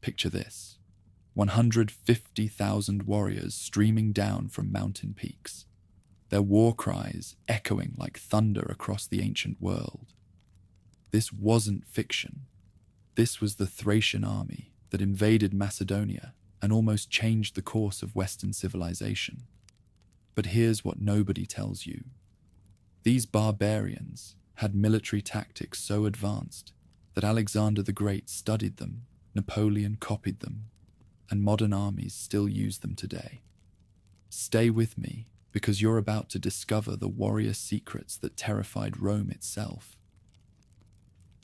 Picture this: 150,000 warriors streaming down from mountain peaks, their war cries echoing like thunder across the ancient world. This wasn't fiction. This was the Thracian army that invaded Macedonia and almost changed the course of Western civilization. But here's what nobody tells you. These barbarians had military tactics so advanced that Alexander the Great studied them, Napoleon copied them, and modern armies still use them today. Stay with me, because you're about to discover the warrior secrets that terrified Rome itself.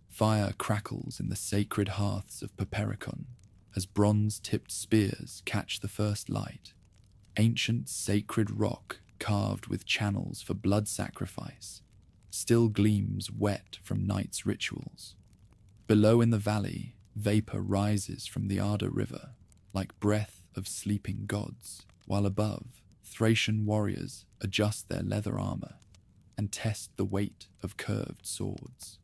Fire crackles in the sacred hearths of Papericon as bronze-tipped spears catch the first light. Ancient sacred rock carved with channels for blood sacrifice still gleams wet from night's rituals. Below in the valley, vapor rises from the Arda River like breath of sleeping gods, while above, Thracian warriors adjust their leather armor and test the weight of curved swords.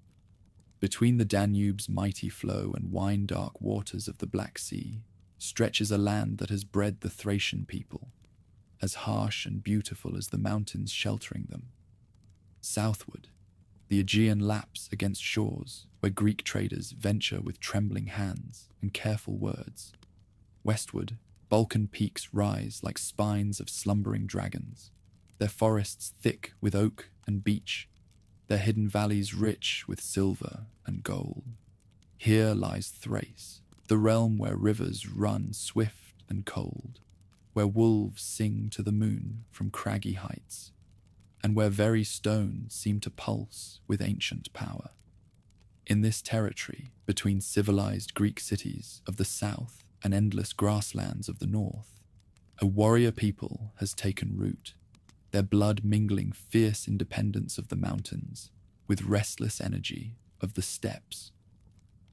Between the Danube's mighty flow and wine-dark waters of the Black Sea stretches a land that has bred the Thracian people, as harsh and beautiful as the mountains sheltering them. Southward, the Aegean laps against shores where Greek traders venture with trembling hands and careful words. Westward, Balkan peaks rise like spines of slumbering dragons, their forests thick with oak and beech, their hidden valleys rich with silver and gold. Here lies Thrace, the realm where rivers run swift and cold, where wolves sing to the moon from craggy heights, and where very stones seem to pulse with ancient power. In this territory, between civilized Greek cities of the south and endless grasslands of the north, a warrior people has taken root, their blood mingling fierce independence of the mountains with restless energy of the steppes.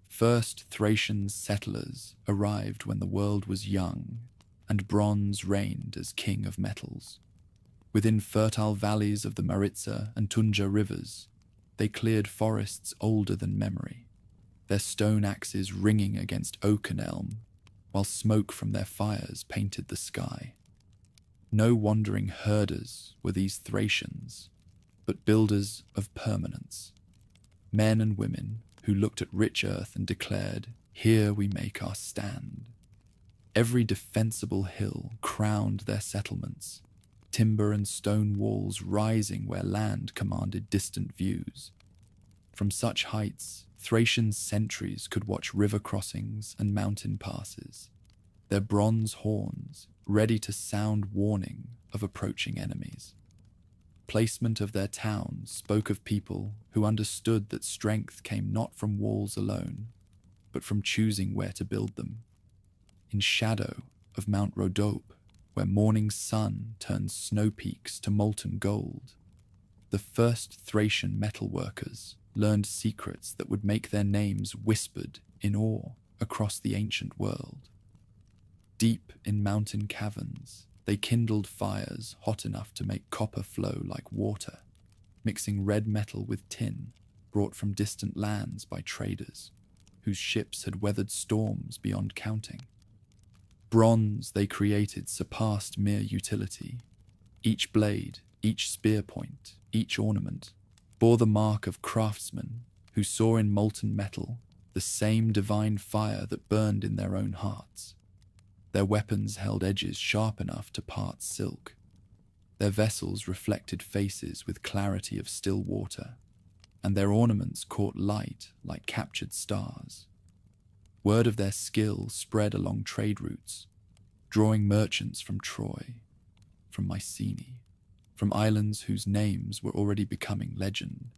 First Thracian settlers arrived when the world was young and bronze reigned as king of metals. Within fertile valleys of the Maritsa and Tunja rivers, they cleared forests older than memory, their stone axes ringing against oak and elm, while smoke from their fires painted the sky. No wandering herders were these Thracians, but builders of permanence. Men and women who looked at rich earth and declared, "Here we make our stand." Every defensible hill crowned their settlements, timber and stone walls rising where land commanded distant views. From such heights, Thracian sentries could watch river crossings and mountain passes, their bronze horns ready to sound warning of approaching enemies. Placement of their towns spoke of people who understood that strength came not from walls alone, but from choosing where to build them. In shadow of Mount Rhodope, where morning sun turns snow peaks to molten gold, the first Thracian metalworkers learned secrets that would make their names whispered in awe across the ancient world. Deep in mountain caverns, they kindled fires hot enough to make copper flow like water, mixing red metal with tin brought from distant lands by traders, whose ships had weathered storms beyond counting. Bronze they created surpassed mere utility. Each blade, each spear point, each ornament bore the mark of craftsmen who saw in molten metal the same divine fire that burned in their own hearts. Their weapons held edges sharp enough to part silk. Their vessels reflected faces with clarity of still water, and their ornaments caught light like captured stars. Word of their skill spread along trade routes, drawing merchants from Troy, from Mycenae, from islands whose names were already becoming legend.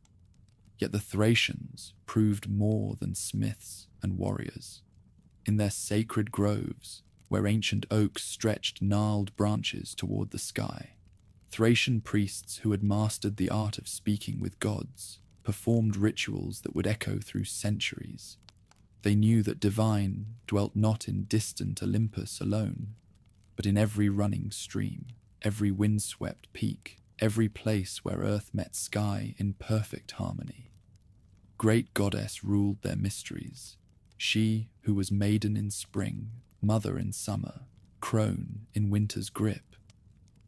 Yet the Thracians proved more than smiths and warriors. In their sacred groves, where ancient oaks stretched gnarled branches toward the sky, Thracian priests who had mastered the art of speaking with gods performed rituals that would echo through centuries. They knew that divine dwelt not in distant Olympus alone, but in every running stream, every windswept peak, every place where earth met sky in perfect harmony. Great goddess ruled their mysteries. she who was maiden in spring, mother in summer, crone in winter's grip.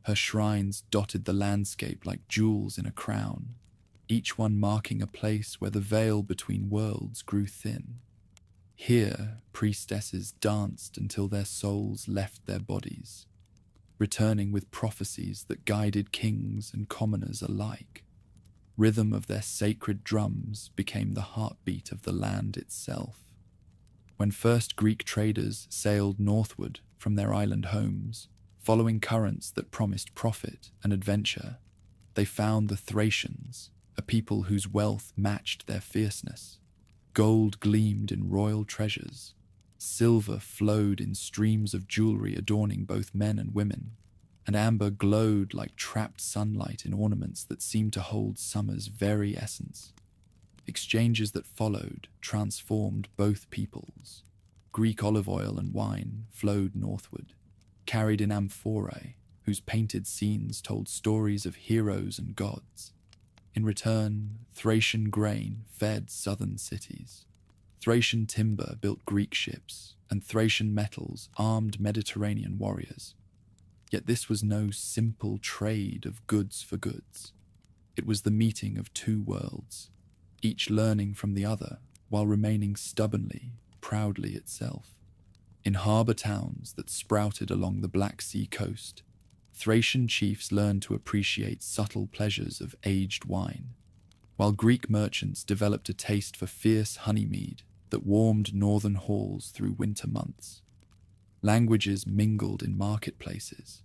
Her shrines dotted the landscape like jewels in a crown, each one marking a place where the veil between worlds grew thin. Here, priestesses danced until their souls left their bodies, returning with prophecies that guided kings and commoners alike. Rhythm of their sacred drums became the heartbeat of the land itself. When first Greek traders sailed northward from their island homes, following currents that promised profit and adventure, they found the Thracians, a people whose wealth matched their fierceness. Gold gleamed in royal treasures. Silver flowed in streams of jewelry adorning both men and women, and amber glowed like trapped sunlight in ornaments that seemed to hold summer's very essence. Exchanges that followed transformed both peoples. Greek olive oil and wine flowed northward, carried in amphorae, whose painted scenes told stories of heroes and gods. In return, Thracian grain fed southern cities. Thracian timber built Greek ships, and Thracian metals armed Mediterranean warriors. Yet this was no simple trade of goods for goods. It was the meeting of two worlds, each learning from the other while remaining stubbornly, proudly itself. In harbour towns that sprouted along the Black Sea coast, Thracian chiefs learned to appreciate subtle pleasures of aged wine, while Greek merchants developed a taste for fierce honey mead that warmed northern halls through winter months. Languages mingled in marketplaces,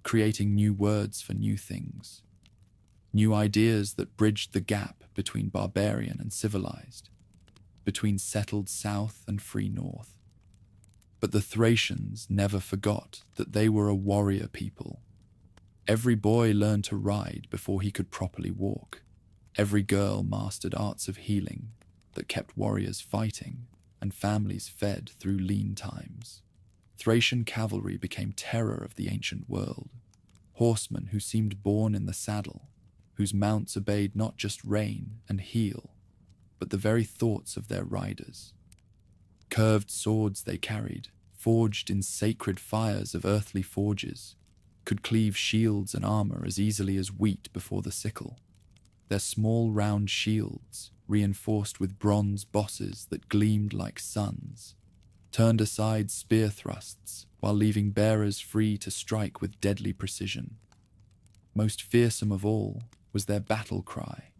creating new words for new things, new ideas that bridged the gap between barbarian and civilized, between settled south and free north. But the Thracians never forgot that they were a warrior people. Every boy learned to ride before he could properly walk. Every girl mastered arts of healing that kept warriors fighting and families fed through lean times. Thracian cavalry became terror of the ancient world, horsemen who seemed born in the saddle, whose mounts obeyed not just rein and heel, but the very thoughts of their riders. Curved swords they carried, forged in sacred fires of earthly forges, could cleave shields and armor as easily as wheat before the sickle. Their small round shields, reinforced with bronze bosses that gleamed like suns, turned aside spear thrusts while leaving bearers free to strike with deadly precision. Most fearsome of all was their battle cry,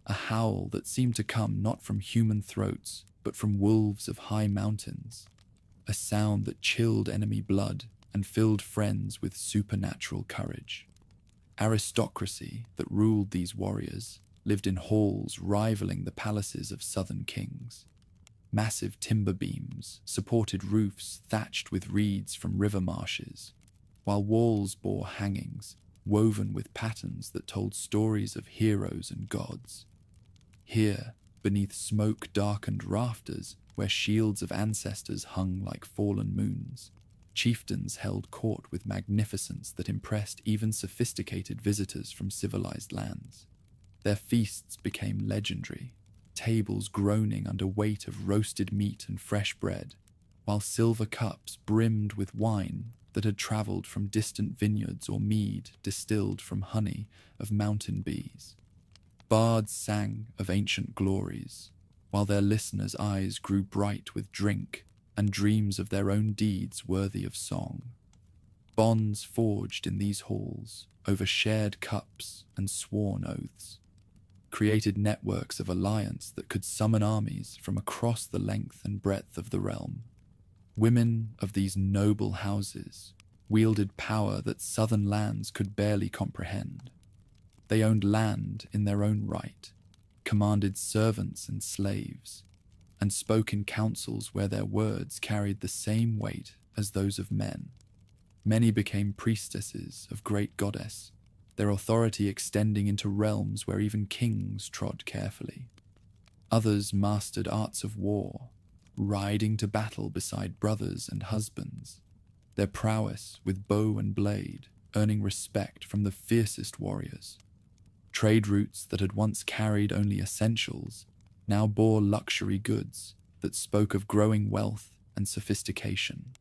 a howl that seemed to come not from human throats but from wolves of high mountains, a sound that chilled enemy blood and filled friends with supernatural courage. Aristocracy that ruled these warriors lived in halls rivaling the palaces of southern kings. Massive timber beams supported roofs thatched with reeds from river marshes, while walls bore hangings woven with patterns that told stories of heroes and gods. Here, beneath smoke-darkened rafters, where shields of ancestors hung like fallen moons, chieftains held court with magnificence that impressed even sophisticated visitors from civilized lands. Their feasts became legendary, tables groaning under weight of roasted meat and fresh bread, while silver cups brimmed with wine that had traveled from distant vineyards or mead distilled from honey of mountain bees. Bards sang of ancient glories, while their listeners' eyes grew bright with drink and dreams of their own deeds worthy of song. Bonds forged in these halls over shared cups and sworn oaths created networks of alliance that could summon armies from across the length and breadth of the realm. Women of these noble houses wielded power that southern lands could barely comprehend. They owned land in their own right, commanded servants and slaves, and spoke in councils where their words carried the same weight as those of men. Many became priestesses of great goddess, their authority extending into realms where even kings trod carefully. Others mastered arts of war, riding to battle beside brothers and husbands, their prowess with bow and blade earning respect from the fiercest warriors. Trade routes that had once carried only essentials now bore luxury goods, that spoke of growing wealth and sophistication.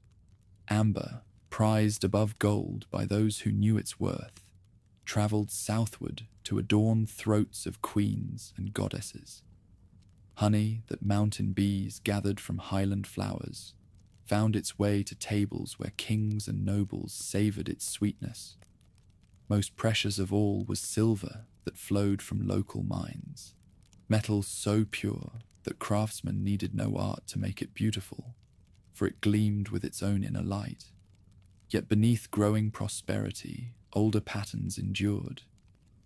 Amber, prized above gold by those who knew its worth, travelled southward to adorn throats of queens and goddesses. Honey that mountain bees gathered from highland flowers found its way to tables where kings and nobles savoured its sweetness. Most precious of all was silver that flowed from local mines, metal so pure that craftsmen needed no art to make it beautiful, for it gleamed with its own inner light. Yet beneath growing prosperity, older patterns endured.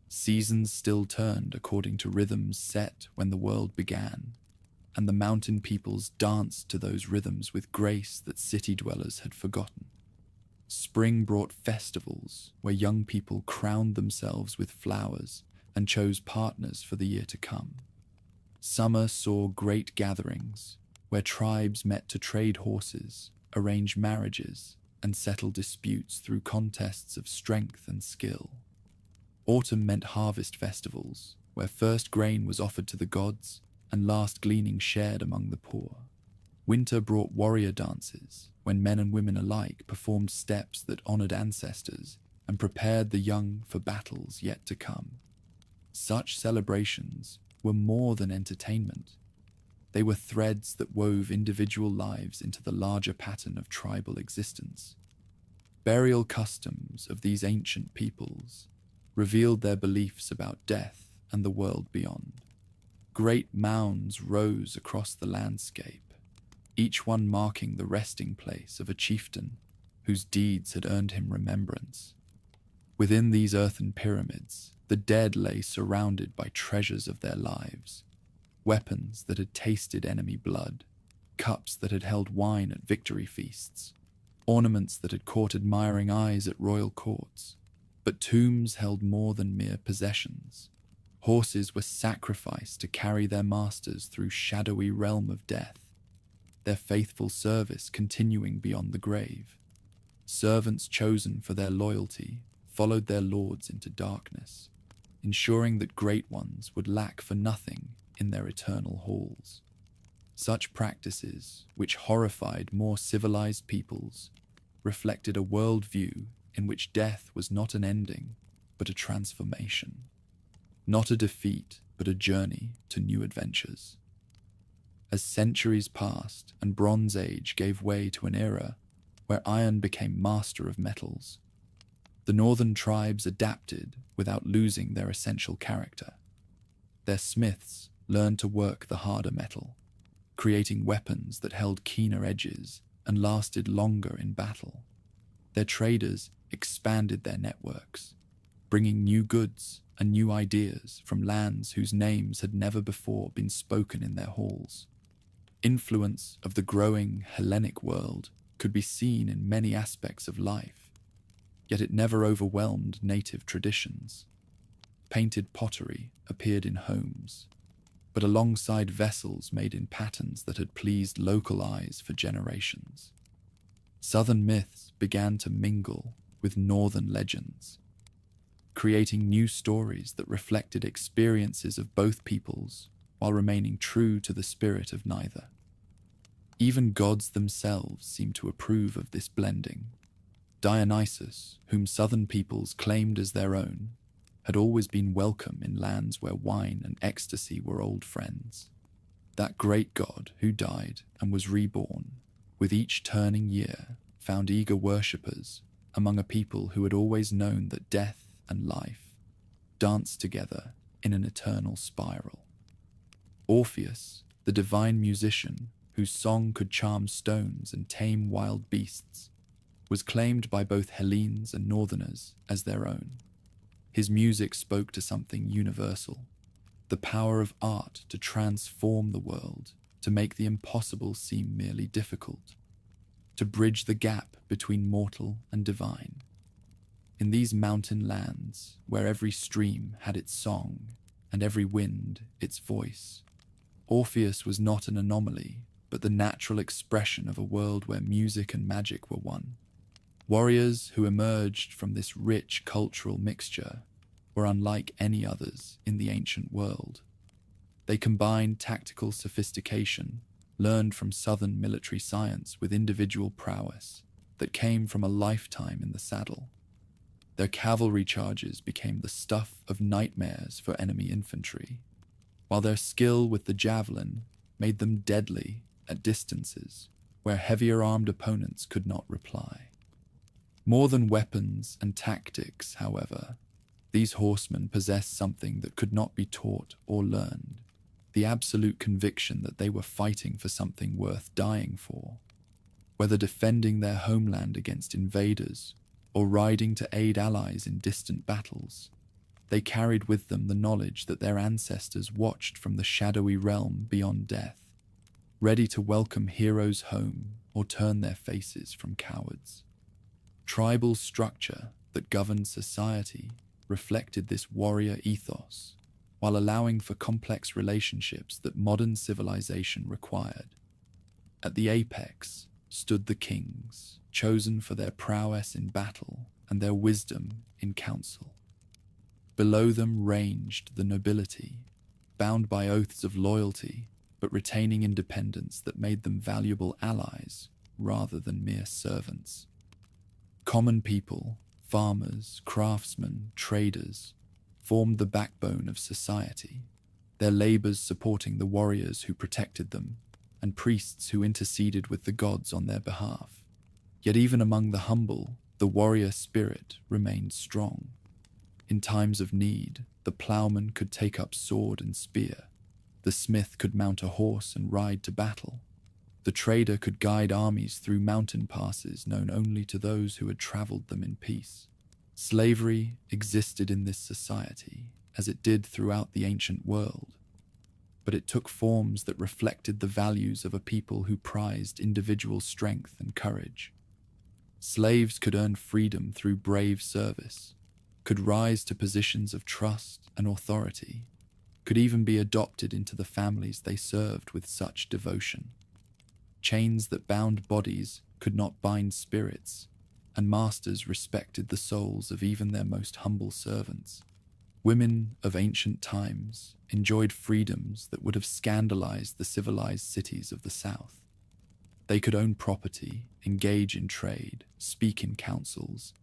Seasons still turned according to rhythms set when the world began, and the mountain peoples danced to those rhythms with grace that city dwellers had forgotten. Spring brought festivals where young people crowned themselves with flowers and chose partners for the year to come. Summer saw great gatherings where tribes met to trade horses, arrange marriages, and settle disputes through contests of strength and skill. Autumn meant harvest festivals, where first grain was offered to the gods and last gleaning shared among the poor. Winter brought warrior dances, when men and women alike performed steps that honored ancestors and prepared the young for battles yet to come. Such celebrations were more than entertainment. They were threads that wove individual lives into the larger pattern of tribal existence. Burial customs of these ancient peoples revealed their beliefs about death and the world beyond. Great mounds rose across the landscape, each one marking the resting place of a chieftain whose deeds had earned him remembrance. Within these earthen pyramids, the dead lay surrounded by treasures of their lives, weapons that had tasted enemy blood, cups that had held wine at victory feasts, ornaments that had caught admiring eyes at royal courts. But tombs held more than mere possessions. Horses were sacrificed to carry their masters through shadowy realm of death, their faithful service continuing beyond the grave. Servants chosen for their loyalty followed their lords into darkness, ensuring that great ones would lack for nothing in their eternal halls. Such practices, which horrified more civilized peoples, reflected a worldview in which death was not an ending, but a transformation. Not a defeat, but a journey to new adventures. As centuries passed and Bronze Age gave way to an era where iron became master of metals, the northern tribes adapted without losing their essential character. Their smiths learned to work the harder metal, creating weapons that held keener edges and lasted longer in battle. Their traders expanded their networks, bringing new goods and new ideas from lands whose names had never before been spoken in their halls. Influence of the growing Hellenic world could be seen in many aspects of life, yet it never overwhelmed native traditions. Painted pottery appeared in homes, but alongside vessels made in patterns that had pleased local eyes for generations. Southern myths began to mingle with northern legends, creating new stories that reflected experiences of both peoples while remaining true to the spirit of neither. Even gods themselves seemed to approve of this blending. Dionysus, whom southern peoples claimed as their own, had always been welcome in lands where wine and ecstasy were old friends. That great god who died and was reborn, with each turning year, found eager worshippers among a people who had always known that death and life danced together in an eternal spiral. Orpheus, the divine musician whose song could charm stones and tame wild beasts, was claimed by both Hellenes and Northerners as their own. His music spoke to something universal, the power of art to transform the world, to make the impossible seem merely difficult, to bridge the gap between mortal and divine. In these mountain lands, where every stream had its song and every wind its voice, Orpheus was not an anomaly, but the natural expression of a world where music and magic were one. Warriors who emerged from this rich cultural mixture were unlike any others in the ancient world. They combined tactical sophistication learned from southern military science with individual prowess that came from a lifetime in the saddle. Their cavalry charges became the stuff of nightmares for enemy infantry, while their skill with the javelin made them deadly at distances where heavier-armed opponents could not reply. More than weapons and tactics, however, these horsemen possessed something that could not be taught or learned, the absolute conviction that they were fighting for something worth dying for. Whether defending their homeland against invaders or riding to aid allies in distant battles, they carried with them the knowledge that their ancestors watched from the shadowy realm beyond death, ready to welcome heroes home or turn their faces from cowards. Tribal structure that governed society reflected this warrior ethos, while allowing for complex relationships that modern civilization required. At the apex stood the kings, chosen for their prowess in battle and their wisdom in council. Below them ranged the nobility, bound by oaths of loyalty, but retaining independence that made them valuable allies rather than mere servants. Common people, farmers, craftsmen, traders, formed the backbone of society, their labors supporting the warriors who protected them and priests who interceded with the gods on their behalf. Yet even among the humble, the warrior spirit remained strong. In times of need, the plowman could take up sword and spear. The smith could mount a horse and ride to battle. The trader could guide armies through mountain passes known only to those who had traveled them in peace. Slavery existed in this society, as it did throughout the ancient world, but it took forms that reflected the values of a people who prized individual strength and courage. Slaves could earn freedom through brave service, could rise to positions of trust and authority, could even be adopted into the families they served with such devotion. Chains that bound bodies could not bind spirits, and masters respected the souls of even their most humble servants. Women of ancient times enjoyed freedoms that would have scandalized the civilized cities of the South. They could own property, engage in trade, speak in councils,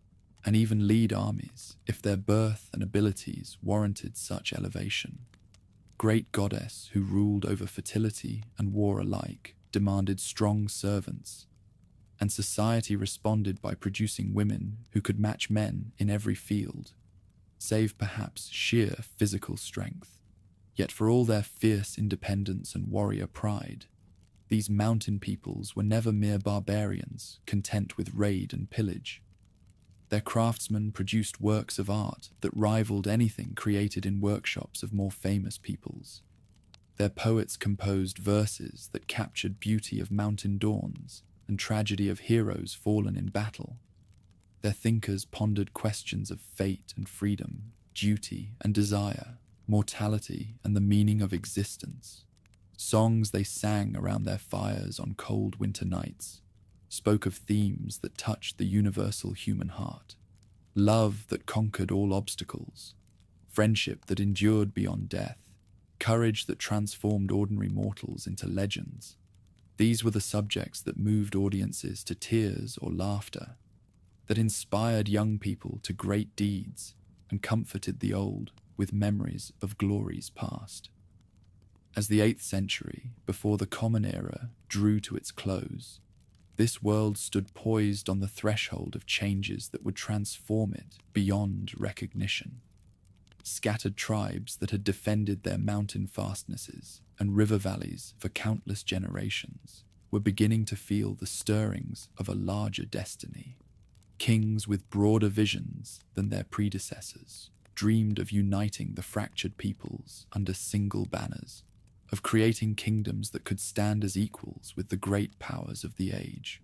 and even lead armies if their birth and abilities warranted such elevation. Great goddess who ruled over fertility and war alike demanded strong servants, and society responded by producing women who could match men in every field, save perhaps sheer physical strength. Yet for all their fierce independence and warrior pride, these mountain peoples were never mere barbarians content with raid and pillage. Their craftsmen produced works of art that rivaled anything created in workshops of more famous peoples. Their poets composed verses that captured beauty of mountain dawns and tragedy of heroes fallen in battle. Their thinkers pondered questions of fate and freedom, duty and desire, mortality and the meaning of existence. Songs they sang around their fires on cold winter nights spoke of themes that touched the universal human heart. Love that conquered all obstacles, friendship that endured beyond death, courage that transformed ordinary mortals into legends. These were the subjects that moved audiences to tears or laughter, that inspired young people to great deeds and comforted the old with memories of glories past. As the 8th century, before the Common Era, drew to its close, this world stood poised on the threshold of changes that would transform it beyond recognition. Scattered tribes that had defended their mountain fastnesses and river valleys for countless generations were beginning to feel the stirrings of a larger destiny. Kings with broader visions than their predecessors dreamed of uniting the fractured peoples under single banners, of creating kingdoms that could stand as equals with the great powers of the age.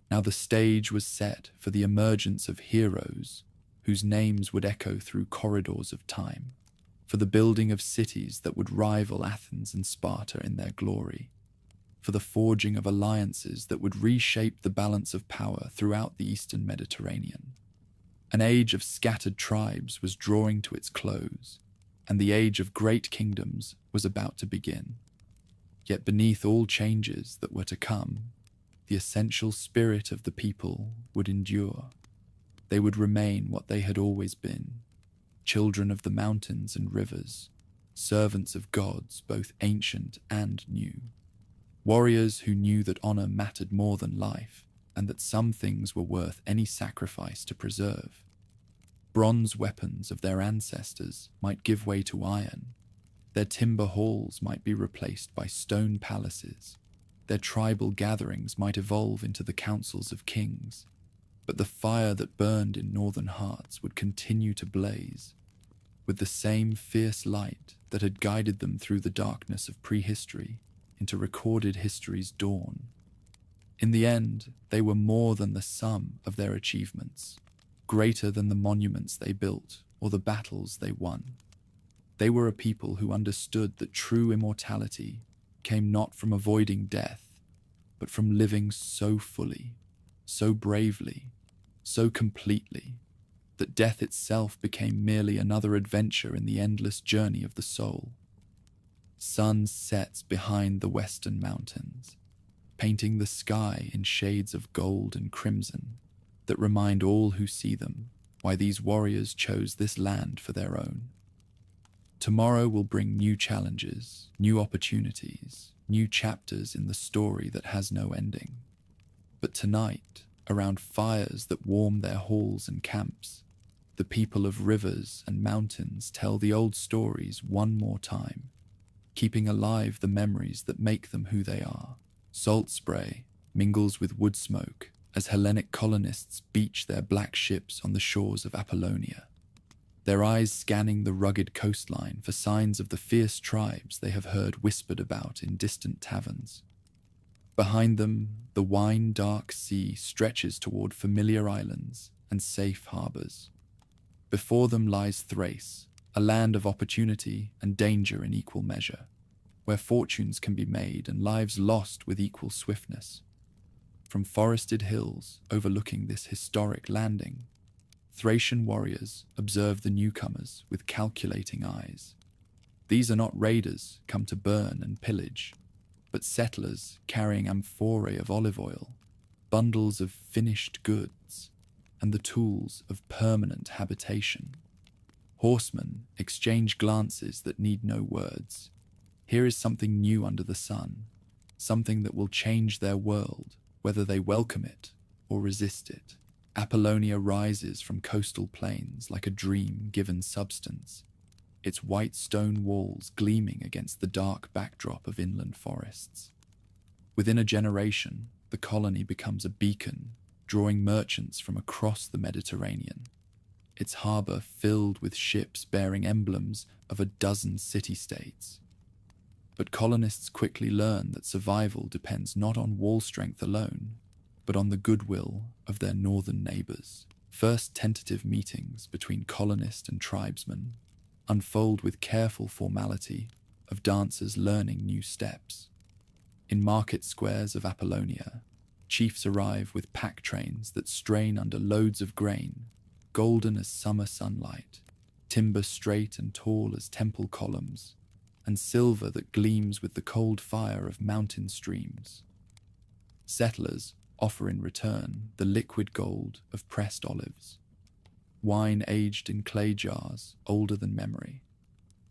Now the stage was set for the emergence of heroes whose names would echo through corridors of time, for the building of cities that would rival Athens and Sparta in their glory, for the forging of alliances that would reshape the balance of power throughout the Eastern Mediterranean. An age of scattered tribes was drawing to its close, and the age of great kingdoms was about to begin. Yet beneath all changes that were to come, the essential spirit of the people would endure. They would remain what they had always been, children of the mountains and rivers, servants of gods both ancient and new. Warriors who knew that honor mattered more than life, and that some things were worth any sacrifice to preserve. Bronze weapons of their ancestors might give way to iron. Their timber halls might be replaced by stone palaces. Their tribal gatherings might evolve into the councils of kings. But the fire that burned in northern hearts would continue to blaze, with the same fierce light that had guided them through the darkness of prehistory into recorded history's dawn. In the end, they were more than the sum of their achievements, greater than the monuments they built or the battles they won. They were a people who understood that true immortality came not from avoiding death, but from living so fully, so bravely, so completely, that death itself became merely another adventure in the endless journey of the soul. Sun sets behind the western mountains, painting the sky in shades of gold and crimson that remind all who see them why these warriors chose this land for their own. Tomorrow will bring new challenges, new opportunities, new chapters in the story that has no ending. But tonight, around fires that warm their halls and camps, the people of rivers and mountains tell the old stories one more time, keeping alive the memories that make them who they are. Salt spray mingles with wood smoke as Hellenic colonists beach their black ships on the shores of Apollonia, their eyes scanning the rugged coastline for signs of the fierce tribes they have heard whispered about in distant taverns. Behind them, the wine-dark sea stretches toward familiar islands and safe harbors. Before them lies Thrace, a land of opportunity and danger in equal measure, where fortunes can be made and lives lost with equal swiftness. From forested hills overlooking this historic landing, Thracian warriors observe the newcomers with calculating eyes. These are not raiders come to burn and pillage, but settlers carrying amphorae of olive oil, bundles of finished goods, and the tools of permanent habitation. Horsemen exchange glances that need no words. Here is something new under the sun, something that will change their world, whether they welcome it or resist it. Apollonia rises from coastal plains like a dream given substance, its white stone walls gleaming against the dark backdrop of inland forests. Within a generation, the colony becomes a beacon, drawing merchants from across the Mediterranean, its harbour filled with ships bearing emblems of a dozen city-states. But colonists quickly learn that survival depends not on wall strength alone, but on the goodwill of their northern neighbours. First tentative meetings between colonist and tribesmen unfold with careful formality of dancers learning new steps. In market squares of Apollonia, chiefs arrive with pack trains that strain under loads of grain, golden as summer sunlight, timber straight and tall as temple columns, and silver that gleams with the cold fire of mountain streams. Settlers offer in return the liquid gold of pressed olives, wine aged in clay jars older than memory,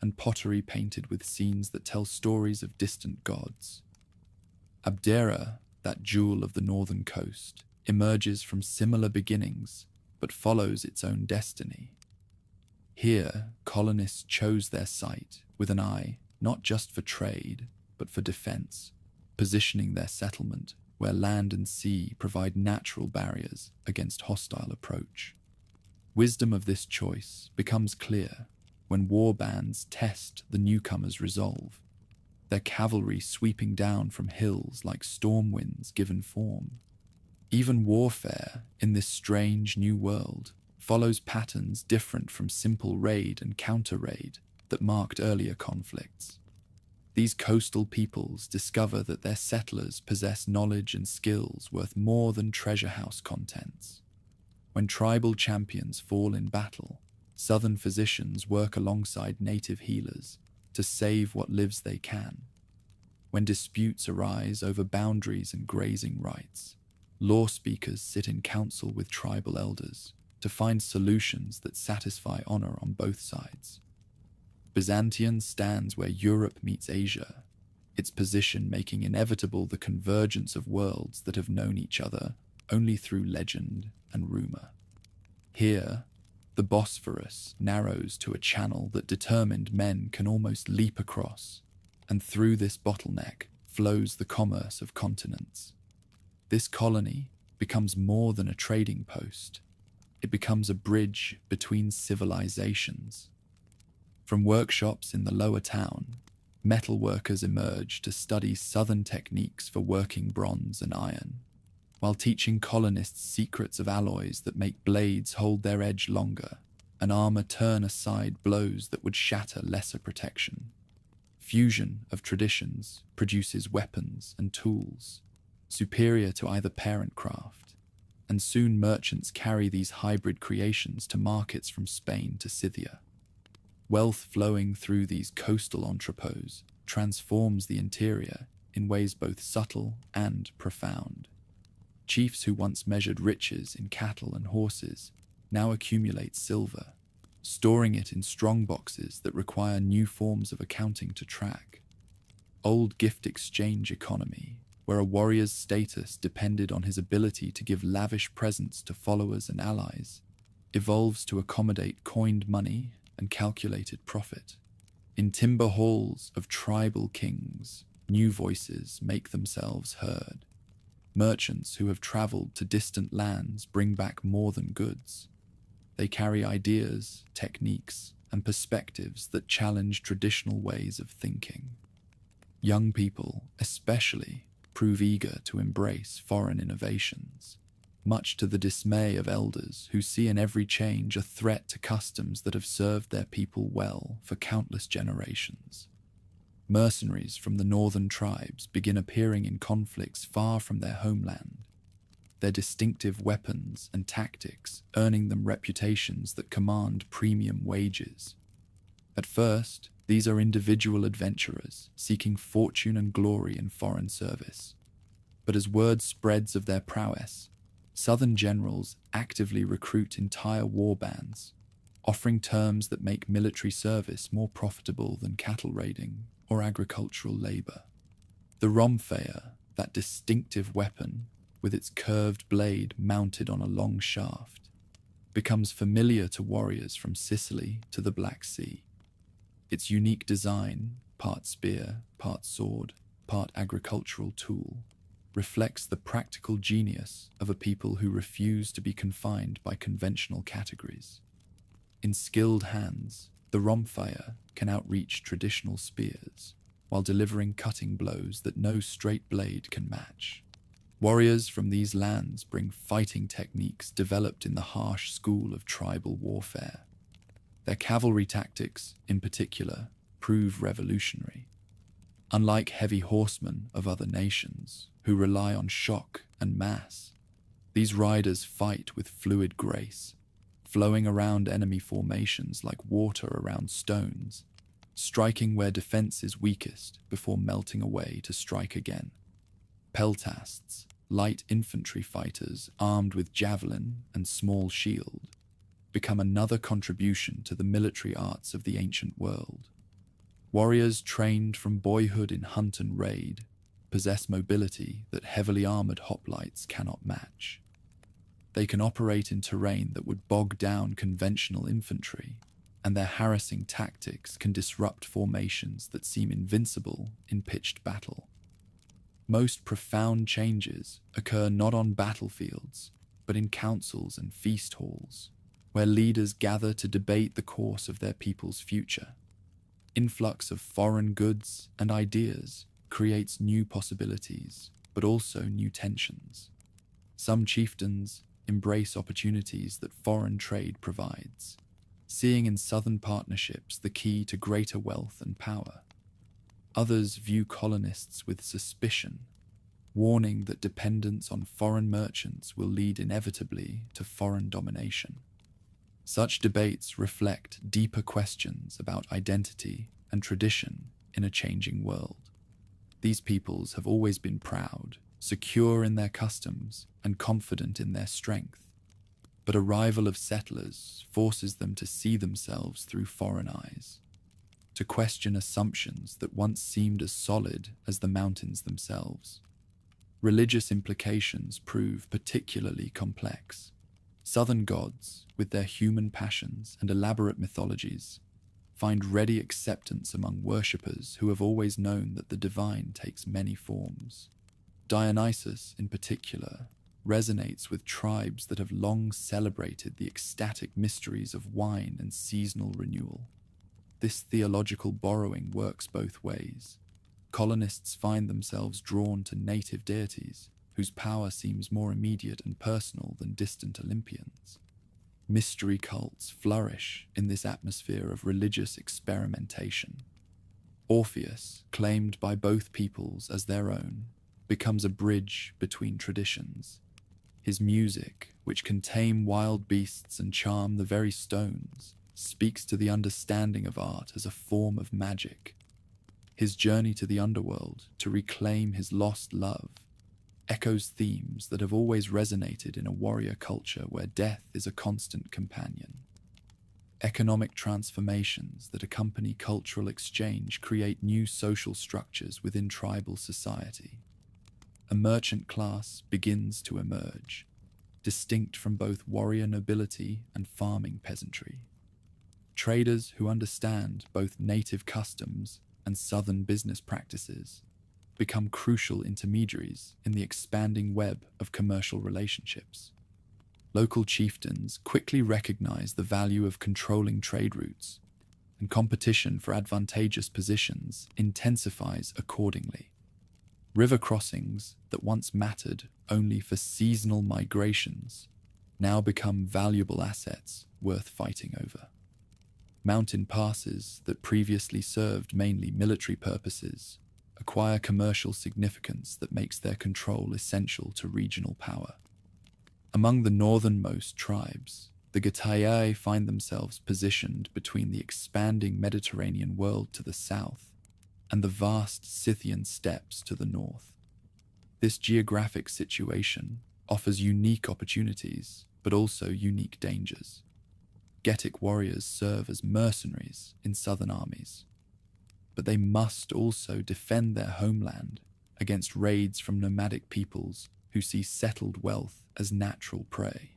and pottery painted with scenes that tell stories of distant gods. Abdera, that jewel of the northern coast, emerges from similar beginnings but follows its own destiny. Here, colonists chose their site with an eye not just for trade but for defense, positioning their settlement where land and sea provide natural barriers against hostile approach. Wisdom of this choice becomes clear when war bands test the newcomers' resolve, their cavalry sweeping down from hills like storm winds given form. Even warfare in this strange new world follows patterns different from simple raid and counter-raid that marked earlier conflicts. These coastal peoples discover that their settlers possess knowledge and skills worth more than treasure house contents. When tribal champions fall in battle, southern physicians work alongside native healers to save what lives they can. When disputes arise over boundaries and grazing rights, law speakers sit in council with tribal elders to find solutions that satisfy honor on both sides. Byzantium stands where Europe meets Asia, its position making inevitable the convergence of worlds that have known each other only through legend and rumor. Here, the Bosphorus narrows to a channel that determined men can almost leap across, and through this bottleneck flows the commerce of continents. This colony becomes more than a trading post. It becomes a bridge between civilizations. From workshops in the lower town, metal workers emerge to study southern techniques for working bronze and iron, while teaching colonists secrets of alloys that make blades hold their edge longer and armor turn aside blows that would shatter lesser protection. Fusion of traditions produces weapons and tools, superior to either parent craft, and soon merchants carry these hybrid creations to markets from Spain to Scythia. Wealth flowing through these coastal entrepôts transforms the interior in ways both subtle and profound. Chiefs who once measured riches in cattle and horses now accumulate silver, storing it in strong boxes that require new forms of accounting to track. Old gift exchange economy, where a warrior's status depended on his ability to give lavish presents to followers and allies, evolves to accommodate coined money and calculated profit. In timber halls of tribal kings, new voices make themselves heard. Merchants who have traveled to distant lands bring back more than goods. They carry ideas, techniques, and perspectives that challenge traditional ways of thinking. Young people, especially, prove eager to embrace foreign innovations, much to the dismay of elders who see in every change a threat to customs that have served their people well for countless generations. Mercenaries from the northern tribes begin appearing in conflicts far from their homeland, their distinctive weapons and tactics earning them reputations that command premium wages. At first, these are individual adventurers seeking fortune and glory in foreign service. But as word spreads of their prowess, southern generals actively recruit entire war bands, offering terms that make military service more profitable than cattle raiding or agricultural labor. The rhomphaia, that distinctive weapon with its curved blade mounted on a long shaft, becomes familiar to warriors from Sicily to the Black Sea. Its unique design, part spear, part sword, part agricultural tool, reflects the practical genius of a people who refuse to be confined by conventional categories. In skilled hands, the rhomphaia can outreach traditional spears, while delivering cutting blows that no straight blade can match. Warriors from these lands bring fighting techniques developed in the harsh school of tribal warfare. Their cavalry tactics, in particular, prove revolutionary. Unlike heavy horsemen of other nations, who rely on shock and mass, these riders fight with fluid grace, flowing around enemy formations like water around stones, striking where defense is weakest before melting away to strike again. Peltasts, light infantry fighters armed with javelin and small shield, become another contribution to the military arts of the ancient world. Warriors trained from boyhood in hunt and raid possess mobility that heavily armored hoplites cannot match. They can operate in terrain that would bog down conventional infantry, and their harassing tactics can disrupt formations that seem invincible in pitched battle. Most profound changes occur not on battlefields, but in councils and feast halls, where leaders gather to debate the course of their people's future. Influx of foreign goods and ideas creates new possibilities, but also new tensions. Some chieftains embrace opportunities that foreign trade provides, seeing in southern partnerships the key to greater wealth and power. Others view colonists with suspicion, warning that dependence on foreign merchants will lead inevitably to foreign domination. Such debates reflect deeper questions about identity and tradition in a changing world. These peoples have always been proud, secure in their customs, and confident in their strength. But arrival of settlers forces them to see themselves through foreign eyes, to question assumptions that once seemed as solid as the mountains themselves. Religious implications prove particularly complex. Southern gods, with their human passions and elaborate mythologies, find ready acceptance among worshippers who have always known that the divine takes many forms. Dionysus, in particular, resonates with tribes that have long celebrated the ecstatic mysteries of wine and seasonal renewal. This theological borrowing works both ways. Colonists find themselves drawn to native deities, whose power seems more immediate and personal than distant Olympians. Mystery cults flourish in this atmosphere of religious experimentation. Orpheus, claimed by both peoples as their own, becomes a bridge between traditions. His music, which can tame wild beasts and charm the very stones, speaks to the understanding of art as a form of magic. His journey to the underworld to reclaim his lost love echoes themes that have always resonated in a warrior culture where death is a constant companion. Economic transformations that accompany cultural exchange create new social structures within tribal society. A merchant class begins to emerge, distinct from both warrior nobility and farming peasantry. Traders who understand both native customs and southern business practices become crucial intermediaries in the expanding web of commercial relationships. Local chieftains quickly recognize the value of controlling trade routes, and competition for advantageous positions intensifies accordingly. River crossings that once mattered only for seasonal migrations now become valuable assets worth fighting over. Mountain passes that previously served mainly military purposes acquire commercial significance that makes their control essential to regional power. Among the northernmost tribes, the Getae find themselves positioned between the expanding Mediterranean world to the south and the vast Scythian steppes to the north. This geographic situation offers unique opportunities, but also unique dangers. Getic warriors serve as mercenaries in southern armies, but they must also defend their homeland against raids from nomadic peoples who see settled wealth as natural prey.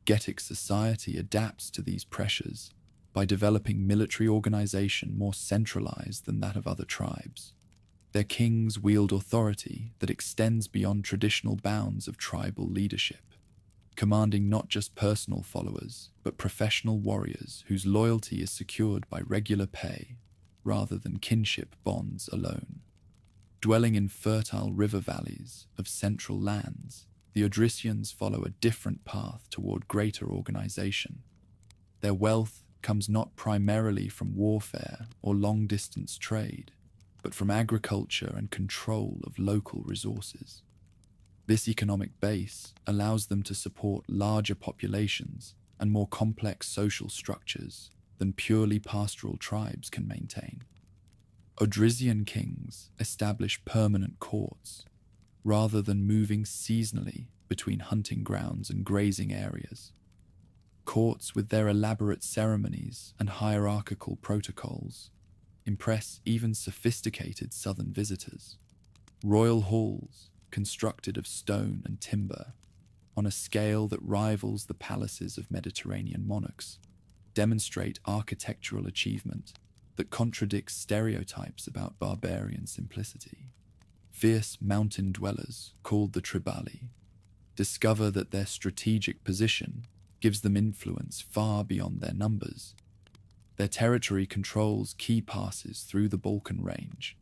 Getic society adapts to these pressures by developing military organization more centralized than that of other tribes. Their kings wield authority that extends beyond traditional bounds of tribal leadership, commanding not just personal followers, but professional warriors whose loyalty is secured by regular pay rather than kinship bonds alone. Dwelling in fertile river valleys of central lands, the Odrysians follow a different path toward greater organization. Their wealth comes not primarily from warfare or long-distance trade, but from agriculture and control of local resources. This economic base allows them to support larger populations and more complex social structures than purely pastoral tribes can maintain. Odrysian kings establish permanent courts, rather than moving seasonally between hunting grounds and grazing areas. Courts with their elaborate ceremonies and hierarchical protocols impress even sophisticated southern visitors. Royal halls, constructed of stone and timber, on a scale that rivals the palaces of Mediterranean monarchs, demonstrate architectural achievement that contradicts stereotypes about barbarian simplicity. Fierce mountain dwellers, called the Tribali, discover that their strategic position gives them influence far beyond their numbers. Their territory controls key passes through the Balkan range,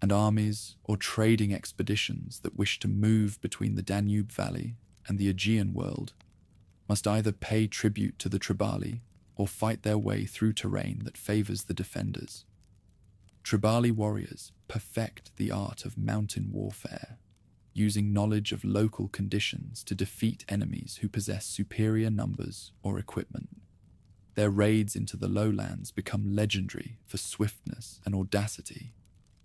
and armies or trading expeditions that wish to move between the Danube Valley and the Aegean world must either pay tribute to the Tribali or fight their way through terrain that favors the defenders. Tribali warriors perfect the art of mountain warfare, using knowledge of local conditions to defeat enemies who possess superior numbers or equipment. Their raids into the lowlands become legendary for swiftness and audacity,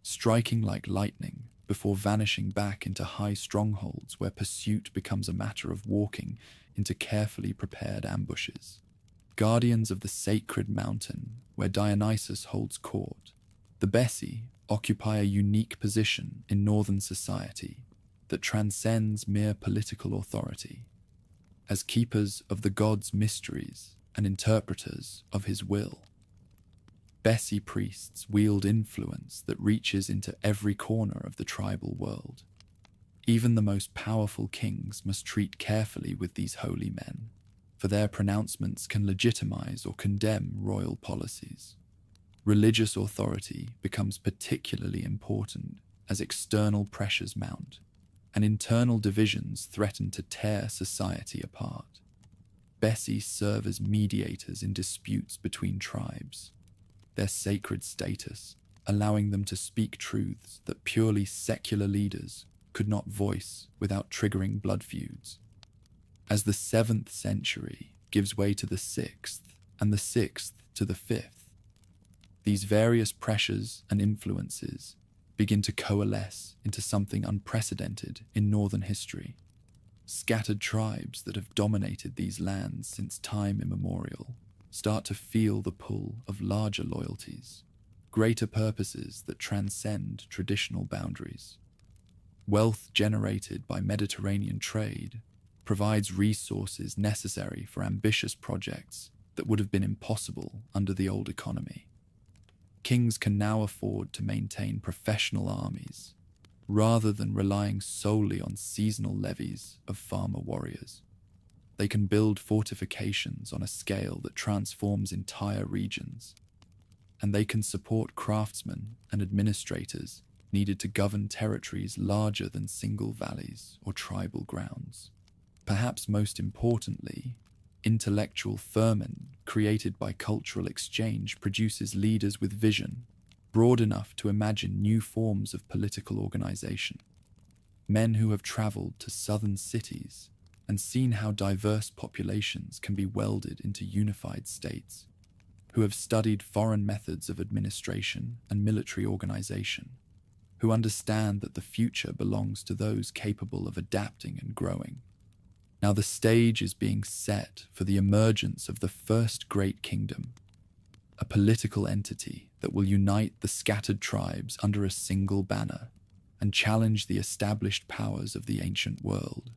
striking like lightning before vanishing back into high strongholds where pursuit becomes a matter of walking into carefully prepared ambushes. Guardians of the sacred mountain where Dionysus holds court, the Bessi occupy a unique position in northern society that transcends mere political authority. As keepers of the god's mysteries and interpreters of his will, Bessi priests wield influence that reaches into every corner of the tribal world. Even the most powerful kings must treat carefully with these holy men, for their pronouncements can legitimize or condemn royal policies. Religious authority becomes particularly important as external pressures mount, and internal divisions threaten to tear society apart. Bessi serve as mediators in disputes between tribes, their sacred status allowing them to speak truths that purely secular leaders could not voice without triggering blood feuds. As the 7th century gives way to the 6th, and the 6th to the 5th, these various pressures and influences begin to coalesce into something unprecedented in northern history. Scattered tribes that have dominated these lands since time immemorial start to feel the pull of larger loyalties, greater purposes that transcend traditional boundaries. Wealth generated by Mediterranean trade provides resources necessary for ambitious projects that would have been impossible under the old economy. Kings can now afford to maintain professional armies, rather than relying solely on seasonal levies of farmer warriors. They can build fortifications on a scale that transforms entire regions, and they can support craftsmen and administrators needed to govern territories larger than single valleys or tribal grounds. Perhaps most importantly, intellectual ferment created by cultural exchange produces leaders with vision, broad enough to imagine new forms of political organization. Men who have traveled to southern cities and seen how diverse populations can be welded into unified states, who have studied foreign methods of administration and military organization, who understand that the future belongs to those capable of adapting and growing. Now the stage is being set for the emergence of the first great kingdom, a political entity that will unite the scattered tribes under a single banner and challenge the established powers of the ancient world.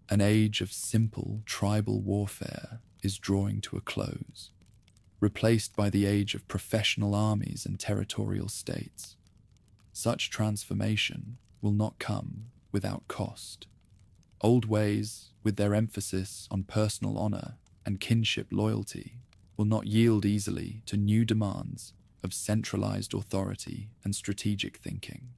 An age of simple tribal warfare is drawing to a close, replaced by the age of professional armies and territorial states. Such transformation will not come without cost. Old ways, with their emphasis on personal honor and kinship loyalty, will not yield easily to new demands of centralized authority and strategic thinking.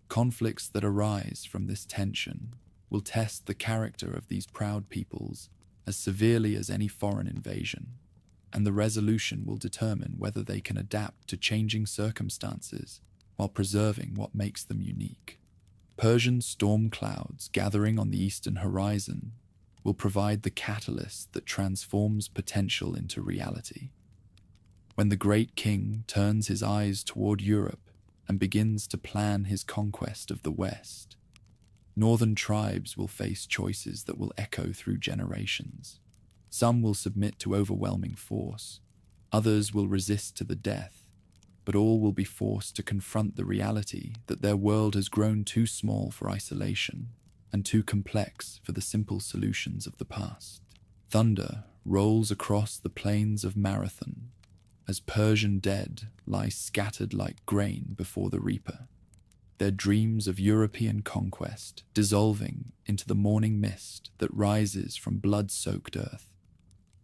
Conflicts that arise from this tension will test the character of these proud peoples as severely as any foreign invasion, and the resolution will determine whether they can adapt to changing circumstances while preserving what makes them unique. Persian storm clouds gathering on the eastern horizon will provide the catalyst that transforms potential into reality. When the great king turns his eyes toward Europe and begins to plan his conquest of the West, northern tribes will face choices that will echo through generations. Some will submit to overwhelming force, others will resist to the death, but all will be forced to confront the reality that their world has grown too small for isolation and too complex for the simple solutions of the past. Thunder rolls across the plains of Marathon as Persian dead lie scattered like grain before the reaper, their dreams of European conquest dissolving into the morning mist that rises from blood-soaked earth.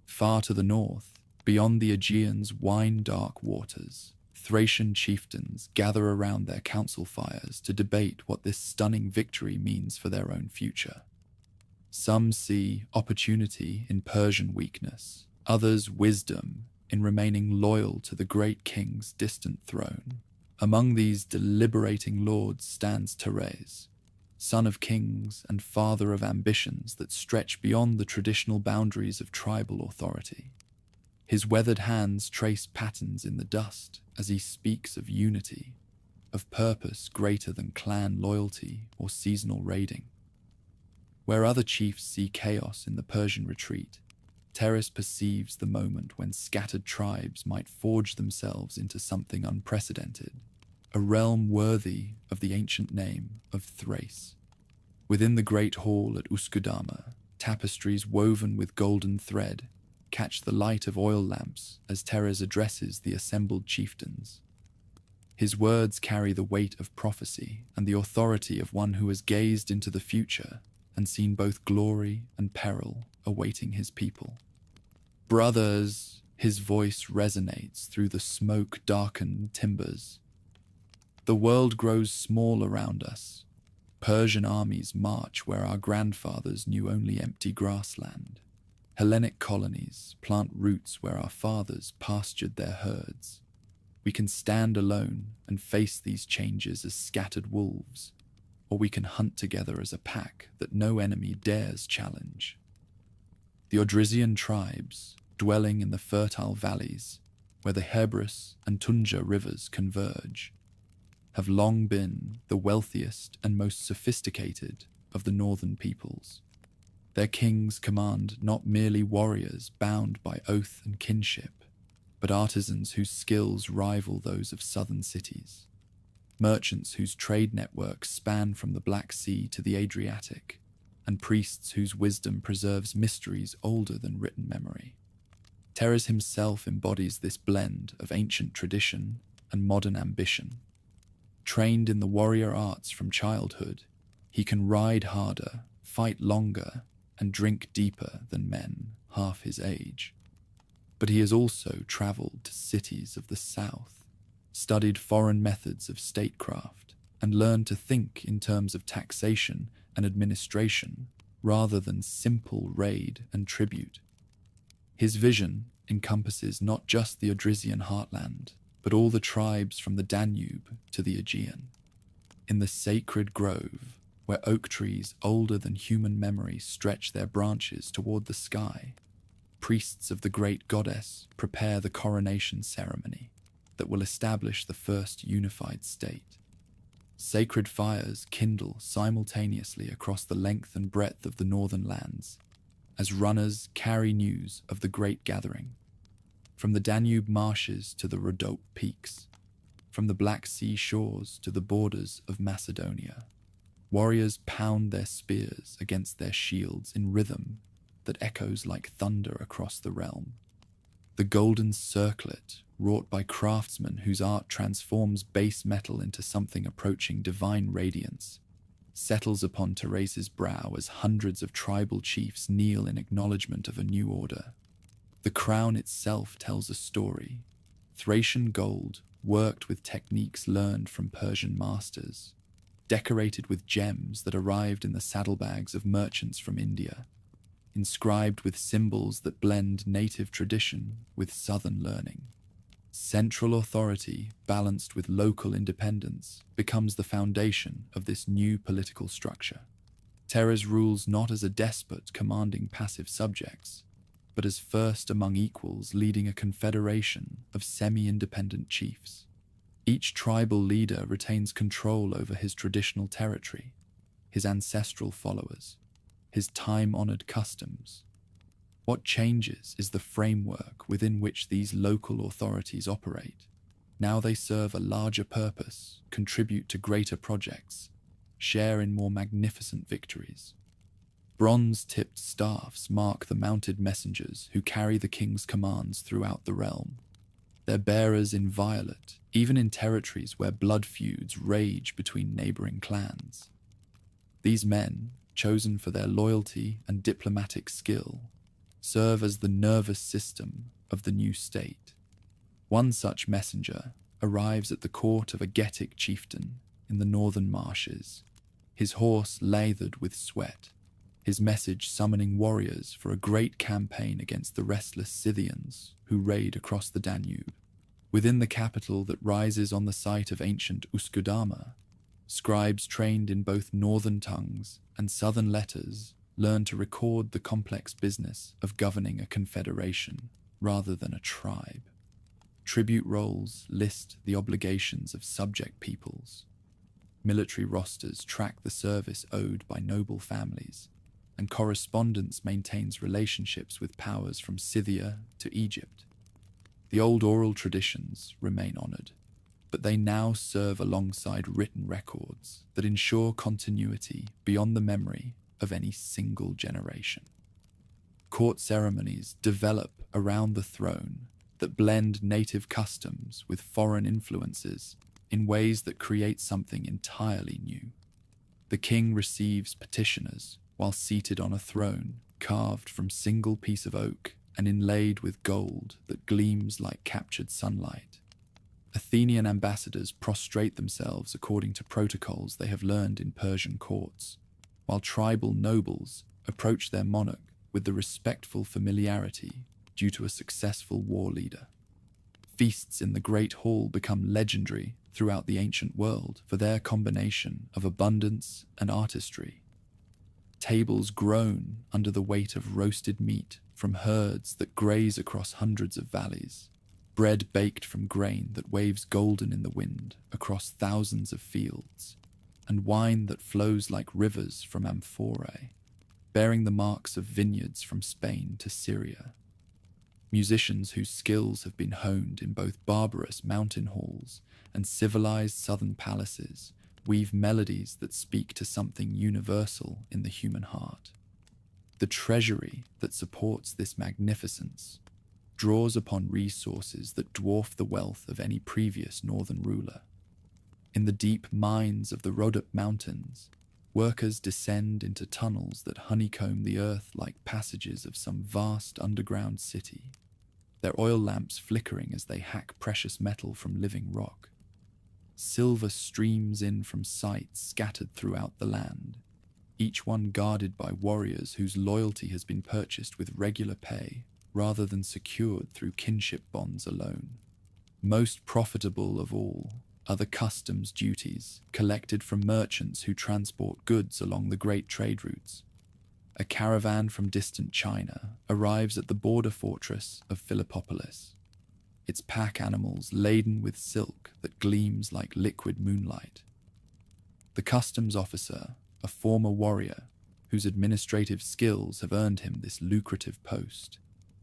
Far to the north, beyond the Aegean's wine-dark waters, Thracian chieftains gather around their council fires to debate what this stunning victory means for their own future. Some see opportunity in Persian weakness, others wisdom in remaining loyal to the great king's distant throne. Among these deliberating lords stands Therese, son of kings and father of ambitions that stretch beyond the traditional boundaries of tribal authority. His weathered hands trace patterns in the dust as he speaks of unity, of purpose greater than clan loyalty or seasonal raiding. Where other chiefs see chaos in the Persian retreat, Teres perceives the moment when scattered tribes might forge themselves into something unprecedented, a realm worthy of the ancient name of Thrace. Within the great hall at Uskudama, tapestries woven with golden thread catch the light of oil lamps as Teres addresses the assembled chieftains. His words carry the weight of prophecy and the authority of one who has gazed into the future and seen both glory and peril awaiting his people. "Brothers," his voice resonates through the smoke-darkened timbers. "The world grows small around us. Persian armies march where our grandfathers knew only empty grassland. Hellenic colonies plant roots where our fathers pastured their herds. We can stand alone and face these changes as scattered wolves, or we can hunt together as a pack that no enemy dares challenge." The Odrysian tribes, dwelling in the fertile valleys where the Hebrus and Tunja rivers converge, have long been the wealthiest and most sophisticated of the northern peoples. Their kings command not merely warriors bound by oath and kinship, but artisans whose skills rival those of southern cities, merchants whose trade networks span from the Black Sea to the Adriatic, and priests whose wisdom preserves mysteries older than written memory. Teres himself embodies this blend of ancient tradition and modern ambition. Trained in the warrior arts from childhood, he can ride harder, fight longer, and drink deeper than men half his age. But he has also traveled to cities of the south, studied foreign methods of statecraft, and learned to think in terms of taxation and administration rather than simple raid and tribute. His vision encompasses not just the Odrysian heartland, but all the tribes from the Danube to the Aegean. In the sacred grove, where oak trees older than human memory stretch their branches toward the sky, priests of the great goddess prepare the coronation ceremony that will establish the first unified state. Sacred fires kindle simultaneously across the length and breadth of the northern lands, as runners carry news of the great gathering. From the Danube marshes to the Rhodope peaks, from the Black Sea shores to the borders of Macedonia, warriors pound their spears against their shields in rhythm that echoes like thunder across the realm. The golden circlet, wrought by craftsmen whose art transforms base metal into something approaching divine radiance, settles upon Teresa's brow as hundreds of tribal chiefs kneel in acknowledgement of a new order. The crown itself tells a story. Thracian gold, worked with techniques learned from Persian masters, decorated with gems that arrived in the saddlebags of merchants from India, inscribed with symbols that blend native tradition with southern learning. Central authority, balanced with local independence, becomes the foundation of this new political structure. Teres rules not as a despot commanding passive subjects, but as first among equals leading a confederation of semi-independent chiefs. Each tribal leader retains control over his traditional territory, his ancestral followers, his time-honored customs. What changes is the framework within which these local authorities operate. Now they serve a larger purpose, contribute to greater projects, share in more magnificent victories. Bronze-tipped staffs mark the mounted messengers who carry the king's commands throughout the realm. Their bearers inviolate, even in territories where blood feuds rage between neighboring clans. These men, chosen for their loyalty and diplomatic skill, serve as the nervous system of the new state. One such messenger arrives at the court of a Getic chieftain in the northern marshes, his horse lathered with sweat, his message summoning warriors for a great campaign against the restless Scythians who raid across the Danube. Within the capital that rises on the site of ancient Uskudama, scribes trained in both northern tongues and southern letters learn to record the complex business of governing a confederation rather than a tribe. Tribute rolls list the obligations of subject peoples. Military rosters track the service owed by noble families, and correspondence maintains relationships with powers from Scythia to Egypt. The old oral traditions remain honored, but they now serve alongside written records that ensure continuity beyond the memory of any single generation. Court ceremonies develop around the throne that blend native customs with foreign influences in ways that create something entirely new. The king receives petitioners while seated on a throne carved from single piece of oak and inlaid with gold that gleams like captured sunlight. Athenian ambassadors prostrate themselves according to protocols they have learned in Persian courts, while tribal nobles approach their monarch with the respectful familiarity due to a successful war leader. Feasts in the Great Hall become legendary throughout the ancient world for their combination of abundance and artistry. Tables groan under the weight of roasted meat from herds that graze across hundreds of valleys, bread baked from grain that waves golden in the wind across thousands of fields, and wine that flows like rivers from amphorae, bearing the marks of vineyards from Spain to Syria. Musicians whose skills have been honed in both barbarous mountain halls and civilized southern palaces weave melodies that speak to something universal in the human heart. The treasury that supports this magnificence draws upon resources that dwarf the wealth of any previous northern ruler. In the deep mines of the Rhodope Mountains, workers descend into tunnels that honeycomb the earth like passages of some vast underground city, their oil lamps flickering as they hack precious metal from living rock. Silver streams in from sites scattered throughout the land, each one guarded by warriors whose loyalty has been purchased with regular pay rather than secured through kinship bonds alone. Most profitable of all are the customs duties collected from merchants who transport goods along the great trade routes. A caravan from distant China arrives at the border fortress of Philippopolis, its pack animals laden with silk that gleams like liquid moonlight. The customs officer, a former warrior whose administrative skills have earned him this lucrative post,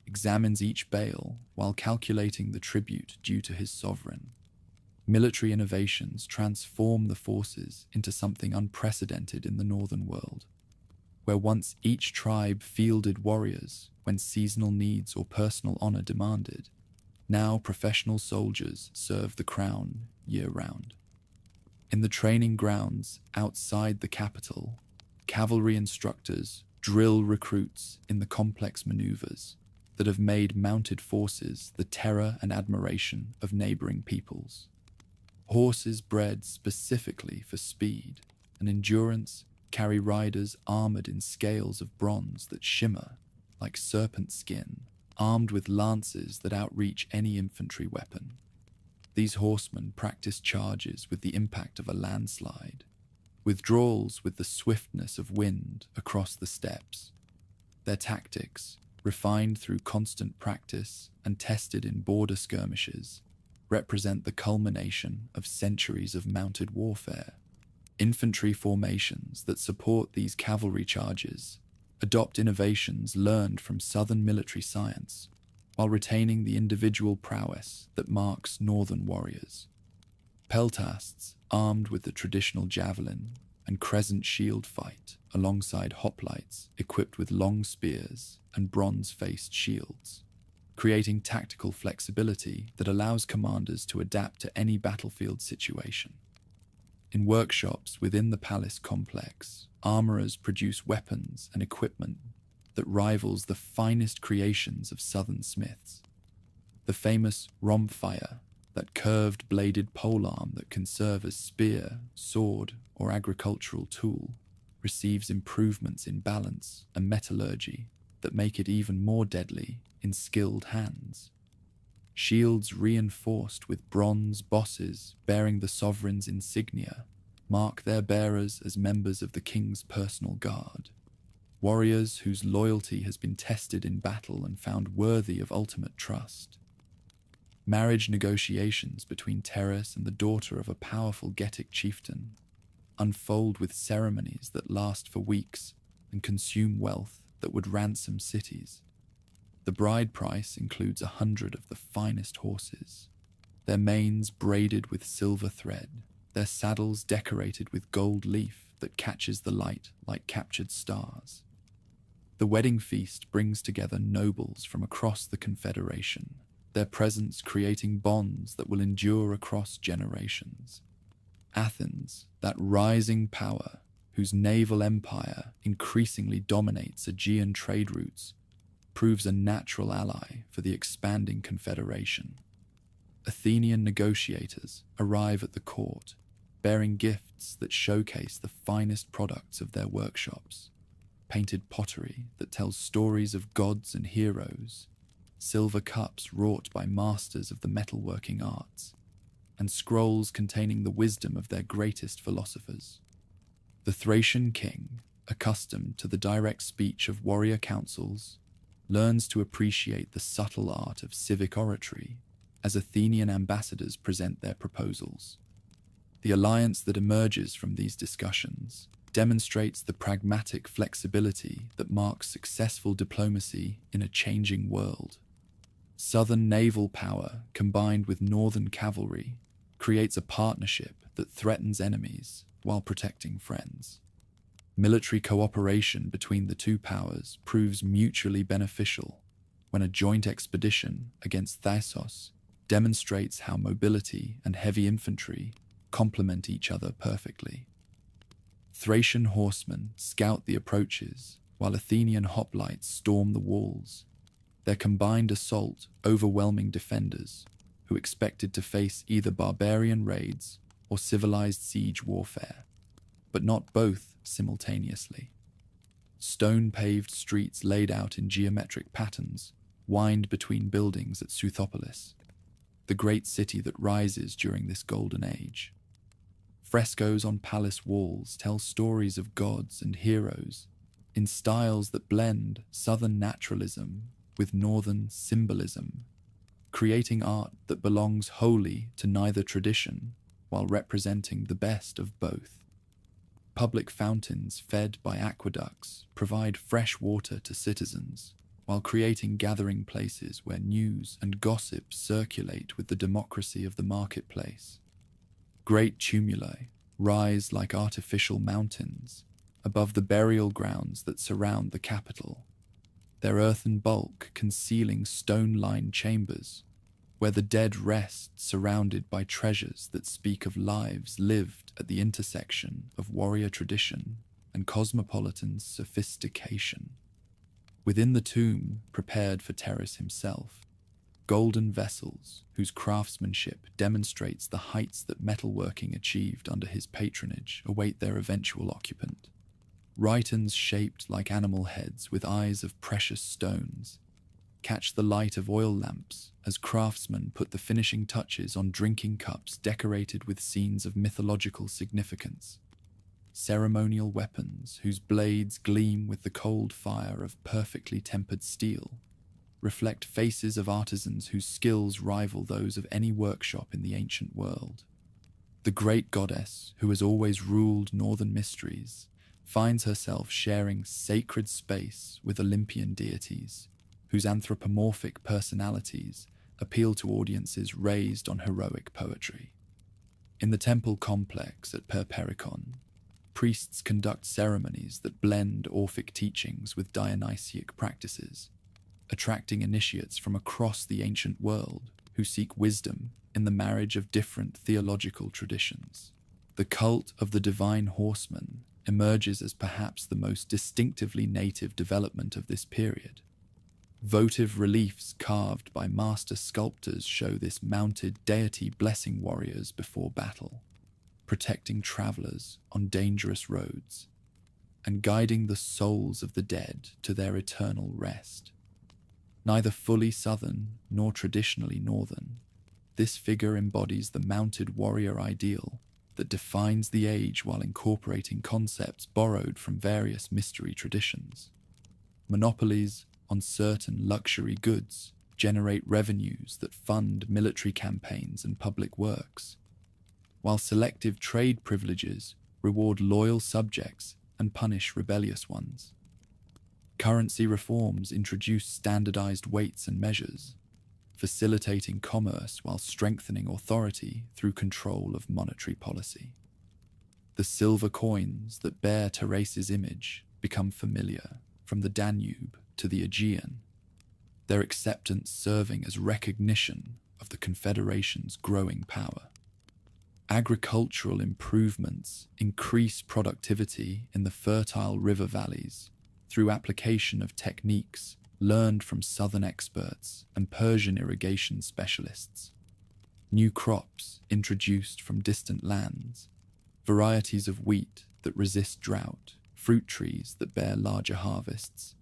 examines each bale while calculating the tribute due to his sovereign. Military innovations transform the forces into something unprecedented in the northern world, where once each tribe fielded warriors when seasonal needs or personal honor demanded. Now professional soldiers serve the crown year-round. In the training grounds outside the capital, cavalry instructors drill recruits in the complex maneuvers that have made mounted forces the terror and admiration of neighboring peoples. Horses bred specifically for speed and endurance carry riders armored in scales of bronze that shimmer like serpent skin, armed with lances that outreach any infantry weapon. These horsemen practice charges with the impact of a landslide, withdrawals with the swiftness of wind across the steppes. Their tactics, refined through constant practice and tested in border skirmishes, represent the culmination of centuries of mounted warfare. Infantry formations that support these cavalry charges adopt innovations learned from southern military science while retaining the individual prowess that marks northern warriors. Peltasts, armed with the traditional javelin and crescent shield, fight alongside hoplites equipped with long spears and bronze-faced shields, creating tactical flexibility that allows commanders to adapt to any battlefield situation. In workshops within the palace complex, armorers produce weapons and equipment that rivals the finest creations of southern smiths. The famous rhomphaia, that curved bladed polearm that can serve as spear, sword, or agricultural tool, receives improvements in balance and metallurgy that make it even more deadly in skilled hands. Shields reinforced with bronze bosses bearing the sovereign's insignia mark their bearers as members of the king's personal guard, warriors whose loyalty has been tested in battle and found worthy of ultimate trust. Marriage negotiations between Terrace and the daughter of a powerful Getic chieftain unfold with ceremonies that last for weeks and consume wealth that would ransom cities. The bride price includes 100 of the finest horses, their manes braided with silver thread, their saddles decorated with gold leaf that catches the light like captured stars. The wedding feast brings together nobles from across the Confederation, their presence creating bonds that will endure across generations. Athens, that rising power whose naval empire increasingly dominates Aegean trade routes, proves a natural ally for the expanding confederation. Athenian negotiators arrive at the court, bearing gifts that showcase the finest products of their workshops, painted pottery that tells stories of gods and heroes, silver cups wrought by masters of the metalworking arts, and scrolls containing the wisdom of their greatest philosophers. The Thracian king, accustomed to the direct speech of warrior councils, learns to appreciate the subtle art of civic oratory as Athenian ambassadors present their proposals. The alliance that emerges from these discussions demonstrates the pragmatic flexibility that marks successful diplomacy in a changing world. Southern naval power combined with northern cavalry creates a partnership that threatens enemies while protecting friends. Military cooperation between the two powers proves mutually beneficial when a joint expedition against Thassos demonstrates how mobility and heavy infantry complement each other perfectly. Thracian horsemen scout the approaches while Athenian hoplites storm the walls, their combined assault overwhelming defenders who expected to face either barbarian raids or civilized siege warfare, but not both simultaneously. Stone-paved streets laid out in geometric patterns wind between buildings at Southopolis, the great city that rises during this golden age. Frescoes on palace walls tell stories of gods and heroes in styles that blend southern naturalism with northern symbolism, creating art that belongs wholly to neither tradition while representing the best of both. Public fountains fed by aqueducts provide fresh water to citizens, while creating gathering places where news and gossip circulate with the democracy of the marketplace. Great tumuli rise like artificial mountains above the burial grounds that surround the capital, their earthen bulk concealing stone-lined chambers where the dead rest surrounded by treasures that speak of lives lived at the intersection of warrior tradition and cosmopolitan sophistication. Within the tomb prepared for Terrace himself, golden vessels whose craftsmanship demonstrates the heights that metalworking achieved under his patronage await their eventual occupant. Rhytons shaped like animal heads with eyes of precious stones catch the light of oil lamps as craftsmen put the finishing touches on drinking cups decorated with scenes of mythological significance. Ceremonial weapons whose blades gleam with the cold fire of perfectly tempered steel reflect faces of artisans whose skills rival those of any workshop in the ancient world. The great goddess, who has always ruled northern mysteries, finds herself sharing sacred space with Olympian deities, whose anthropomorphic personalities appeal to audiences raised on heroic poetry. In the temple complex at Perperikon, priests conduct ceremonies that blend Orphic teachings with Dionysiac practices, attracting initiates from across the ancient world who seek wisdom in the marriage of different theological traditions. The cult of the divine horseman emerges as perhaps the most distinctively native development of this period. Votive reliefs carved by master sculptors show this mounted deity blessing warriors before battle, protecting travelers on dangerous roads, and guiding the souls of the dead to their eternal rest. Neither fully southern nor traditionally northern, this figure embodies the mounted warrior ideal that defines the age while incorporating concepts borrowed from various mystery traditions. Monopolies on certain luxury goods generate revenues that fund military campaigns and public works, while selective trade privileges reward loyal subjects and punish rebellious ones. Currency reforms introduce standardized weights and measures, facilitating commerce while strengthening authority through control of monetary policy. The silver coins that bear Thrace's image become familiar from the Danube to the Aegean, their acceptance serving as recognition of the Confederation's growing power. Agricultural improvements increase productivity in the fertile river valleys through application of techniques learned from southern experts and Persian irrigation specialists. New crops introduced from distant lands, varieties of wheat that resist drought, fruit trees that bear larger harvests,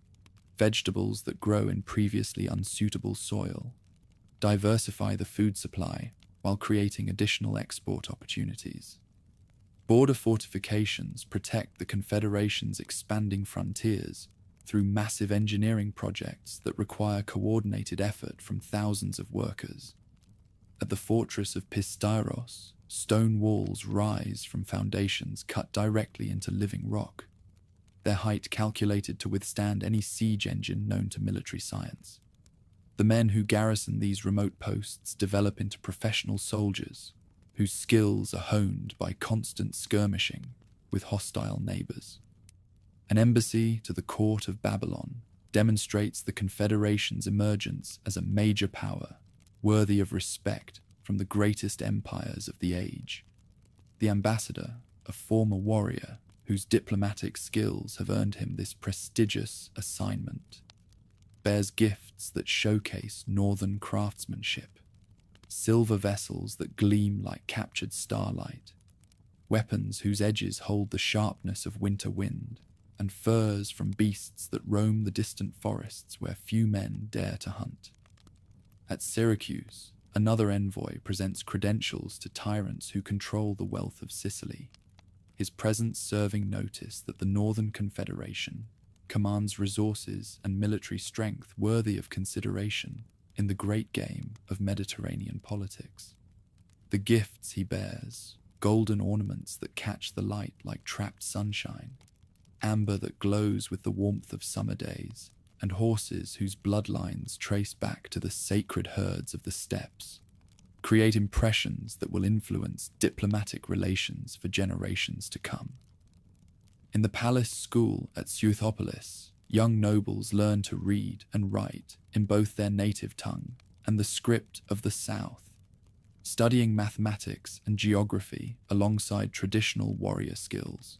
vegetables that grow in previously unsuitable soil, diversify the food supply while creating additional export opportunities. Border fortifications protect the Confederation's expanding frontiers through massive engineering projects that require coordinated effort from thousands of workers. At the fortress of Pistyros, stone walls rise from foundations cut directly into living rock, their height calculated to withstand any siege engine known to military science. The men who garrison these remote posts develop into professional soldiers whose skills are honed by constant skirmishing with hostile neighbors. An embassy to the court of Babylon demonstrates the Confederation's emergence as a major power worthy of respect from the greatest empires of the age. The ambassador, a former warrior whose diplomatic skills have earned him this prestigious assignment, bears gifts that showcase northern craftsmanship, silver vessels that gleam like captured starlight, weapons whose edges hold the sharpness of winter wind, and furs from beasts that roam the distant forests where few men dare to hunt. At Syracuse, another envoy presents credentials to tyrants who control the wealth of Sicily, his presence serving notice that the Northern Confederation commands resources and military strength worthy of consideration in the great game of Mediterranean politics. The gifts he bears, golden ornaments that catch the light like trapped sunshine, amber that glows with the warmth of summer days, and horses whose bloodlines trace back to the sacred herds of the steppes, create impressions that will influence diplomatic relations for generations to come. In the palace school at Suethopolis, young nobles learn to read and write in both their native tongue and the script of the South, studying mathematics and geography alongside traditional warrior skills.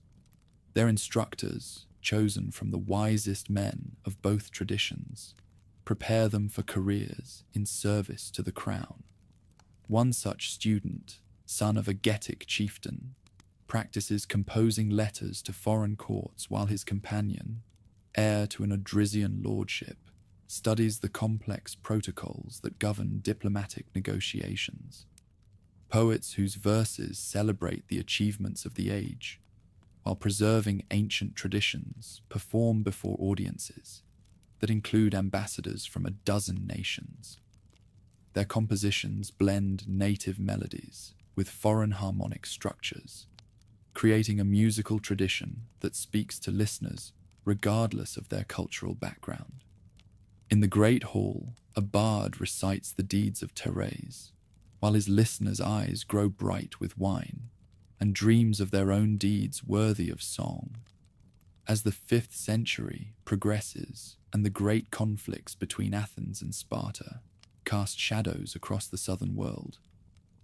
Their instructors, chosen from the wisest men of both traditions, prepare them for careers in service to the crown. One such student, son of a Getic chieftain, practices composing letters to foreign courts while his companion, heir to an Odrysian lordship, studies the complex protocols that govern diplomatic negotiations. Poets whose verses celebrate the achievements of the age, while preserving ancient traditions, perform before audiences that include ambassadors from a dozen nations. Their compositions blend native melodies with foreign harmonic structures, creating a musical tradition that speaks to listeners regardless of their cultural background. In the Great Hall, a bard recites the deeds of Thérèse, while his listeners' eyes grow bright with wine and dreams of their own deeds worthy of song. As the 5th century progresses and the great conflicts between Athens and Sparta cast shadows across the southern world,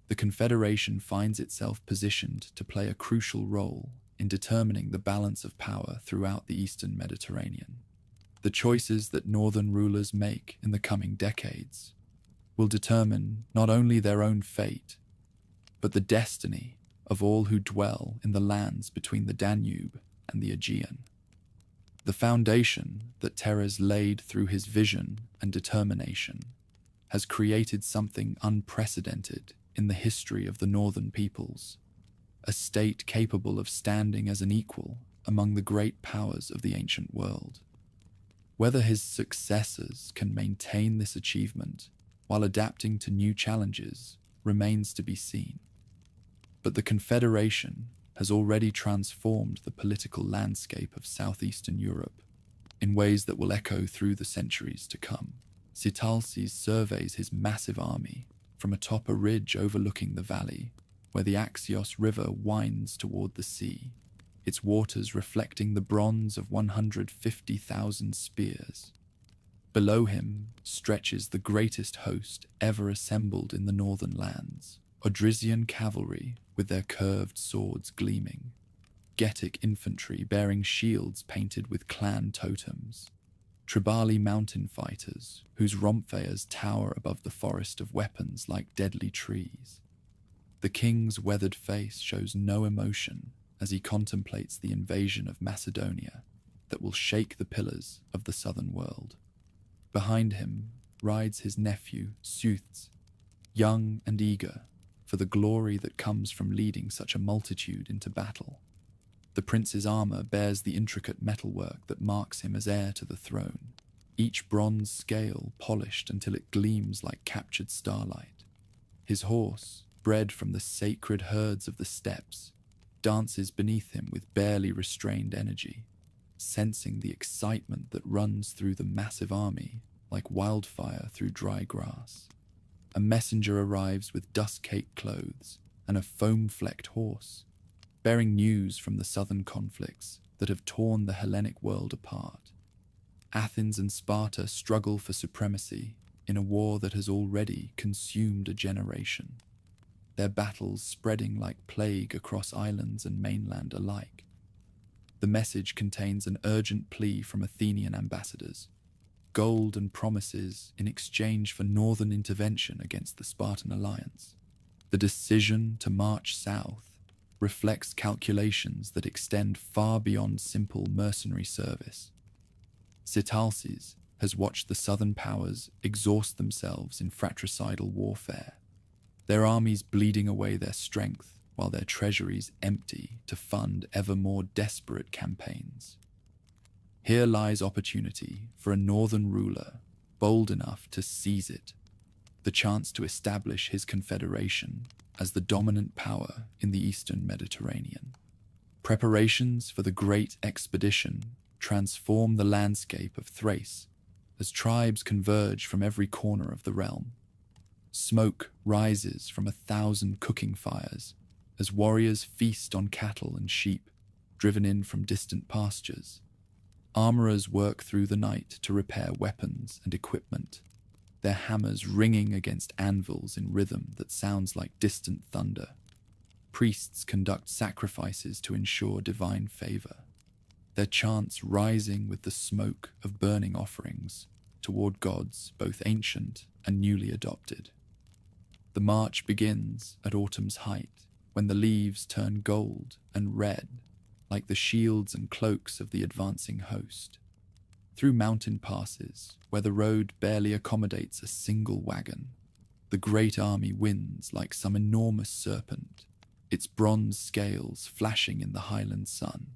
the Confederation finds itself positioned to play a crucial role in determining the balance of power throughout the eastern Mediterranean. The choices that northern rulers make in the coming decades will determine not only their own fate, but the destiny of all who dwell in the lands between the Danube and the Aegean. The foundation that Thérèse laid through his vision and determination has created something unprecedented in the history of the northern peoples, a state capable of standing as an equal among the great powers of the ancient world. Whether his successors can maintain this achievement while adapting to new challenges remains to be seen. But the Confederation has already transformed the political landscape of southeastern Europe in ways that will echo through the centuries to come. Sitalces surveys his massive army from atop a ridge overlooking the valley where the Axios River winds toward the sea, its waters reflecting the bronze of 150,000 spears. Below him stretches the greatest host ever assembled in the northern lands, Odrysian cavalry with their curved swords gleaming, Getic infantry bearing shields painted with clan totems, Tribali mountain fighters whose rompfayers tower above the forest of weapons like deadly trees. The king's weathered face shows no emotion as he contemplates the invasion of Macedonia that will shake the pillars of the southern world. Behind him rides his nephew, Suths, young and eager for the glory that comes from leading such a multitude into battle. The prince's armor bears the intricate metalwork that marks him as heir to the throne, each bronze scale polished until it gleams like captured starlight. His horse, bred from the sacred herds of the steppes, dances beneath him with barely restrained energy, sensing the excitement that runs through the massive army like wildfire through dry grass. A messenger arrives with dust-caked clothes and a foam-flecked horse, bearing news from the southern conflicts that have torn the Hellenic world apart. Athens and Sparta struggle for supremacy in a war that has already consumed a generation, their battles spreading like plague across islands and mainland alike. The message contains an urgent plea from Athenian ambassadors, gold and promises in exchange for northern intervention against the Spartan alliance. The decision to march south reflects calculations that extend far beyond simple mercenary service. Sitalces has watched the southern powers exhaust themselves in fratricidal warfare, their armies bleeding away their strength while their treasuries empty to fund ever more desperate campaigns. Here lies opportunity for a northern ruler bold enough to seize it, the chance to establish his confederation as the dominant power in the eastern Mediterranean. Preparations for the great expedition transform the landscape of Thrace as tribes converge from every corner of the realm. Smoke rises from 1,000 cooking fires as warriors feast on cattle and sheep driven in from distant pastures. Armorers work through the night to repair weapons and equipment, their hammers ringing against anvils in rhythm that sounds like distant thunder. Priests conduct sacrifices to ensure divine favor, their chants rising with the smoke of burning offerings toward gods both ancient and newly adopted. The march begins at autumn's height, when the leaves turn gold and red, like the shields and cloaks of the advancing host. Through mountain passes, where the road barely accommodates a single wagon, the great army wins like some enormous serpent, its bronze scales flashing in the highland sun.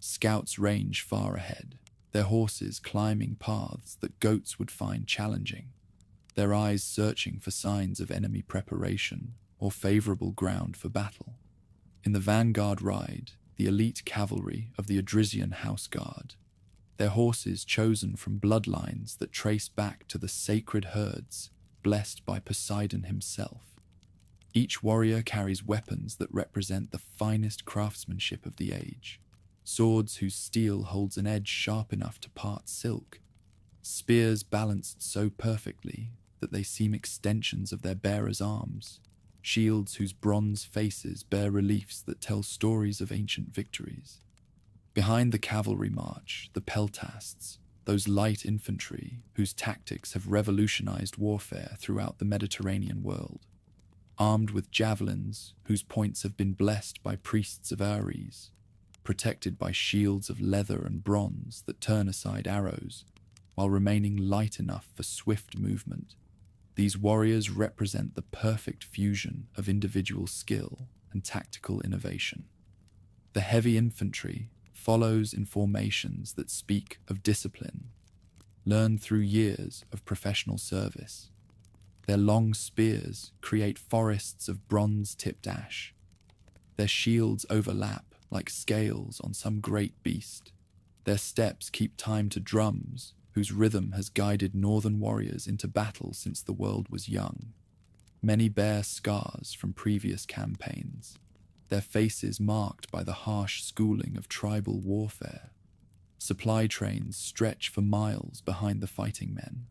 Scouts range far ahead, their horses climbing paths that goats would find challenging, their eyes searching for signs of enemy preparation or favorable ground for battle. In the vanguard ride the elite cavalry of the Odrysian house guard, their horses chosen from bloodlines that trace back to the sacred herds blessed by Poseidon himself. Each warrior carries weapons that represent the finest craftsmanship of the age, swords whose steel holds an edge sharp enough to part silk, spears balanced so perfectly that they seem extensions of their bearers' arms, shields whose bronze faces bear reliefs that tell stories of ancient victories. Behind the cavalry march, the peltasts, those light infantry whose tactics have revolutionized warfare throughout the Mediterranean world, armed with javelins whose points have been blessed by priests of Ares, protected by shields of leather and bronze that turn aside arrows, while remaining light enough for swift movement. These warriors represent the perfect fusion of individual skill and tactical innovation. The heavy infantry follows in formations that speak of discipline learned through years of professional service. Their long spears create forests of bronze-tipped ash. Their shields overlap like scales on some great beast. Their steps keep time to drums, whose rhythm has guided northern warriors into battle since the world was young. Many bear scars from previous campaigns, their faces marked by the harsh schooling of tribal warfare. Supply trains stretch for miles behind the fighting men,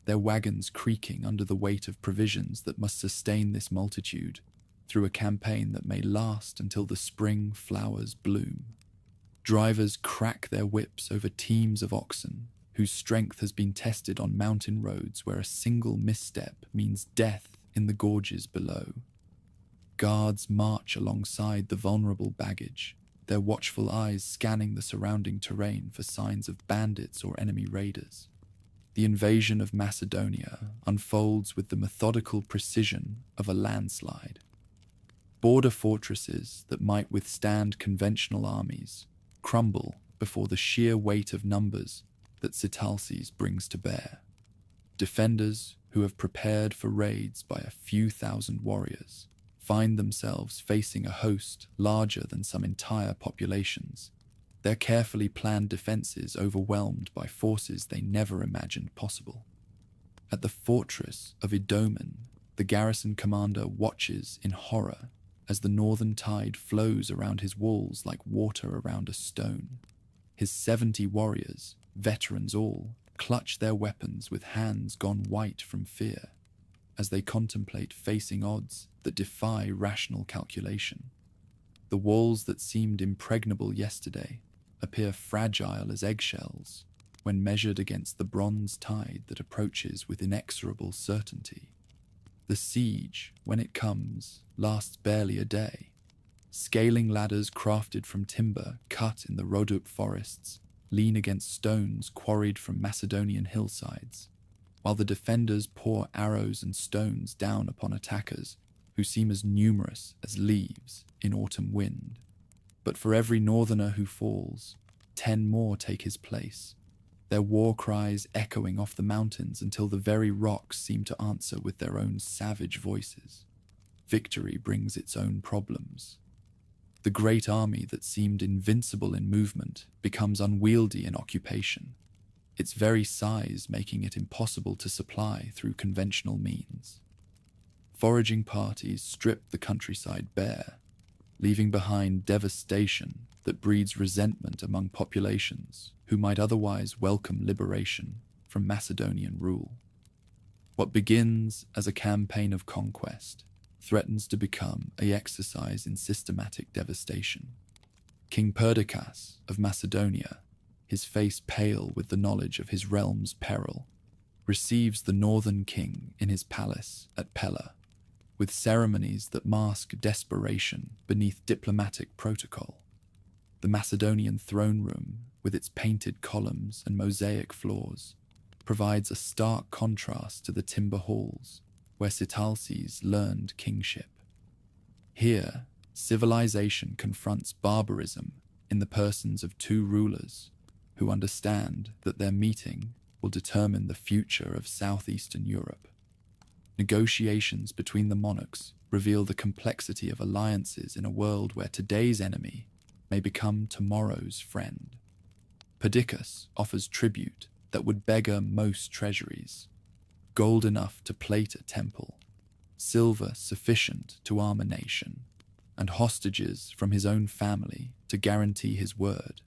their wagons creaking under the weight of provisions that must sustain this multitude through a campaign that may last until the spring flowers bloom. Drivers crack their whips over teams of oxen whose strength has been tested on mountain roads where a single misstep means death in the gorges below. Guards march alongside the vulnerable baggage, their watchful eyes scanning the surrounding terrain for signs of bandits or enemy raiders. The invasion of Macedonia unfolds with the methodical precision of a landslide. Border fortresses that might withstand conventional armies crumble before the sheer weight of numbers that Sitalces brings to bear. Defenders who have prepared for raids by a few thousand warriors find themselves facing a host larger than some entire populations, their carefully planned defenses overwhelmed by forces they never imagined possible. At the fortress of Idomen, the garrison commander watches in horror as the northern tide flows around his walls like water around a stone. His 70 warriors, veterans all, clutch their weapons with hands gone white from fear as they contemplate facing odds that defy rational calculation. The walls that seemed impregnable yesterday appear fragile as eggshells when measured against the bronze tide that approaches with inexorable certainty. The siege, when it comes, lasts barely a day. Scaling ladders crafted from timber cut in the Rhodope forests lean against stones quarried from Macedonian hillsides, while the defenders pour arrows and stones down upon attackers who seem as numerous as leaves in autumn wind. But for every northerner who falls, 10 more take his place, their war cries echoing off the mountains until the very rocks seem to answer with their own savage voices. Victory brings its own problems. The great army that seemed invincible in movement becomes unwieldy in occupation, its very size making it impossible to supply through conventional means. Foraging parties strip the countryside bare, leaving behind devastation that breeds resentment among populations who might otherwise welcome liberation from Macedonian rule. What begins as a campaign of conquest threatens to become an exercise in systematic devastation. King Perdiccas of Macedonia, his face pale with the knowledge of his realm's peril, receives the northern king in his palace at Pella, with ceremonies that mask desperation beneath diplomatic protocol. The Macedonian throne room, with its painted columns and mosaic floors, provides a stark contrast to the timber halls where Sitalces learned kingship. Here, civilization confronts barbarism in the persons of 2 rulers who understand that their meeting will determine the future of southeastern Europe. Negotiations between the monarchs reveal the complexity of alliances in a world where today's enemy may become tomorrow's friend. Perdiccas offers tribute that would beggar most treasuries: gold enough to plate a temple, silver sufficient to arm a nation, and hostages from his own family to guarantee his word.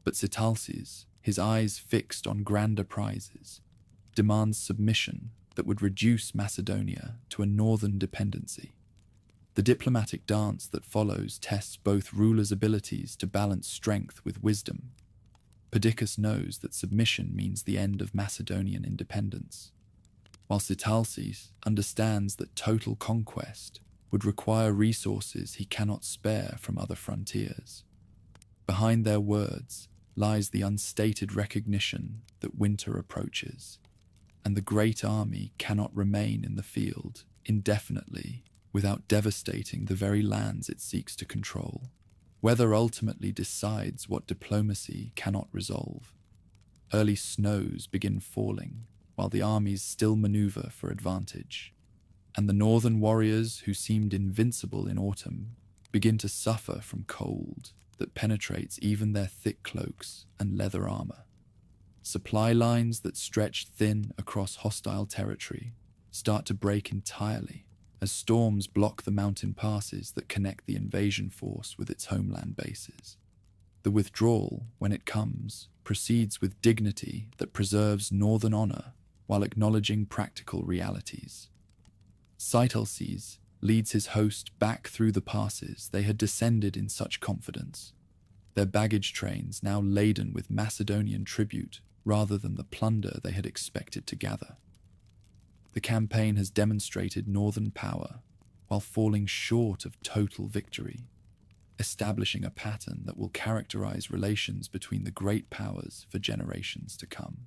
But Sitalces, his eyes fixed on grander prizes, demands submission that would reduce Macedonia to a northern dependency. The diplomatic dance that follows tests both rulers' abilities to balance strength with wisdom. Perdiccas knows that submission means the end of Macedonian independence, while Sitalces understands that total conquest would require resources he cannot spare from other frontiers. Behind their words lies the unstated recognition that winter approaches, and the great army cannot remain in the field indefinitely without devastating the very lands it seeks to control. Weather ultimately decides what diplomacy cannot resolve. Early snows begin falling, while the armies still maneuver for advantage. And the northern warriors, who seemed invincible in autumn, begin to suffer from cold that penetrates even their thick cloaks and leather armor. Supply lines that stretched thin across hostile territory start to break entirely as storms block the mountain passes that connect the invasion force with its homeland bases. The withdrawal, when it comes, proceeds with dignity that preserves northern honor while acknowledging practical realities. Sitalces leads his host back through the passes they had descended in such confidence, their baggage trains now laden with Macedonian tribute rather than the plunder they had expected to gather. The campaign has demonstrated northern power while falling short of total victory, establishing a pattern that will characterize relations between the great powers for generations to come.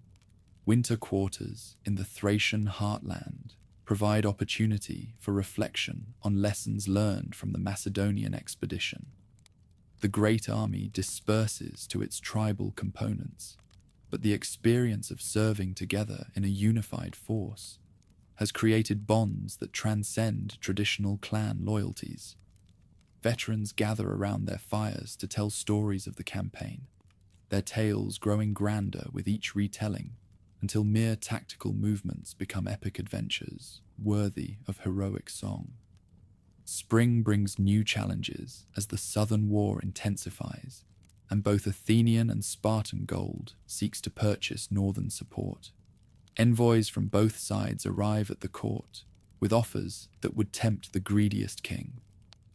Winter quarters in the Thracian heartland provide opportunity for reflection on lessons learned from the Macedonian expedition. The great army disperses to its tribal components, but the experience of serving together in a unified force has created bonds that transcend traditional clan loyalties. Veterans gather around their fires to tell stories of the campaign, their tales growing grander with each retelling until mere tactical movements become epic adventures worthy of heroic song. Spring brings new challenges as the Southern War intensifies, and both Athenian and Spartan gold seeks to purchase northern support. Envoys from both sides arrive at the court with offers that would tempt the greediest king.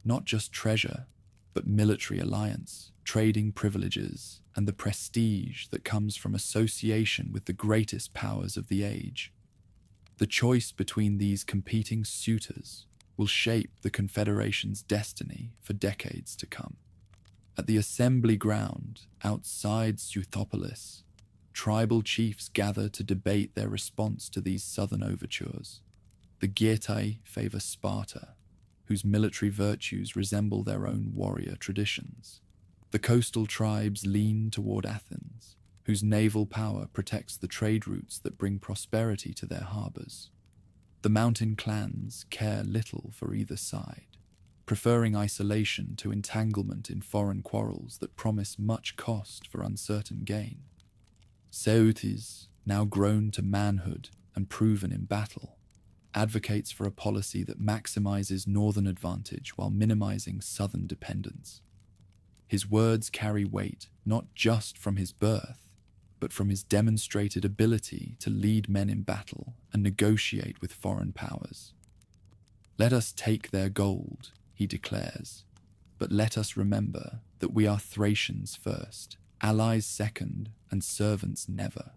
Not just treasure, but military alliance, trading privileges, and the prestige that comes from association with the greatest powers of the age. The choice between these competing suitors will shape the Confederation's destiny for decades to come. At the assembly ground outside Seuthopolis, tribal chiefs gather to debate their response to these southern overtures. The Getae favor Sparta, whose military virtues resemble their own warrior traditions. The coastal tribes lean toward Athens, whose naval power protects the trade routes that bring prosperity to their harbors. The mountain clans care little for either side, preferring isolation to entanglement in foreign quarrels that promise much cost for uncertain gain. Seutes, now grown to manhood and proven in battle, advocates for a policy that maximizes northern advantage while minimizing southern dependence. His words carry weight not just from his birth, but from his demonstrated ability to lead men in battle and negotiate with foreign powers. "Let us take their gold," he declares, "but let us remember that we are Thracians first, allies second, and servants never."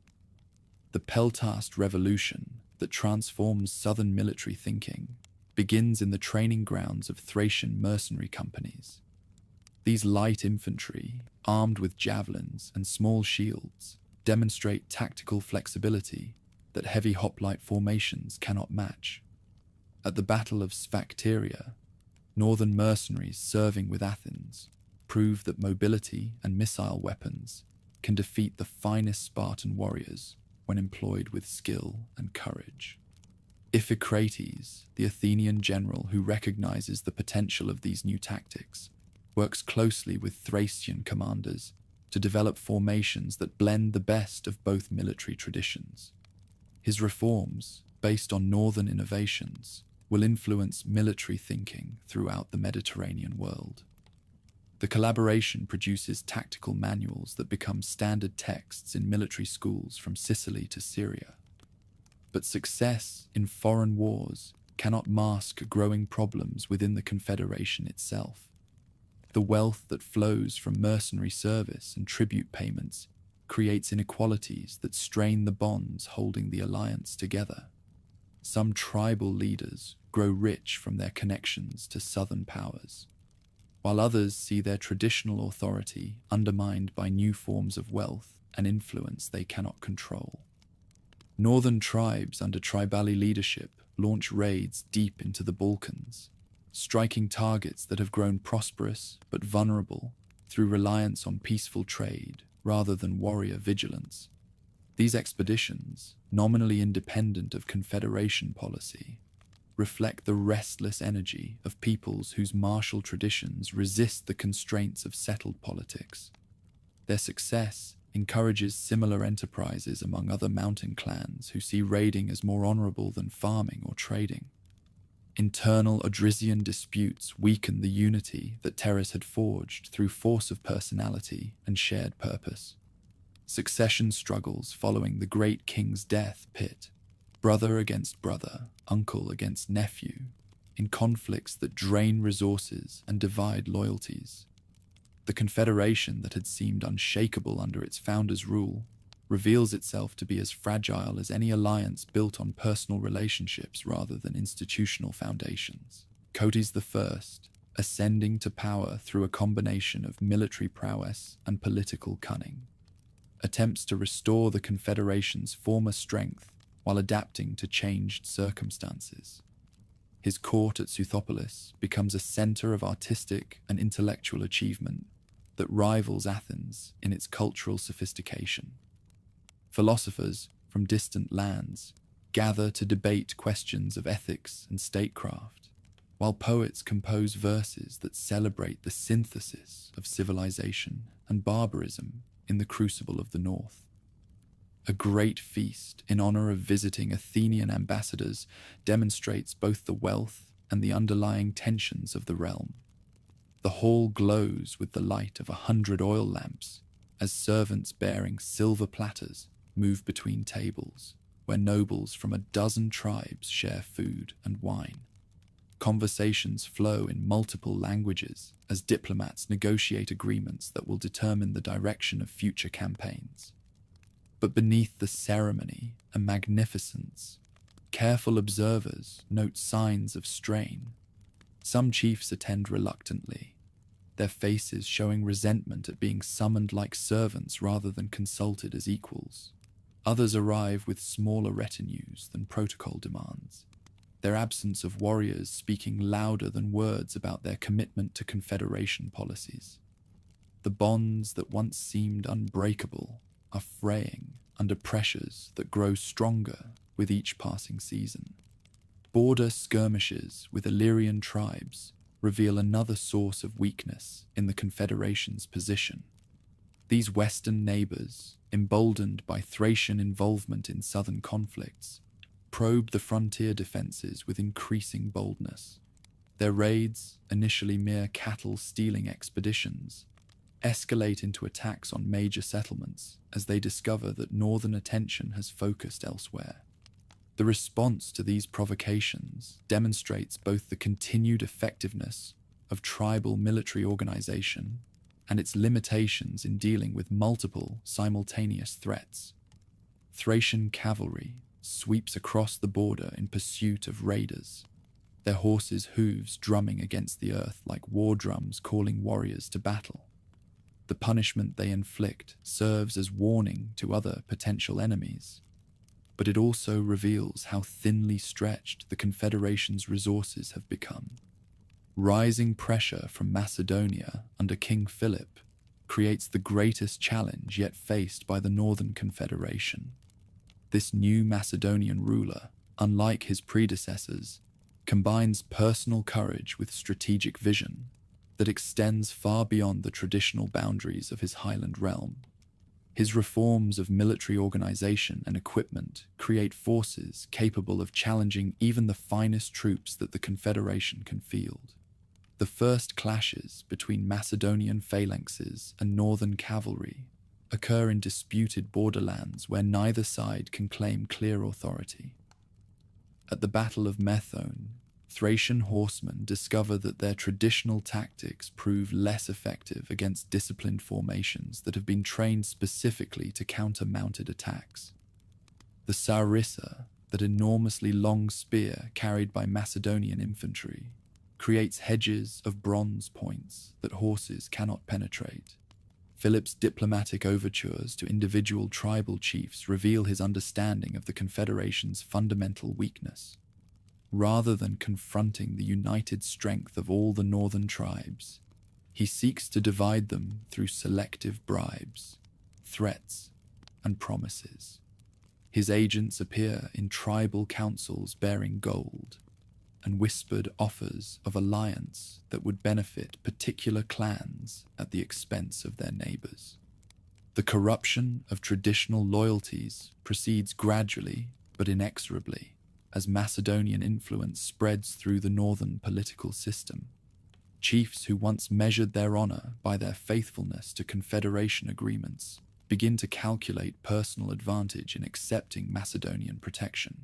The Peltast revolution that transforms southern military thinking begins in the training grounds of Thracian mercenary companies. These light infantry, armed with javelins and small shields, demonstrate tactical flexibility that heavy hoplite formations cannot match. At the Battle of Sphacteria, northern mercenaries serving with Athens prove that mobility and missile weapons can defeat the finest Spartan warriors when employed with skill and courage. Iphicrates, the Athenian general who recognizes the potential of these new tactics, works closely with Thracian commanders to develop formations that blend the best of both military traditions. His reforms, based on northern innovations, will influence military thinking throughout the Mediterranean world. The collaboration produces tactical manuals that become standard texts in military schools from Sicily to Syria. But success in foreign wars cannot mask growing problems within the Confederation itself. The wealth that flows from mercenary service and tribute payments creates inequalities that strain the bonds holding the alliance together. Some tribal leaders grow rich from their connections to southern powers, while others see their traditional authority undermined by new forms of wealth and influence they cannot control. Northern tribes under tribali leadership launch raids deep into the Balkans, striking targets that have grown prosperous but vulnerable through reliance on peaceful trade rather than warrior vigilance. These expeditions, nominally independent of Confederation policy, reflect the restless energy of peoples whose martial traditions resist the constraints of settled politics. Their success encourages similar enterprises among other mountain clans who see raiding as more honorable than farming or trading. Internal Odrysian disputes weaken the unity that Terras had forged through force of personality and shared purpose. Succession struggles following the great king's death pit brother against brother, uncle against nephew, in conflicts that drain resources and divide loyalties. The confederation that had seemed unshakable under its founder's rule reveals itself to be as fragile as any alliance built on personal relationships rather than institutional foundations. Cotys I, ascending to power through a combination of military prowess and political cunning, attempts to restore the confederation's former strength while adapting to changed circumstances. His court at Southopolis becomes a center of artistic and intellectual achievement that rivals Athens in its cultural sophistication. Philosophers from distant lands gather to debate questions of ethics and statecraft, while poets compose verses that celebrate the synthesis of civilization and barbarism in the crucible of the north. A great feast in honor of visiting Athenian ambassadors demonstrates both the wealth and the underlying tensions of the realm. The hall glows with the light of 100 oil lamps as servants bearing silver platters move between tables, where nobles from a dozen tribes share food and wine. Conversations flow in multiple languages as diplomats negotiate agreements that will determine the direction of future campaigns. But beneath the ceremony and magnificence, careful observers note signs of strain. Some chiefs attend reluctantly, their faces showing resentment at being summoned like servants rather than consulted as equals. Others arrive with smaller retinues than protocol demands, their absence of warriors speaking louder than words about their commitment to confederation policies. The bonds that once seemed unbreakable are fraying under pressures that grow stronger with each passing season. Border skirmishes with Illyrian tribes reveal another source of weakness in the Confederation's position. These western neighbors, emboldened by Thracian involvement in southern conflicts, probe the frontier defenses with increasing boldness. Their raids, initially mere cattle-stealing expeditions, escalate into attacks on major settlements as they discover that northern attention has focused elsewhere. The response to these provocations demonstrates both the continued effectiveness of tribal military organization and its limitations in dealing with multiple simultaneous threats. Thracian cavalry sweeps across the border in pursuit of raiders, their horses' hooves drumming against the earth like war drums calling warriors to battle. The punishment they inflict serves as warning to other potential enemies, but it also reveals how thinly stretched the Confederation's resources have become. Rising pressure from Macedonia under King Philip creates the greatest challenge yet faced by the Northern Confederation. This new Macedonian ruler, unlike his predecessors, combines personal courage with strategic vision that extends far beyond the traditional boundaries of his highland realm. His reforms of military organization and equipment create forces capable of challenging even the finest troops that the Confederation can field. The first clashes between Macedonian phalanxes and northern cavalry occur in disputed borderlands where neither side can claim clear authority. At the Battle of Methone, Thracian horsemen discover that their traditional tactics prove less effective against disciplined formations that have been trained specifically to counter mounted attacks. The sarissa, that enormously long spear carried by Macedonian infantry, creates hedges of bronze points that horses cannot penetrate. Philip's diplomatic overtures to individual tribal chiefs reveal his understanding of the Confederation's fundamental weakness. Rather than confronting the united strength of all the northern tribes, he seeks to divide them through selective bribes, threats, and promises. His agents appear in tribal councils bearing gold and whispered offers of alliance that would benefit particular clans at the expense of their neighbors. The corruption of traditional loyalties proceeds gradually but inexorably as Macedonian influence spreads through the northern political system. Chiefs who once measured their honor by their faithfulness to confederation agreements begin to calculate personal advantage in accepting Macedonian protection.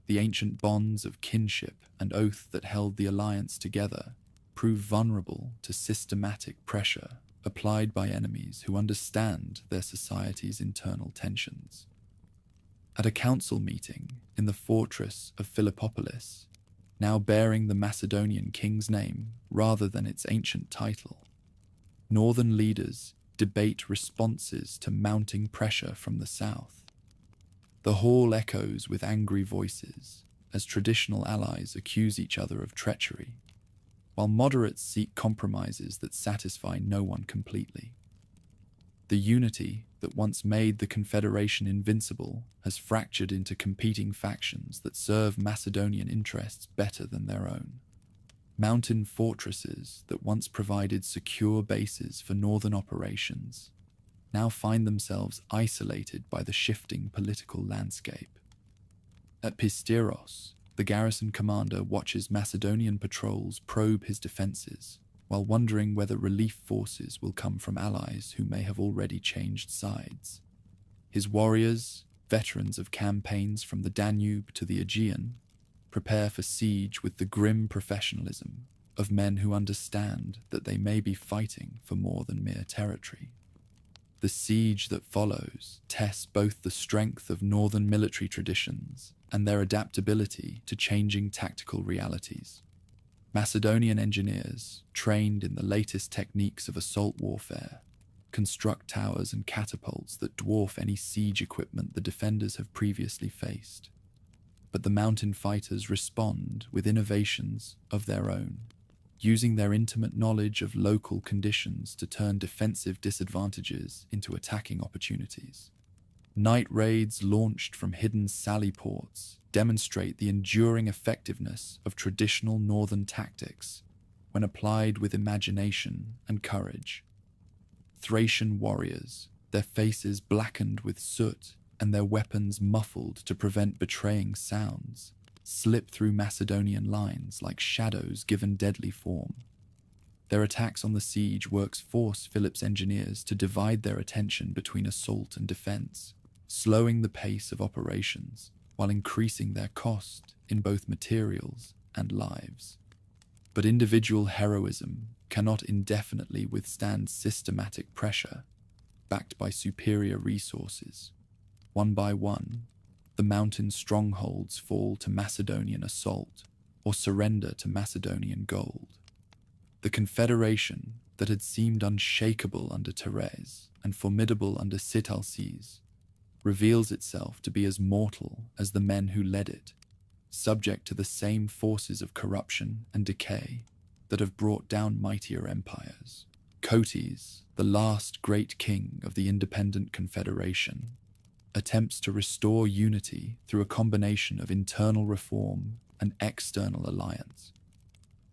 The ancient bonds of kinship and oath that held the alliance together prove vulnerable to systematic pressure applied by enemies who understand their society's internal tensions. At a council meeting in the fortress of Philippopolis, now bearing the Macedonian king's name rather than its ancient title, northern leaders debate responses to mounting pressure from the south. The hall echoes with angry voices as traditional allies accuse each other of treachery, while moderates seek compromises that satisfy no one completely. The unity that once made the Confederation invincible has fractured into competing factions that serve Macedonian interests better than their own. Mountain fortresses that once provided secure bases for northern operations now find themselves isolated by the shifting political landscape. At Pisteros, the garrison commander watches Macedonian patrols probe his defenses, while wondering whether relief forces will come from allies who may have already changed sides. His warriors, veterans of campaigns from the Danube to the Aegean, prepare for siege with the grim professionalism of men who understand that they may be fighting for more than mere territory. The siege that follows tests both the strength of northern military traditions and their adaptability to changing tactical realities. Macedonian engineers, trained in the latest techniques of assault warfare, construct towers and catapults that dwarf any siege equipment the defenders have previously faced. But the mountain fighters respond with innovations of their own, using their intimate knowledge of local conditions to turn defensive disadvantages into attacking opportunities. Night raids launched from hidden sally ports demonstrate the enduring effectiveness of traditional northern tactics when applied with imagination and courage. Thracian warriors, their faces blackened with soot and their weapons muffled to prevent betraying sounds, slip through Macedonian lines like shadows given deadly form. Their attacks on the siege works force Philip's engineers to divide their attention between assault and defense, slowing the pace of operations while increasing their cost in both materials and lives. But individual heroism cannot indefinitely withstand systematic pressure, backed by superior resources. One by one, the mountain strongholds fall to Macedonian assault or surrender to Macedonian gold. The confederation that had seemed unshakable under Therese and formidable under Sitalces reveals itself to be as mortal as the men who led it, subject to the same forces of corruption and decay that have brought down mightier empires. Cotys, the last great king of the independent confederation, attempts to restore unity through a combination of internal reform and external alliance.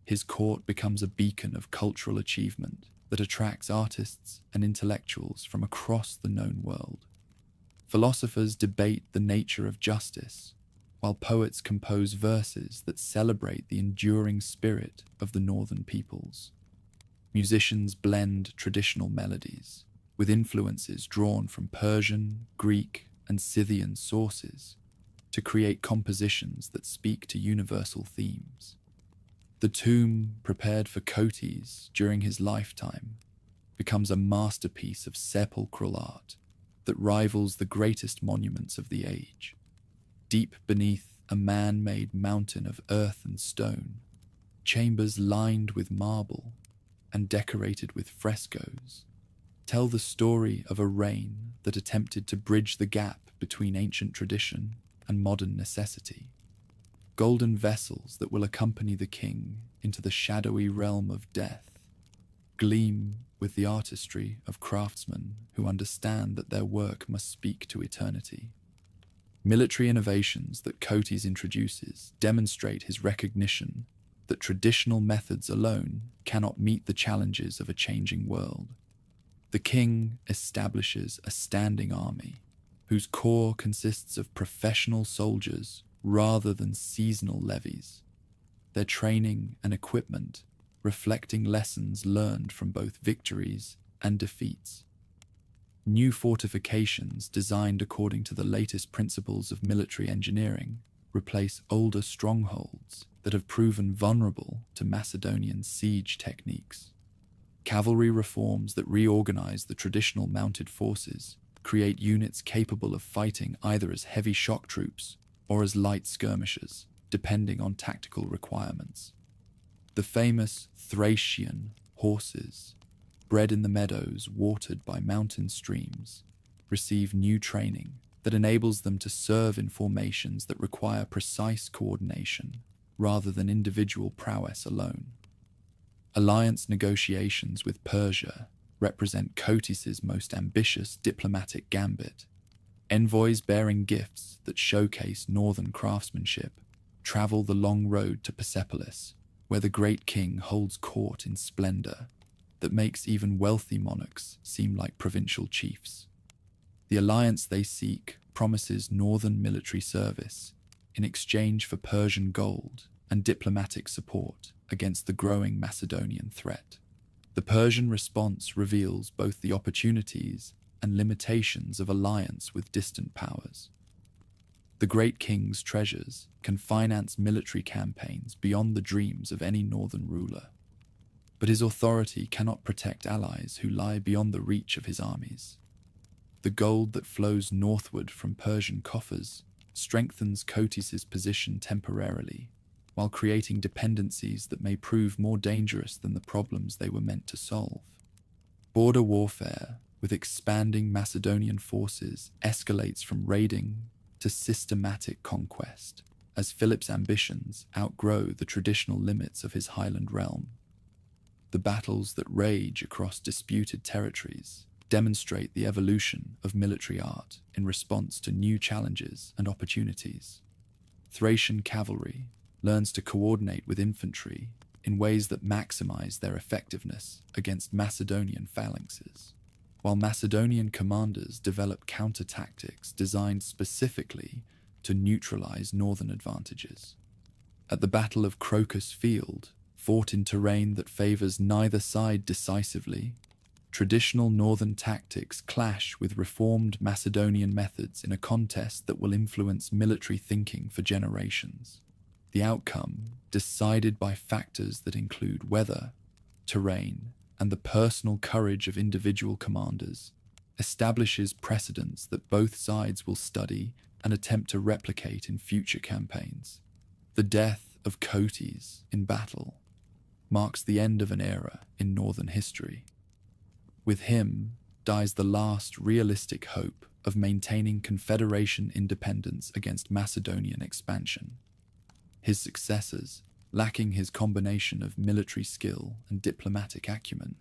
His court becomes a beacon of cultural achievement that attracts artists and intellectuals from across the known world. Philosophers debate the nature of justice, while poets compose verses that celebrate the enduring spirit of the northern peoples. Musicians blend traditional melodies with influences drawn from Persian, Greek, and Scythian sources to create compositions that speak to universal themes. The tomb prepared for Cotys during his lifetime becomes a masterpiece of sepulchral art that rivals the greatest monuments of the age. Deep beneath a man-made mountain of earth and stone, chambers lined with marble and decorated with frescoes tell the story of a reign that attempted to bridge the gap between ancient tradition and modern necessity. Golden vessels that will accompany the king into the shadowy realm of death gleam with the artistry of craftsmen who understand that their work must speak to eternity. Military innovations that Cotys introduces demonstrate his recognition that traditional methods alone cannot meet the challenges of a changing world. The king establishes a standing army whose core consists of professional soldiers rather than seasonal levies, their training and equipment reflecting lessons learned from both victories and defeats. New fortifications designed according to the latest principles of military engineering replace older strongholds that have proven vulnerable to Macedonian siege techniques. Cavalry reforms that reorganize the traditional mounted forces create units capable of fighting either as heavy shock troops or as light skirmishers, depending on tactical requirements. The famous Thracian horses, bred in the meadows watered by mountain streams, receive new training that enables them to serve in formations that require precise coordination rather than individual prowess alone. Alliance negotiations with Persia represent Cotys's most ambitious diplomatic gambit. Envoys bearing gifts that showcase northern craftsmanship travel the long road to Persepolis, where the great king holds court in splendor that makes even wealthy monarchs seem like provincial chiefs. The alliance they seek promises northern military service in exchange for Persian gold and diplomatic support against the growing Macedonian threat. The Persian response reveals both the opportunities and limitations of alliance with distant powers. The great king's treasures can finance military campaigns beyond the dreams of any northern ruler, but his authority cannot protect allies who lie beyond the reach of his armies. The gold that flows northward from Persian coffers strengthens Cotys's position temporarily, while creating dependencies that may prove more dangerous than the problems they were meant to solve. Border warfare with expanding Macedonian forces escalates from raiding to systematic conquest, as Philip's ambitions outgrow the traditional limits of his highland realm. The battles that rage across disputed territories demonstrate the evolution of military art in response to new challenges and opportunities. Thracian cavalry learns to coordinate with infantry in ways that maximize their effectiveness against Macedonian phalanxes, while Macedonian commanders develop counter-tactics designed specifically to neutralize northern advantages. At the Battle of Crocus Field, fought in terrain that favors neither side decisively, traditional northern tactics clash with reformed Macedonian methods in a contest that will influence military thinking for generations. The outcome, decided by factors that include weather, terrain, and the personal courage of individual commanders, establishes precedents that both sides will study and attempt to replicate in future campaigns. The death of Cotys in battle marks the end of an era in northern history. With him dies the last realistic hope of maintaining Confederation independence against Macedonian expansion. His successors, lacking his combination of military skill and diplomatic acumen,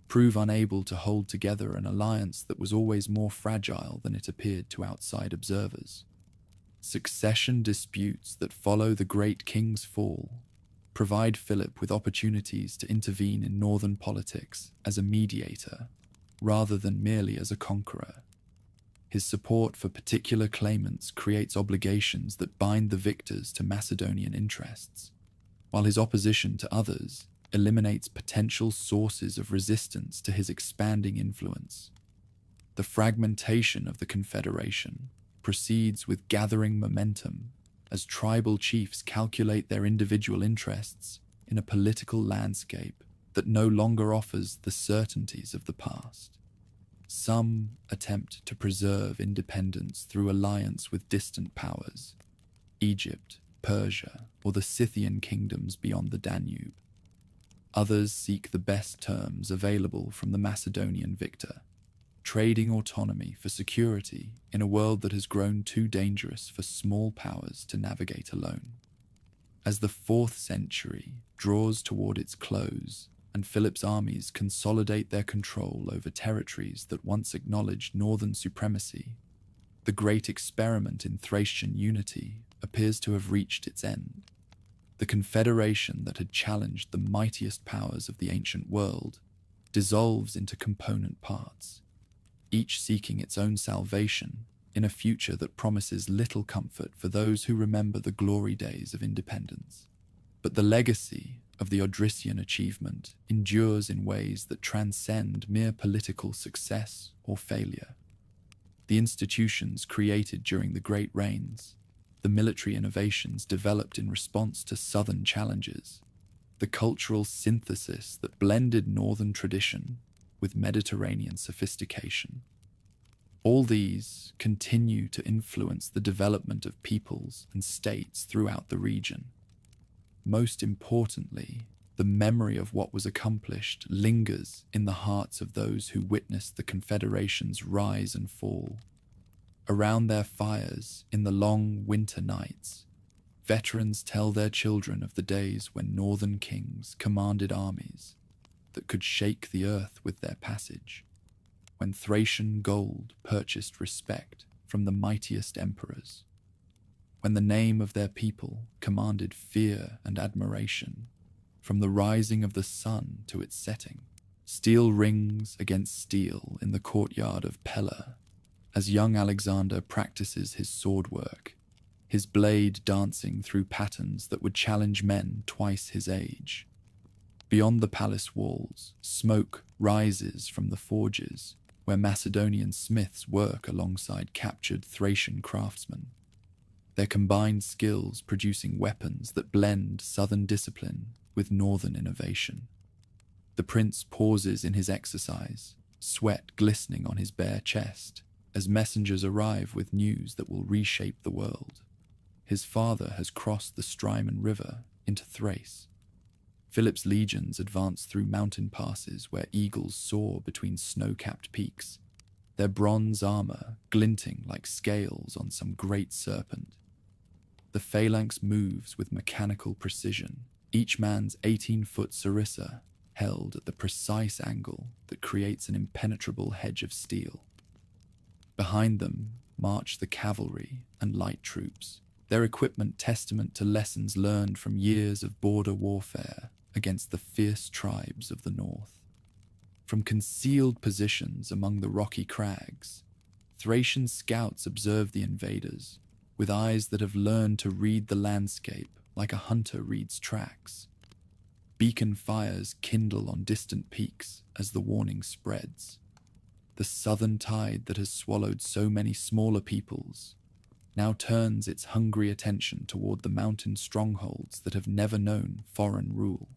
prove unable to hold together an alliance that was always more fragile than it appeared to outside observers. Succession disputes that follow the great king's fall provide Philip with opportunities to intervene in northern politics as a mediator, rather than merely as a conqueror. His support for particular claimants creates obligations that bind the victors to Macedonian interests, while his opposition to others eliminates potential sources of resistance to his expanding influence. The fragmentation of the Confederation proceeds with gathering momentum as tribal chiefs calculate their individual interests in a political landscape that no longer offers the certainties of the past. Some attempt to preserve independence through alliance with distant powers, Egypt, Persia, or the Scythian kingdoms beyond the Danube. Others seek the best terms available from the Macedonian victor, trading autonomy for security in a world that has grown too dangerous for small powers to navigate alone. As the 4th century draws toward its close, and Philip's armies consolidate their control over territories that once acknowledged northern supremacy, The great experiment in Thracian unity appears to have reached its end. The confederation that had challenged the mightiest powers of the ancient world dissolves into component parts, each seeking its own salvation in a future that promises little comfort for those who remember the glory days of independence. But the legacy of the Odrysian achievement endures in ways that transcend mere political success or failure. The institutions created during the Great Reigns, the military innovations developed in response to southern challenges, the cultural synthesis that blended northern tradition with Mediterranean sophistication. All these continue to influence the development of peoples and states throughout the region. Most importantly, the memory of what was accomplished lingers in the hearts of those who witnessed the Confederation's rise and fall. Around their fires in the long winter nights, veterans tell their children of the days when northern kings commanded armies that could shake the earth with their passage, when Thracian gold purchased respect from the mightiest emperors, when the name of their people commanded fear and admiration from the rising of the sun to its setting. Steel rings against steel in the courtyard of Pella as young Alexander practices his sword work, his blade dancing through patterns that would challenge men twice his age. Beyond the palace walls, smoke rises from the forges where Macedonian smiths work alongside captured Thracian craftsmen, their combined skills producing weapons that blend southern discipline with northern innovation. The prince pauses in his exercise, sweat glistening on his bare chest, as messengers arrive with news that will reshape the world. His father has crossed the Strymon River into Thrace. Philip's legions advance through mountain passes where eagles soar between snow-capped peaks, their bronze armor glinting like scales on some great serpent. The phalanx moves with mechanical precision, each man's 18-foot sarissa held at the precise angle that creates an impenetrable hedge of steel. Behind them march the cavalry and light troops, their equipment testament to lessons learned from years of border warfare against the fierce tribes of the north. From concealed positions among the rocky crags, Thracian scouts observe the invaders with eyes that have learned to read the landscape like a hunter reads tracks. Beacon fires kindle on distant peaks as the warning spreads. The southern tide that has swallowed so many smaller peoples now turns its hungry attention toward the mountain strongholds that have never known foreign rule.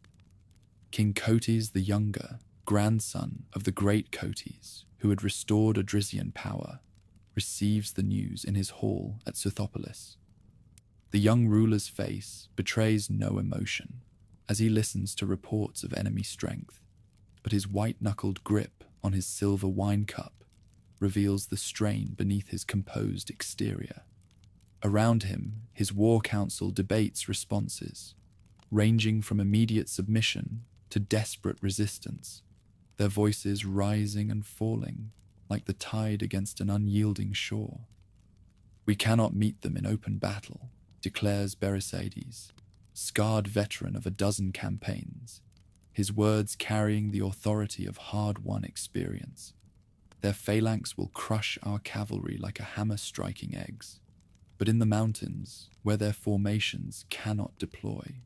King Cotys the Younger, grandson of the great Cotys, who had restored Odrysian power, receives the news in his hall at Scythopolis. The young ruler's face betrays no emotion as he listens to reports of enemy strength, but his white-knuckled grip on his silver wine cup reveals the strain beneath his composed exterior. Around him, his war council debates responses, ranging from immediate submission to desperate resistance, their voices rising and falling like the tide against an unyielding shore. "We cannot meet them in open battle," declares Berisades, scarred veteran of a dozen campaigns, his words carrying the authority of hard-won experience. "Their phalanx will crush our cavalry like a hammer striking eggs. But in the mountains, where their formations cannot deploy,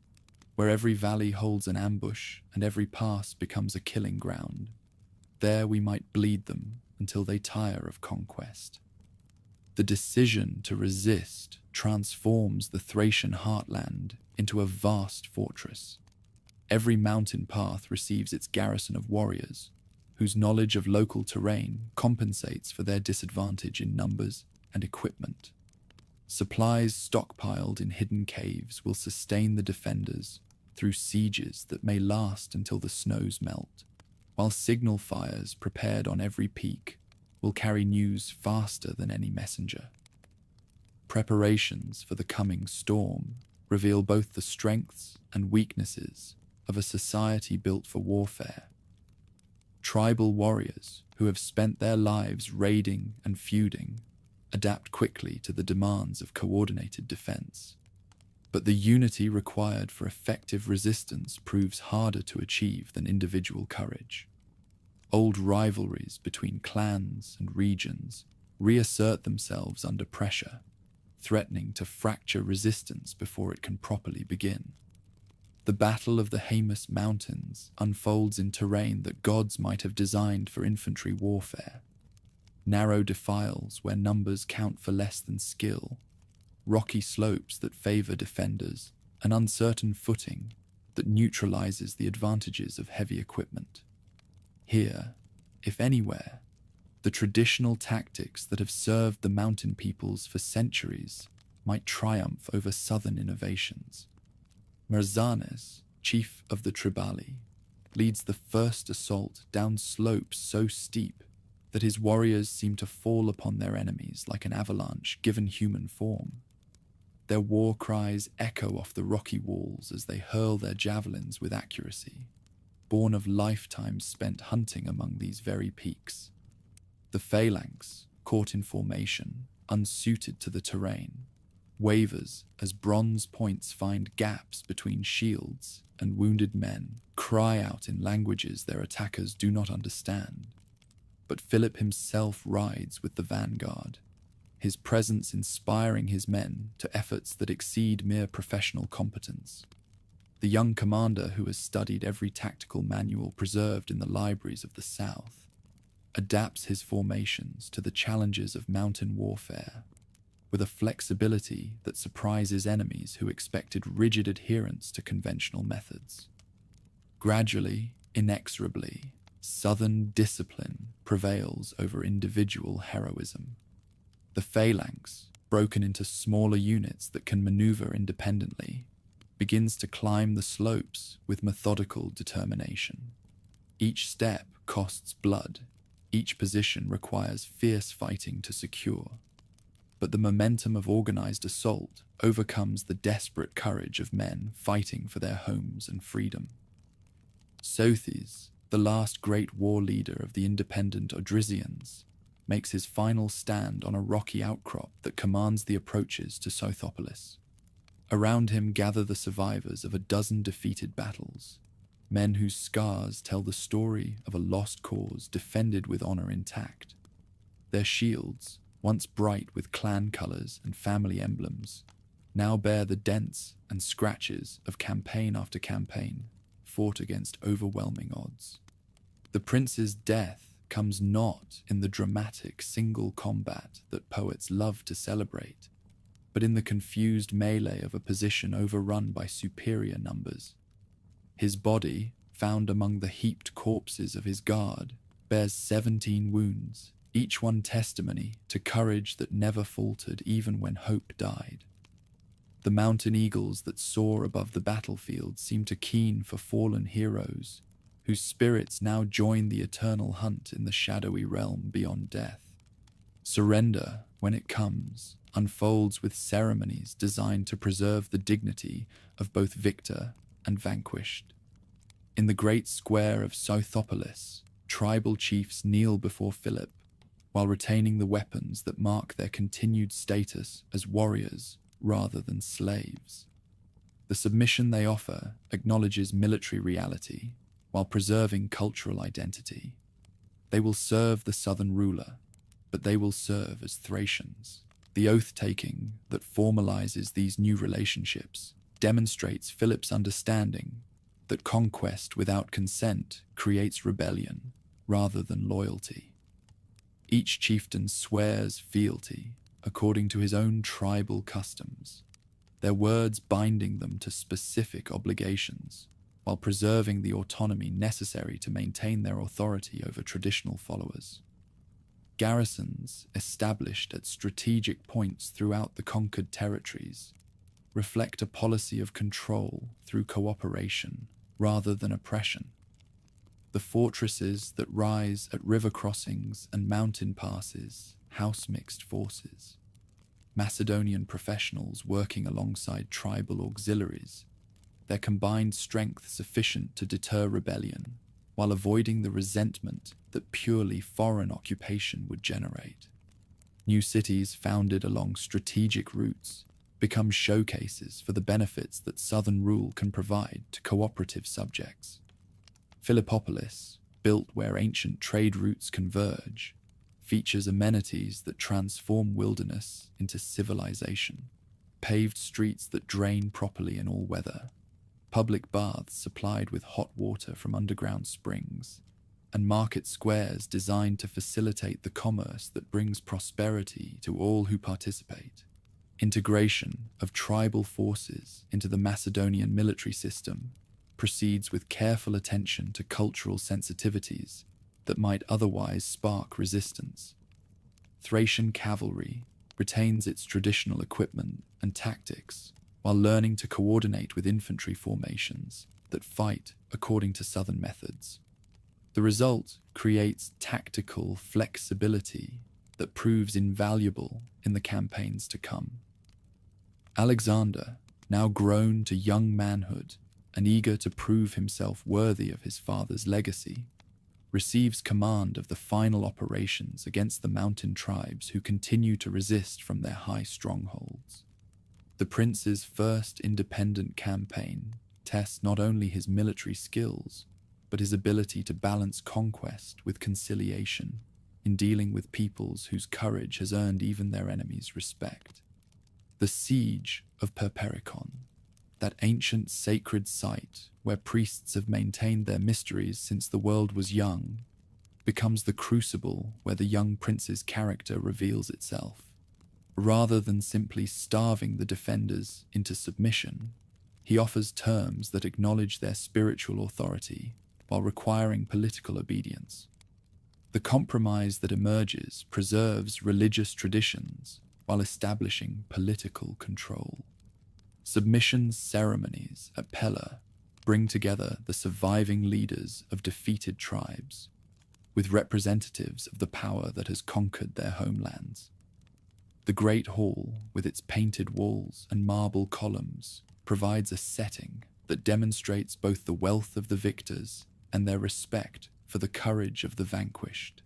where every valley holds an ambush and every pass becomes a killing ground, there we might bleed them until they tire of conquest." The decision to resist transforms the Thracian heartland into a vast fortress. Every mountain path receives its garrison of warriors, whose knowledge of local terrain compensates for their disadvantage in numbers and equipment. Supplies stockpiled in hidden caves will sustain the defenders through sieges that may last until the snows melt, while signal fires prepared on every peak will carry news faster than any messenger. Preparations for the coming storm reveal both the strengths and weaknesses of a society built for warfare. Tribal warriors who have spent their lives raiding and feuding adapt quickly to the demands of coordinated defense. But the unity required for effective resistance proves harder to achieve than individual courage. Old rivalries between clans and regions reassert themselves under pressure, threatening to fracture resistance before it can properly begin. The Battle of the Haemus Mountains unfolds in terrain that gods might have designed for infantry warfare. Narrow defiles where numbers count for less than skill, rocky slopes that favor defenders, an uncertain footing that neutralizes the advantages of heavy equipment. Here, if anywhere, the traditional tactics that have served the mountain peoples for centuries might triumph over southern innovations. Merzanes, chief of the Tribali, leads the first assault down slopes so steep that his warriors seem to fall upon their enemies like an avalanche given human form. Their war cries echo off the rocky walls as they hurl their javelins with accuracy, born of lifetimes spent hunting among these very peaks. The phalanx, caught in formation, unsuited to the terrain, wavers as bronze points find gaps between shields, and wounded men cry out in languages their attackers do not understand. But Philip himself rides with the vanguard, his presence inspiring his men to efforts that exceed mere professional competence. The young commander, who has studied every tactical manual preserved in the libraries of the South, adapts his formations to the challenges of mountain warfare with a flexibility that surprises enemies who expected rigid adherence to conventional methods. Gradually, inexorably, Southern discipline prevails over individual heroism. The phalanx, broken into smaller units that can maneuver independently, begins to climb the slopes with methodical determination. Each step costs blood, each position requires fierce fighting to secure. But the momentum of organized assault overcomes the desperate courage of men fighting for their homes and freedom. Sothis, the last great war leader of the independent Odrysians, makes his final stand on a rocky outcrop that commands the approaches to Sothopolis. Around him gather the survivors of a dozen defeated battles, men whose scars tell the story of a lost cause defended with honor intact. Their shields, once bright with clan colors and family emblems, now bear the dents and scratches of campaign after campaign fought against overwhelming odds. The prince's death comes not in the dramatic single combat that poets love to celebrate, but in the confused melee of a position overrun by superior numbers. His body, found among the heaped corpses of his guard, bears 17 wounds, each one testimony to courage that never faltered even when hope died. The mountain eagles that soar above the battlefield seem to keen for fallen heroes, whose spirits now join the eternal hunt in the shadowy realm beyond death. Surrender, when it comes, unfolds with ceremonies designed to preserve the dignity of both victor and vanquished. In the great square of Sothopolis, tribal chiefs kneel before Philip, while retaining the weapons that mark their continued status as warriors rather than slaves. The submission they offer acknowledges military reality while preserving cultural identity. They will serve the southern ruler, but they will serve as Thracians. The oath-taking that formalizes these new relationships demonstrates Philip's understanding that conquest without consent creates rebellion rather than loyalty. Each chieftain swears fealty according to his own tribal customs, their words binding them to specific obligations, while preserving the autonomy necessary to maintain their authority over traditional followers. Garrisons established at strategic points throughout the conquered territories reflect a policy of control through cooperation rather than oppression. The fortresses that rise at river crossings and mountain passes house mixed forces, Macedonian professionals working alongside tribal auxiliaries, their combined strength sufficient to deter rebellion, while avoiding the resentment that purely foreign occupation would generate. New cities founded along strategic routes become showcases for the benefits that southern rule can provide to cooperative subjects. Philippopolis, built where ancient trade routes converge, features amenities that transform wilderness into civilization. Paved streets that drain properly in all weather, public baths supplied with hot water from underground springs, and market squares designed to facilitate the commerce that brings prosperity to all who participate. Integration of tribal forces into the Macedonian military system proceeds with careful attention to cultural sensitivities that might otherwise spark resistance. Thracian cavalry retains its traditional equipment and tactics while learning to coordinate with infantry formations that fight according to southern methods. The result creates tactical flexibility that proves invaluable in the campaigns to come. Alexander, now grown to young manhood and eager to prove himself worthy of his father's legacy, receives command of the final operations against the mountain tribes who continue to resist from their high strongholds. The prince's first independent campaign tests not only his military skills, but his ability to balance conquest with conciliation in dealing with peoples whose courage has earned even their enemies' respect. The siege of Perpericon, that ancient sacred site where priests have maintained their mysteries since the world was young, becomes the crucible where the young prince's character reveals itself. Rather than simply starving the defenders into submission, he offers terms that acknowledge their spiritual authority while requiring political obedience. The compromise that emerges preserves religious traditions while establishing political control. Submission ceremonies at Pella bring together the surviving leaders of defeated tribes, with representatives of the power that has conquered their homelands. The Great Hall, with its painted walls and marble columns, provides a setting that demonstrates both the wealth of the victors and their respect for the courage of the vanquished.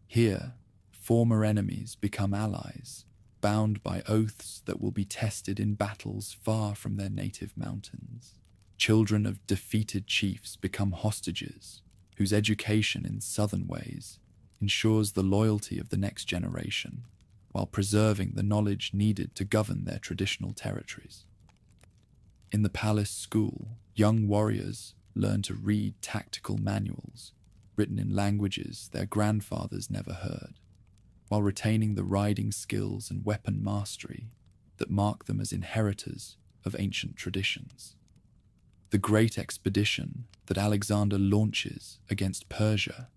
Here, former enemies become allies, bound by oaths that will be tested in battles far from their native mountains. Children of defeated chiefs become hostages, whose education in southern ways ensures the loyalty of the next generation, while preserving the knowledge needed to govern their traditional territories. In the palace school, young warriors learn to read tactical manuals written in languages their grandfathers never heard, while retaining the riding skills and weapon mastery that mark them as inheritors of ancient traditions. The great expedition that Alexander launches against Persia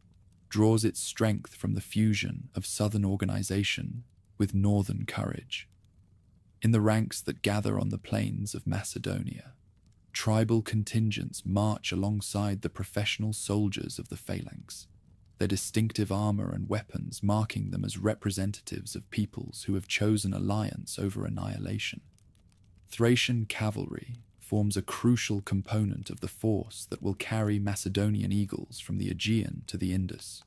draws its strength from the fusion of southern organization with northern courage. In the ranks that gather on the plains of Macedonia, tribal contingents march alongside the professional soldiers of the phalanx, their distinctive armor and weapons marking them as representatives of peoples who have chosen alliance over annihilation. Thracian cavalry forms a crucial component of the force that will carry Macedonian eagles from the Aegean to the Indus.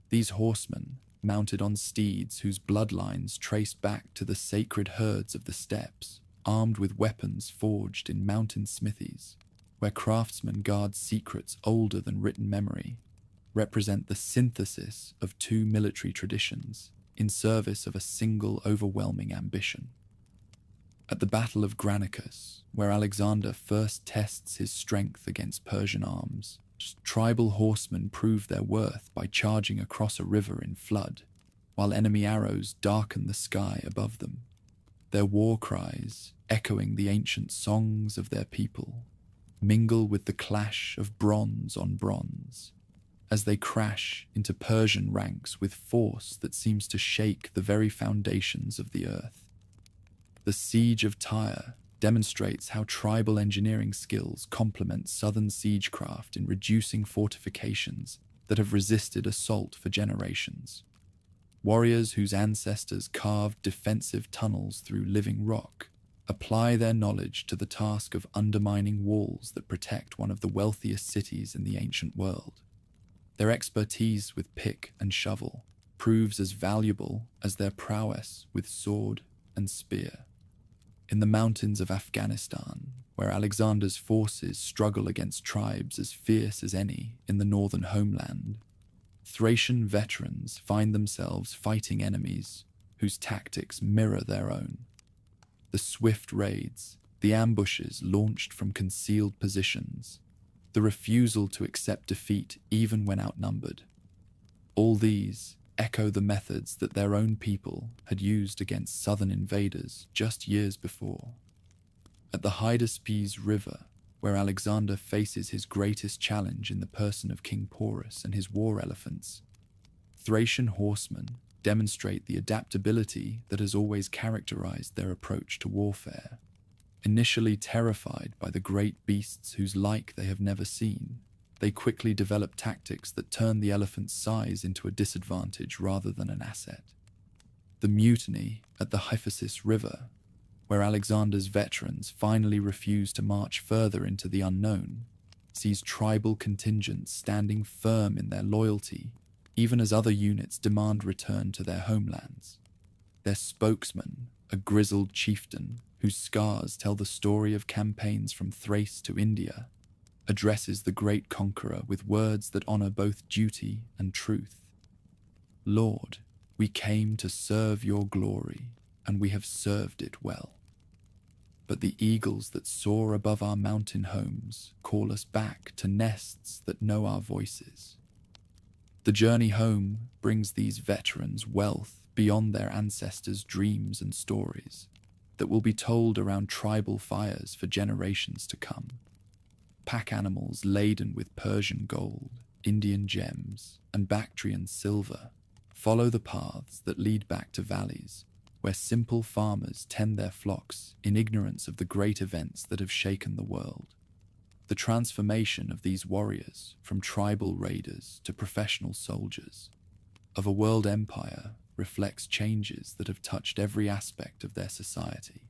These horsemen, mounted on steeds whose bloodlines trace back to the sacred herds of the steppes, armed with weapons forged in mountain smithies, where craftsmen guard secrets older than written memory, represent the synthesis of two military traditions in service of a single overwhelming ambition. At the Battle of Granicus, where Alexander first tests his strength against Persian arms, tribal horsemen prove their worth by charging across a river in flood, while enemy arrows darken the sky above them. Their war cries, echoing the ancient songs of their people, mingle with the clash of bronze on bronze, as they crash into Persian ranks with force that seems to shake the very foundations of the earth. The Siege of Tyre demonstrates how tribal engineering skills complement southern siegecraft in reducing fortifications that have resisted assault for generations. Warriors whose ancestors carved defensive tunnels through living rock apply their knowledge to the task of undermining walls that protect one of the wealthiest cities in the ancient world. Their expertise with pick and shovel proves as valuable as their prowess with sword and spear. In the mountains of Afghanistan, where Alexander's forces struggle against tribes as fierce as any in the northern homeland, Thracian veterans find themselves fighting enemies whose tactics mirror their own. The swift raids, the ambushes launched from concealed positions, the refusal to accept defeat even when outnumbered. All these echo the methods that their own people had used against southern invaders just years before. At the Hydaspes River, where Alexander faces his greatest challenge in the person of King Porus and his war elephants, Thracian horsemen demonstrate the adaptability that has always characterized their approach to warfare. Initially terrified by the great beasts whose like they have never seen, they quickly develop tactics that turn the elephant's size into a disadvantage rather than an asset. The mutiny at the Hyphasis River, where Alexander's veterans finally refuse to march further into the unknown, sees tribal contingents standing firm in their loyalty, even as other units demand return to their homelands. Their spokesman, a grizzled chieftain whose scars tell the story of campaigns from Thrace to India, addresses the great conqueror with words that honor both duty and truth. "Lord, we came to serve your glory, and we have served it well. But the eagles that soar above our mountain homes call us back to nests that know our voices." The journey home brings these veterans wealth beyond their ancestors' dreams and stories that will be told around tribal fires for generations to come. Pack animals laden with Persian gold, Indian gems, and Bactrian silver follow the paths that lead back to valleys where simple farmers tend their flocks in ignorance of the great events that have shaken the world. The transformation of these warriors from tribal raiders to professional soldiers of a world empire reflects changes that have touched every aspect of their society.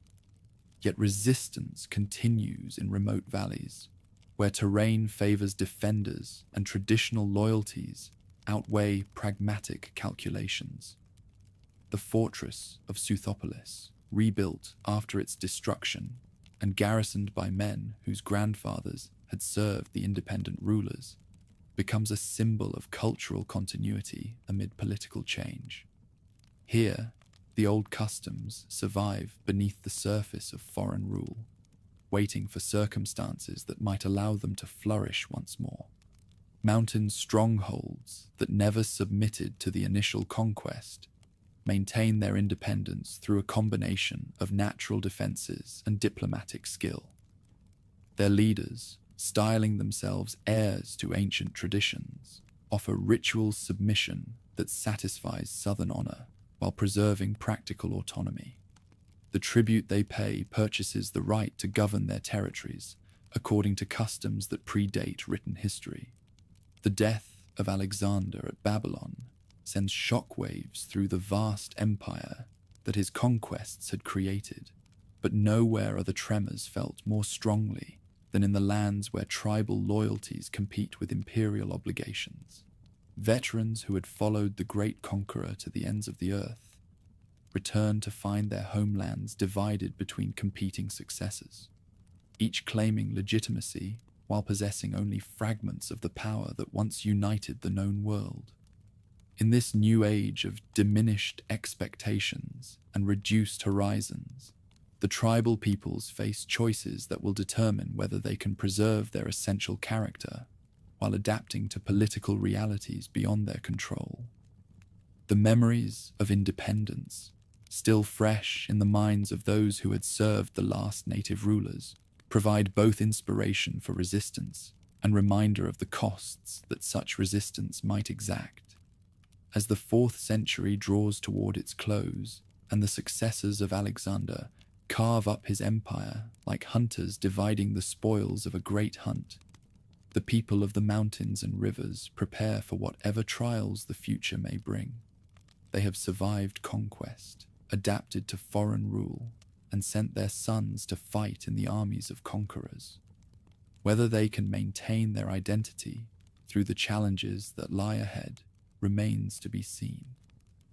Yet resistance continues in remote valleys, where terrain favors defenders and traditional loyalties outweigh pragmatic calculations. The fortress of Suthopolis, rebuilt after its destruction and garrisoned by men whose grandfathers had served the independent rulers, becomes a symbol of cultural continuity amid political change. Here, the old customs survive beneath the surface of foreign rule, waiting for circumstances that might allow them to flourish once more. Mountain strongholds that never submitted to the initial conquest maintain their independence through a combination of natural defenses and diplomatic skill. Their leaders, styling themselves heirs to ancient traditions, offer ritual submission that satisfies southern honor while preserving practical autonomy. The tribute they pay purchases the right to govern their territories according to customs that predate written history. The death of Alexander at Babylon sends shockwaves through the vast empire that his conquests had created, but nowhere are the tremors felt more strongly than in the lands where tribal loyalties compete with imperial obligations. Veterans who had followed the great conqueror to the ends of the earth return to find their homelands divided between competing successors, each claiming legitimacy while possessing only fragments of the power that once united the known world. In this new age of diminished expectations and reduced horizons, the tribal peoples face choices that will determine whether they can preserve their essential character while adapting to political realities beyond their control. The memories of independence, still fresh in the minds of those who had served the last native rulers, provide both inspiration for resistance and reminder of the costs that such resistance might exact. As the 4th century draws toward its close, and the successors of Alexander carve up his empire like hunters dividing the spoils of a great hunt, the people of the mountains and rivers prepare for whatever trials the future may bring. They have survived conquest, adapted to foreign rule, and sent their sons to fight in the armies of conquerors. Whether they can maintain their identity through the challenges that lie ahead remains to be seen.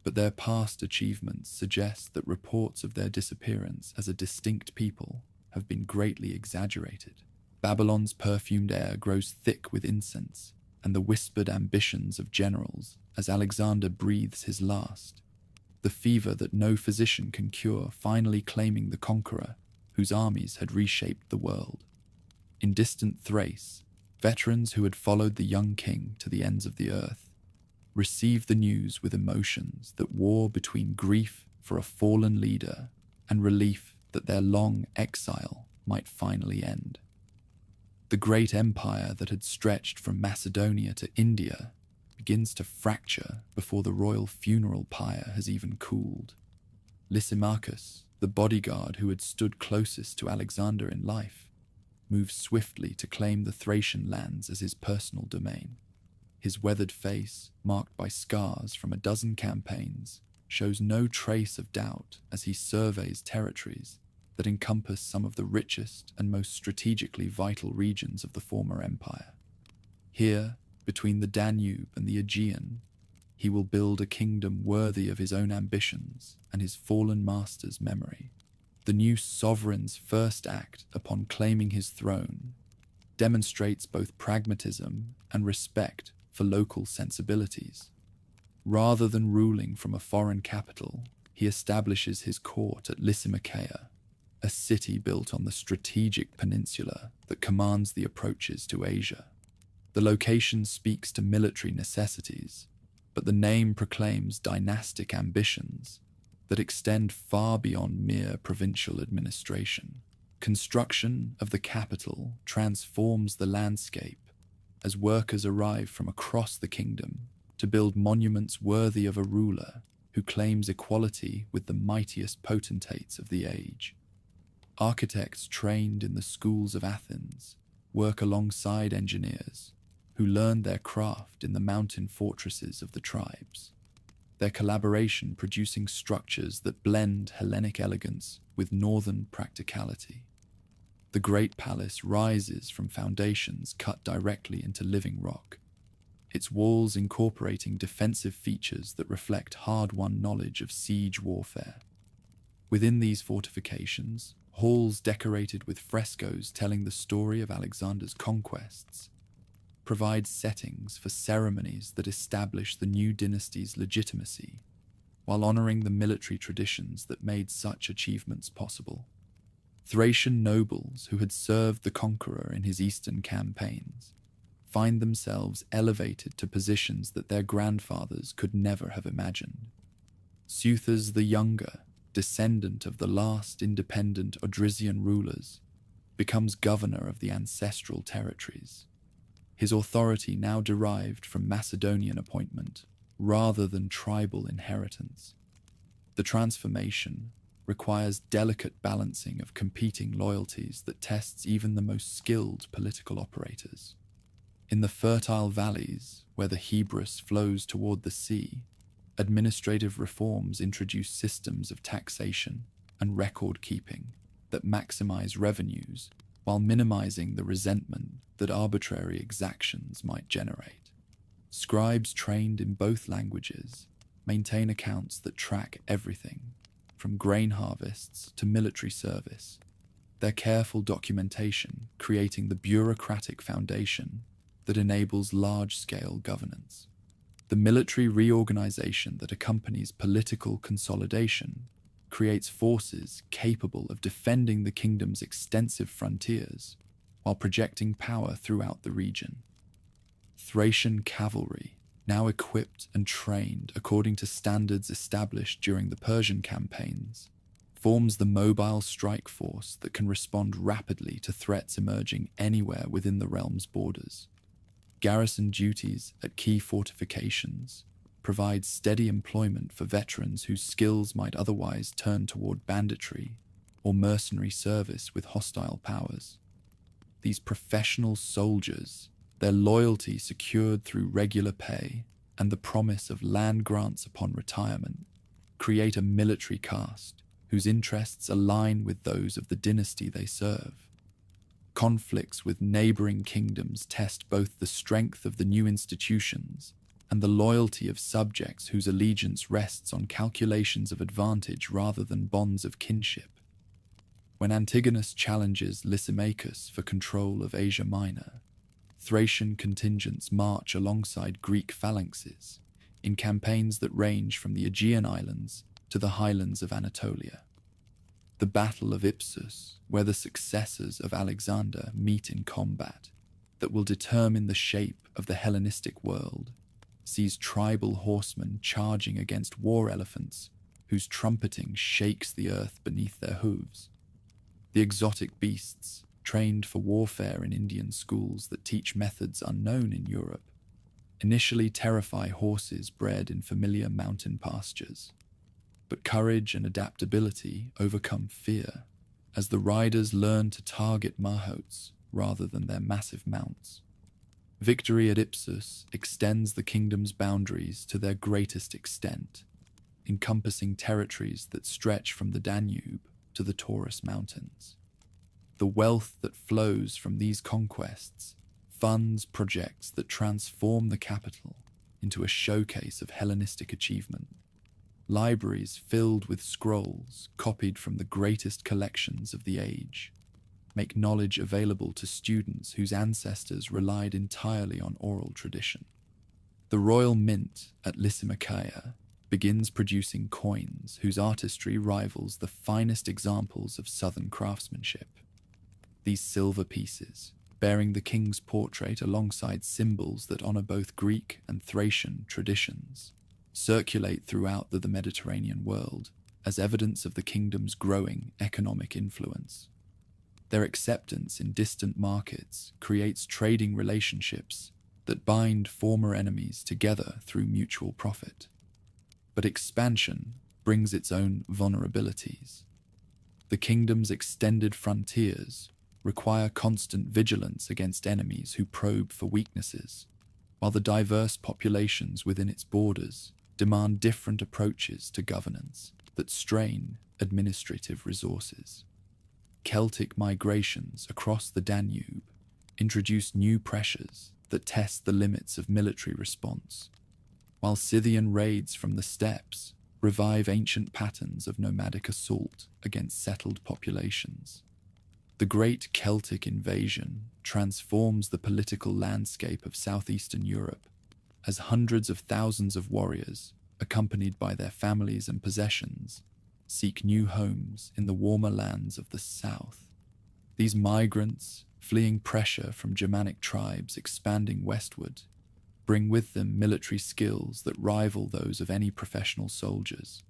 but their past achievements suggest that reports of their disappearance as a distinct people have been greatly exaggerated. Babylon's perfumed air grows thick with incense and the whispered ambitions of generals as Alexander breathes his last, the fever that no physician can cure finally claiming the conqueror whose armies had reshaped the world. In distant Thrace, veterans who had followed the young king to the ends of the earth received the news with emotions that wore between grief for a fallen leader and relief that their long exile might finally end. The great empire that had stretched from Macedonia to India begins to fracture before the royal funeral pyre has even cooled. Lysimachus, the bodyguard who had stood closest to Alexander in life, moves swiftly to claim the Thracian lands as his personal domain. His weathered face, marked by scars from a dozen campaigns, shows no trace of doubt as he surveys territories that encompass some of the richest and most strategically vital regions of the former empire. Here, between the Danube and the Aegean, he will build a kingdom worthy of his own ambitions and his fallen master's memory. The new sovereign's first act upon claiming his throne demonstrates both pragmatism and respect for local sensibilities. Rather than ruling from a foreign capital, he establishes his court at Lysimachia, a city built on the strategic peninsula that commands the approaches to Asia. The location speaks to military necessities, but the name proclaims dynastic ambitions that extend far beyond mere provincial administration. Construction of the capital transforms the landscape as workers arrive from across the kingdom to build monuments worthy of a ruler who claims equality with the mightiest potentates of the age. Architects trained in the schools of Athens work alongside engineers who learned their craft in the mountain fortresses of the tribes, their collaboration producing structures that blend Hellenic elegance with northern practicality. The great palace rises from foundations cut directly into living rock, its walls incorporating defensive features that reflect hard-won knowledge of siege warfare. Within these fortifications, halls decorated with frescoes telling the story of Alexander's conquests provide settings for ceremonies that establish the new dynasty's legitimacy, while honoring the military traditions that made such achievements possible. Thracian nobles who had served the conqueror in his eastern campaigns find themselves elevated to positions that their grandfathers could never have imagined. Suthers the Younger, descendant of the last independent Odrysian rulers, becomes governor of the ancestral territories, his authority now derived from Macedonian appointment rather than tribal inheritance. The transformation requires delicate balancing of competing loyalties that tests even the most skilled political operators. In the fertile valleys where the Hebrus flows toward the sea, administrative reforms introduce systems of taxation and record-keeping that maximize revenues while minimizing the resentment that arbitrary exactions might generate. Scribes trained in both languages maintain accounts that track everything, from grain harvests to military service, their careful documentation creating the bureaucratic foundation that enables large-scale governance. The military reorganization that accompanies political consolidation creates forces capable of defending the kingdom's extensive frontiers while projecting power throughout the region. Thracian cavalry, now equipped and trained according to standards established during the Persian campaigns, forms the mobile strike force that can respond rapidly to threats emerging anywhere within the realm's borders. Garrison duties at key fortifications provide steady employment for veterans whose skills might otherwise turn toward banditry or mercenary service with hostile powers. These professional soldiers, their loyalty secured through regular pay and the promise of land grants upon retirement, create a military caste whose interests align with those of the dynasty they serve. Conflicts with neighboring kingdoms test both the strength of the new institutions and the loyalty of subjects whose allegiance rests on calculations of advantage rather than bonds of kinship. When Antigonus challenges Lysimachus for control of Asia Minor, Thracian contingents march alongside Greek phalanxes in campaigns that range from the Aegean Islands to the highlands of Anatolia. The Battle of Ipsus, where the successors of Alexander meet in combat that will determine the shape of the Hellenistic world, sees tribal horsemen charging against war elephants whose trumpeting shakes the earth beneath their hooves. The exotic beasts, trained for warfare in Indian schools that teach methods unknown in Europe, initially terrify horses bred in familiar mountain pastures. But courage and adaptability overcome fear as the riders learn to target mahots rather than their massive mounts. Victory at Ipsus extends the kingdom's boundaries to their greatest extent, encompassing territories that stretch from the Danube to the Taurus Mountains. The wealth that flows from these conquests funds projects that transform the capital into a showcase of Hellenistic achievement. Libraries filled with scrolls copied from the greatest collections of the age make knowledge available to students whose ancestors relied entirely on oral tradition. The royal mint at Lysimachia begins producing coins whose artistry rivals the finest examples of southern craftsmanship. These silver pieces, bearing the king's portrait alongside symbols that honor both Greek and Thracian traditions, circulate throughout the Mediterranean world as evidence of the kingdom's growing economic influence. Their acceptance in distant markets creates trading relationships that bind former enemies together through mutual profit. But expansion brings its own vulnerabilities. The kingdom's extended frontiers require constant vigilance against enemies who probe for weaknesses, while the diverse populations within its borders demand different approaches to governance that strain administrative resources. Celtic migrations across the Danube introduce new pressures that test the limits of military response, while Scythian raids from the steppes revive ancient patterns of nomadic assault against settled populations. The Great Celtic Invasion transforms the political landscape of southeastern Europe as hundreds of thousands of warriors, accompanied by their families and possessions, seek new homes in the warmer lands of the south. These migrants, fleeing pressure from Germanic tribes expanding westward, bring with them military skills that rival those of any professional soldiers,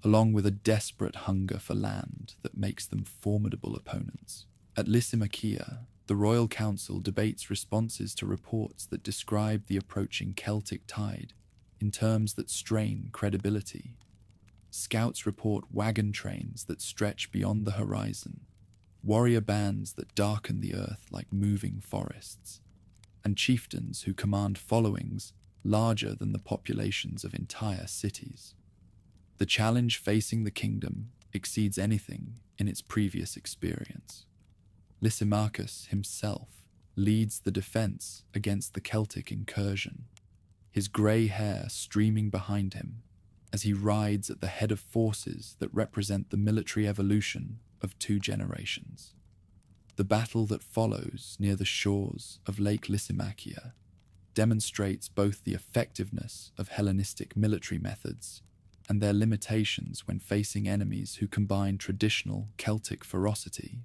along with a desperate hunger for land that makes them formidable opponents. At Lysimachia, the Royal Council debates responses to reports that describe the approaching Celtic tide in terms that strain credibility. Scouts report wagon trains that stretch beyond the horizon, warrior bands that darken the earth like moving forests, and chieftains who command followings larger than the populations of entire cities. The challenge facing the kingdom exceeds anything in its previous experience. Lysimachus himself leads the defense against the Celtic incursion, his grey hair streaming behind him as he rides at the head of forces that represent the military evolution of 2 generations. The battle that follows near the shores of Lake Lysimachia demonstrates both the effectiveness of Hellenistic military methods and their limitations when facing enemies who combine traditional Celtic ferocity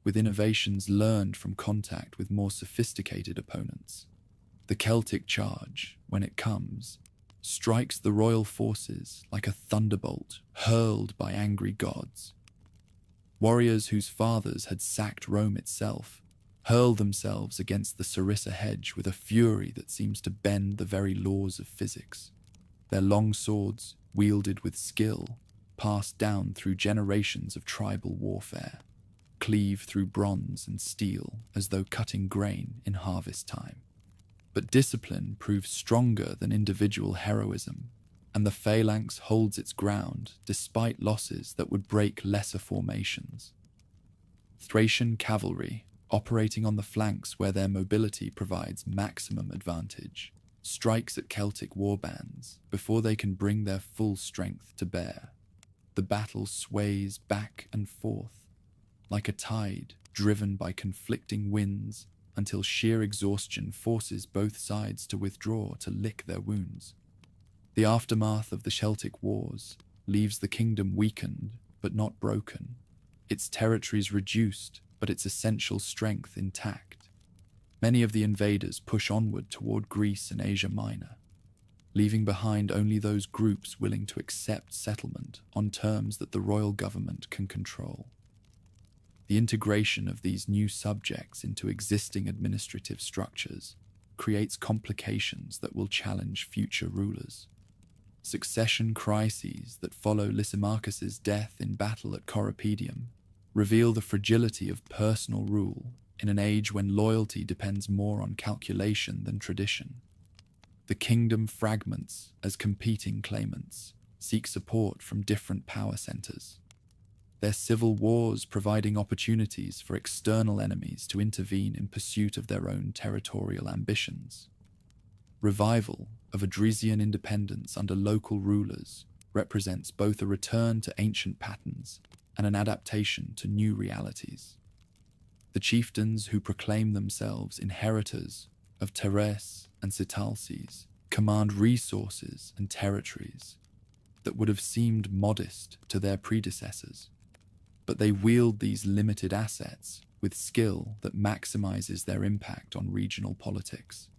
with innovations learned from contact with more sophisticated opponents. The Celtic charge, when it comes, strikes the royal forces like a thunderbolt hurled by angry gods. Warriors whose fathers had sacked Rome itself hurl themselves against the Sarissa hedge with a fury that seems to bend the very laws of physics. Their long swords, wielded with skill, passed down through generations of tribal warfare, cleave through bronze and steel as though cutting grain in harvest time. But discipline proves stronger than individual heroism, and the phalanx holds its ground despite losses that would break lesser formations. Thracian cavalry, operating on the flanks where their mobility provides maximum advantage, strikes at Celtic warbands before they can bring their full strength to bear. The battle sways back and forth, like a tide driven by conflicting winds, until sheer exhaustion forces both sides to withdraw to lick their wounds. The aftermath of the Celtic Wars leaves the kingdom weakened but not broken, its territories reduced but its essential strength intact. Many of the invaders push onward toward Greece and Asia Minor, leaving behind only those groups willing to accept settlement on terms that the royal government can control. The integration of these new subjects into existing administrative structures creates complications that will challenge future rulers. Succession crises that follow Lysimachus's death in battle at Corupedium reveal the fragility of personal rule in an age when loyalty depends more on calculation than tradition. The kingdom fragments as competing claimants seek support from different power centers, their civil wars providing opportunities for external enemies to intervene in pursuit of their own territorial ambitions. Revival of Adresian independence under local rulers represents both a return to ancient patterns and an adaptation to new realities. The chieftains who proclaim themselves inheritors of Teres and Sitalces command resources and territories that would have seemed modest to their predecessors, but they wield these limited assets with skill that maximizes their impact on regional politics.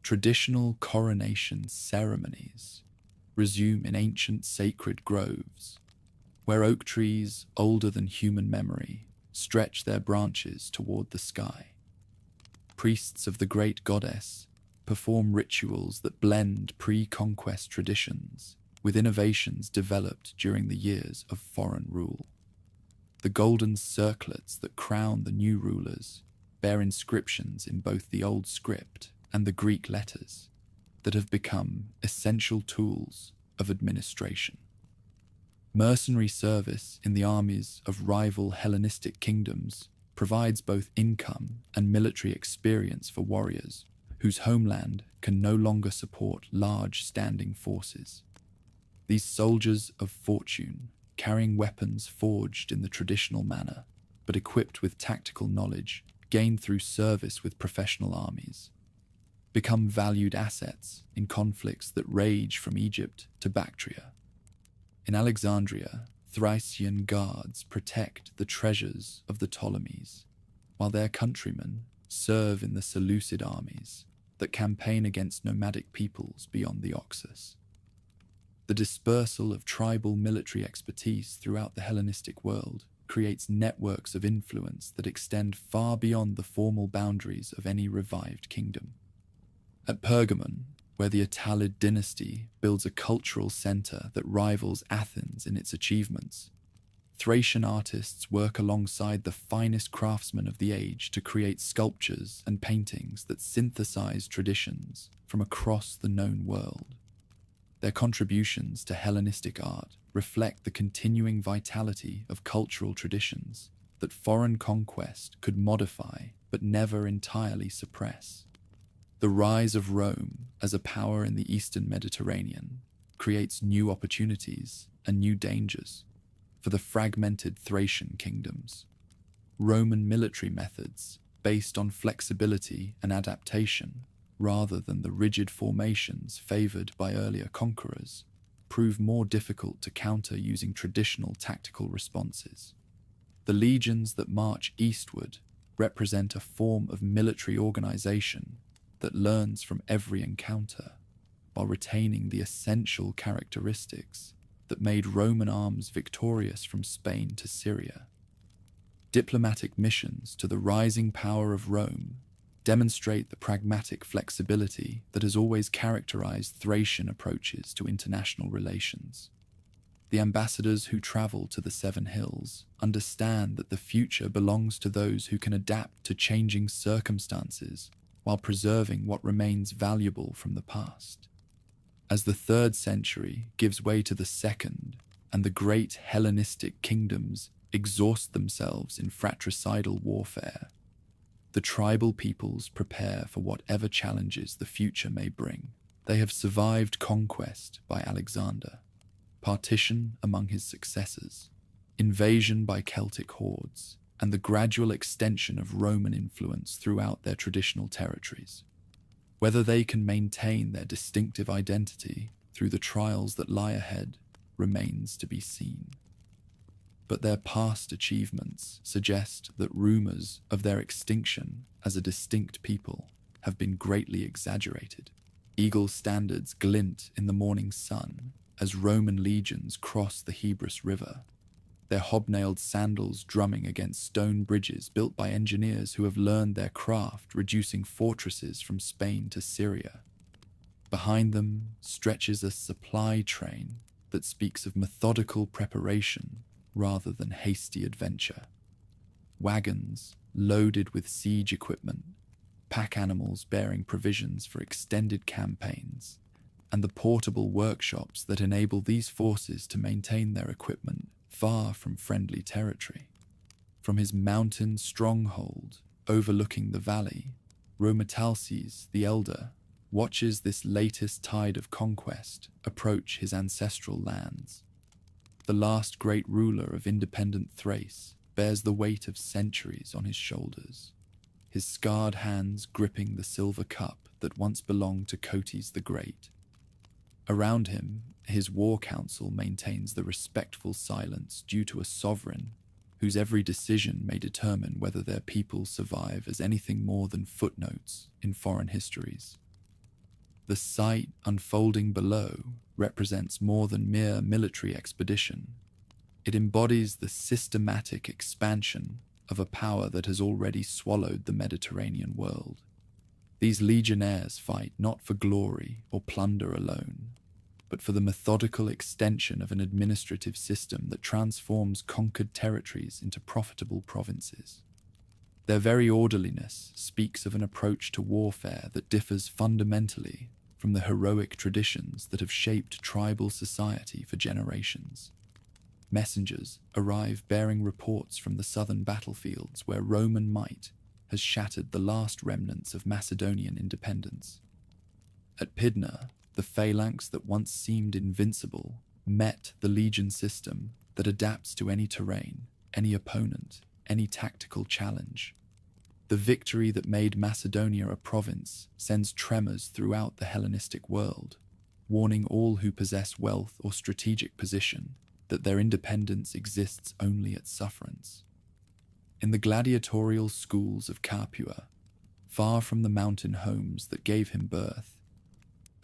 Traditional coronation ceremonies resume in ancient sacred groves, where oak trees older than human memory stretch their branches toward the sky. Priests of the great goddess perform rituals that blend pre-conquest traditions with innovations developed during the years of foreign rule. The golden circlets that crown the new rulers bear inscriptions in both the old script and the Greek letters that have become essential tools of administration. Mercenary service in the armies of rival Hellenistic kingdoms provides both income and military experience for warriors whose homeland can no longer support large standing forces. These soldiers of fortune, carrying weapons forged in the traditional manner, but equipped with tactical knowledge gained through service with professional armies, become valued assets in conflicts that rage from Egypt to Bactria. In Alexandria, Thracian guards protect the treasures of the Ptolemies, while their countrymen serve in the Seleucid armies that campaign against nomadic peoples beyond the Oxus. The dispersal of tribal military expertise throughout the Hellenistic world creates networks of influence that extend far beyond the formal boundaries of any revived kingdom. At Pergamon, where the Attalid dynasty builds a cultural center that rivals Athens in its achievements, Thracian artists work alongside the finest craftsmen of the age to create sculptures and paintings that synthesize traditions from across the known world. Their contributions to Hellenistic art reflect the continuing vitality of cultural traditions that foreign conquest could modify but never entirely suppress. The rise of Rome as a power in the Eastern Mediterranean creates new opportunities and new dangers for the fragmented Thracian kingdoms. Roman military methods, based on flexibility and adaptation, rather than the rigid formations favored by earlier conquerors, prove more difficult to counter using traditional tactical responses. The legions that march eastward represent a form of military organization that learns from every encounter, while retaining the essential characteristics that made Roman arms victorious from Spain to Syria. Diplomatic missions to the rising power of Rome demonstrate the pragmatic flexibility that has always characterized Thracian approaches to international relations. The ambassadors who travel to the Seven Hills understand that the future belongs to those who can adapt to changing circumstances while preserving what remains valuable from the past. As the 3rd century gives way to the 2nd, and the great Hellenistic kingdoms exhaust themselves in fratricidal warfare, the The tribal peoples prepare for whatever challenges the future may bring. They have survived conquest by Alexander, partition among his successors, invasion by Celtic hordes, and the gradual extension of Roman influence throughout their traditional territories. Whether they can maintain their distinctive identity through the trials that lie ahead remains to be seen. But their past achievements suggest that rumors of their extinction as a distinct people have been greatly exaggerated. Eagle standards glint in the morning sun as Roman legions cross the Hebrus River, their hobnailed sandals drumming against stone bridges built by engineers who have learned their craft reducing fortresses from Spain to Syria. Behind them stretches a supply train that speaks of methodical preparation rather than hasty adventure. Wagons loaded with siege equipment, pack animals bearing provisions for extended campaigns, and the portable workshops that enable these forces to maintain their equipment far from friendly territory. From his mountain stronghold overlooking the valley, Rometalces the Elder watches this latest tide of conquest approach his ancestral lands. The last great ruler of independent Thrace bears the weight of centuries on his shoulders, his scarred hands gripping the silver cup that once belonged to Cotys the Great. Around him, his war council maintains the respectful silence due to a sovereign whose every decision may determine whether their people survive as anything more than footnotes in foreign histories. The sight unfolding below represents more than mere military expedition. It embodies the systematic expansion of a power that has already swallowed the Mediterranean world. These legionnaires fight not for glory or plunder alone, but for the methodical extension of an administrative system that transforms conquered territories into profitable provinces. Their very orderliness speaks of an approach to warfare that differs fundamentally from the heroic traditions that have shaped tribal society for generations. Messengers arrive bearing reports from the southern battlefields where Roman might has shattered the last remnants of Macedonian independence. At Pydna, the phalanx that once seemed invincible met the legion system that adapts to any terrain, any opponent, any tactical challenge. The victory that made Macedonia a province sends tremors throughout the Hellenistic world, warning all who possess wealth or strategic position that their independence exists only at sufferance. In the gladiatorial schools of Capua, far from the mountain homes that gave him birth,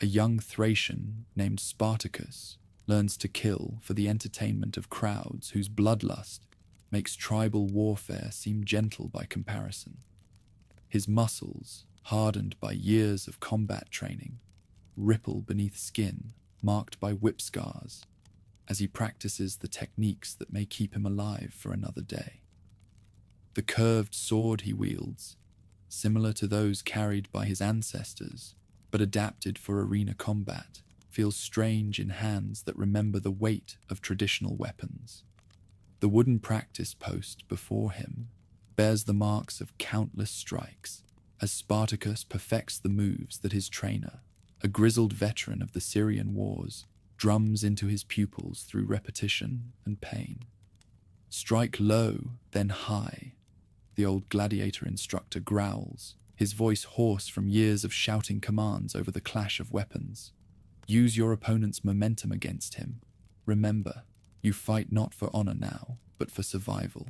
a young Thracian named Spartacus learns to kill for the entertainment of crowds whose bloodlust makes tribal warfare seem gentle by comparison. His muscles, hardened by years of combat training, ripple beneath skin marked by whip scars as he practices the techniques that may keep him alive for another day. The curved sword he wields, similar to those carried by his ancestors, but adapted for arena combat, feels strange in hands that remember the weight of traditional weapons. The wooden practice post before him bears the marks of countless strikes as Spartacus perfects the moves that his trainer, a grizzled veteran of the Syrian wars, drums into his pupils through repetition and pain. Strike low, then high, the old gladiator instructor growls, his voice hoarse from years of shouting commands over the clash of weapons. Use your opponent's momentum against him. Remember, you fight not for honor now, but for survival.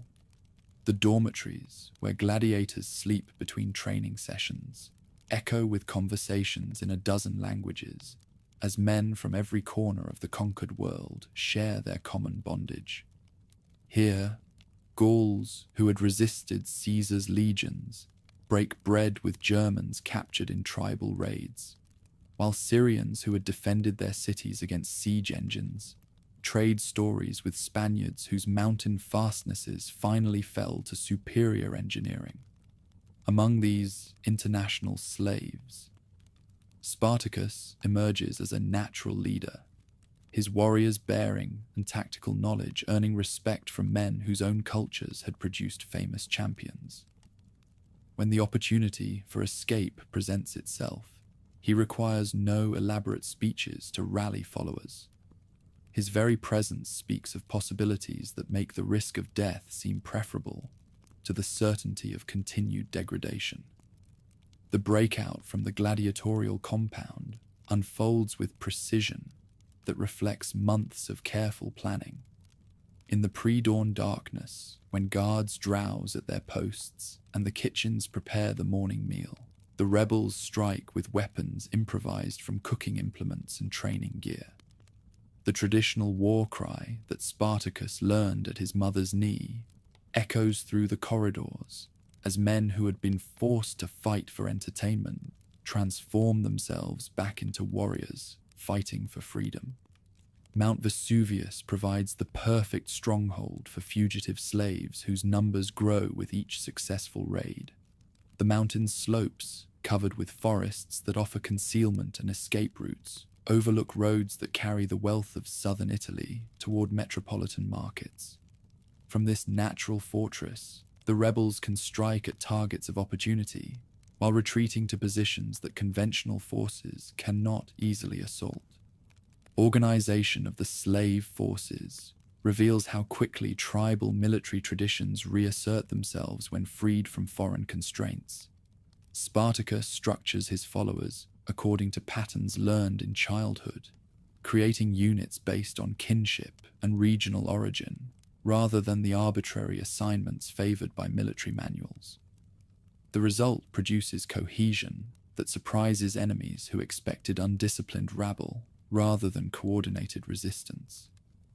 The dormitories, where gladiators sleep between training sessions, echo with conversations in a dozen languages, as men from every corner of the conquered world share their common bondage. Here, Gauls who had resisted Caesar's legions break bread with Germans captured in tribal raids, while Syrians who had defended their cities against siege engines trade stories with Spaniards whose mountain fastnesses finally fell to superior engineering. Among these international slaves, Spartacus emerges as a natural leader, his warriors' bearing and tactical knowledge earning respect from men whose own cultures had produced famous champions. When the opportunity for escape presents itself, he requires no elaborate speeches to rally followers. His very presence speaks of possibilities that make the risk of death seem preferable to the certainty of continued degradation. The breakout from the gladiatorial compound unfolds with precision that reflects months of careful planning. In the pre-dawn darkness, when guards drowse at their posts and the kitchens prepare the morning meal, the rebels strike with weapons improvised from cooking implements and training gear. The traditional war cry that Spartacus learned at his mother's knee echoes through the corridors as men who had been forced to fight for entertainment transform themselves back into warriors fighting for freedom. Mount Vesuvius provides the perfect stronghold for fugitive slaves whose numbers grow with each successful raid. The mountain's slopes, covered with forests that offer concealment and escape routes, overlook roads that carry the wealth of southern Italy toward metropolitan markets. From this natural fortress, the rebels can strike at targets of opportunity while retreating to positions that conventional forces cannot easily assault. Organization of the slave forces reveals how quickly tribal military traditions reassert themselves when freed from foreign constraints. Spartacus structures his followers according to patterns learned in childhood, creating units based on kinship and regional origin, rather than the arbitrary assignments favored by military manuals. The result produces cohesion that surprises enemies who expected undisciplined rabble rather than coordinated resistance.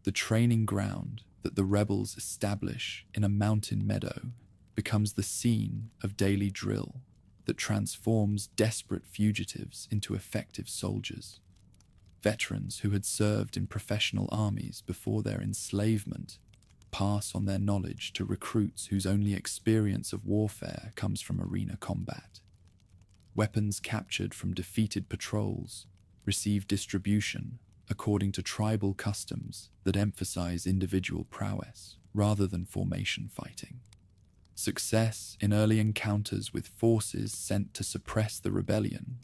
The training ground that the rebels establish in a mountain meadow becomes the scene of daily drill that transforms desperate fugitives into effective soldiers. Veterans who had served in professional armies before their enslavement pass on their knowledge to recruits whose only experience of warfare comes from arena combat. Weapons captured from defeated patrols receive distribution according to tribal customs that emphasize individual prowess rather than formation fighting. Success in early encounters with forces sent to suppress the rebellion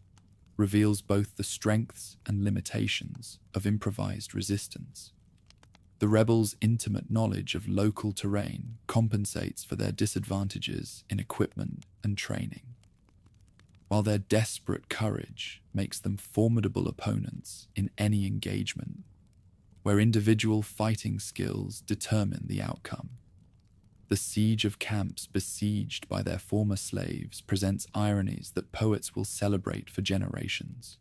reveals both the strengths and limitations of improvised resistance. The rebels' intimate knowledge of local terrain compensates for their disadvantages in equipment and training, while their desperate courage makes them formidable opponents in any engagement, where individual fighting skills determine the outcome. The siege of camps besieged by their former slaves presents ironies that poets will celebrate for generations.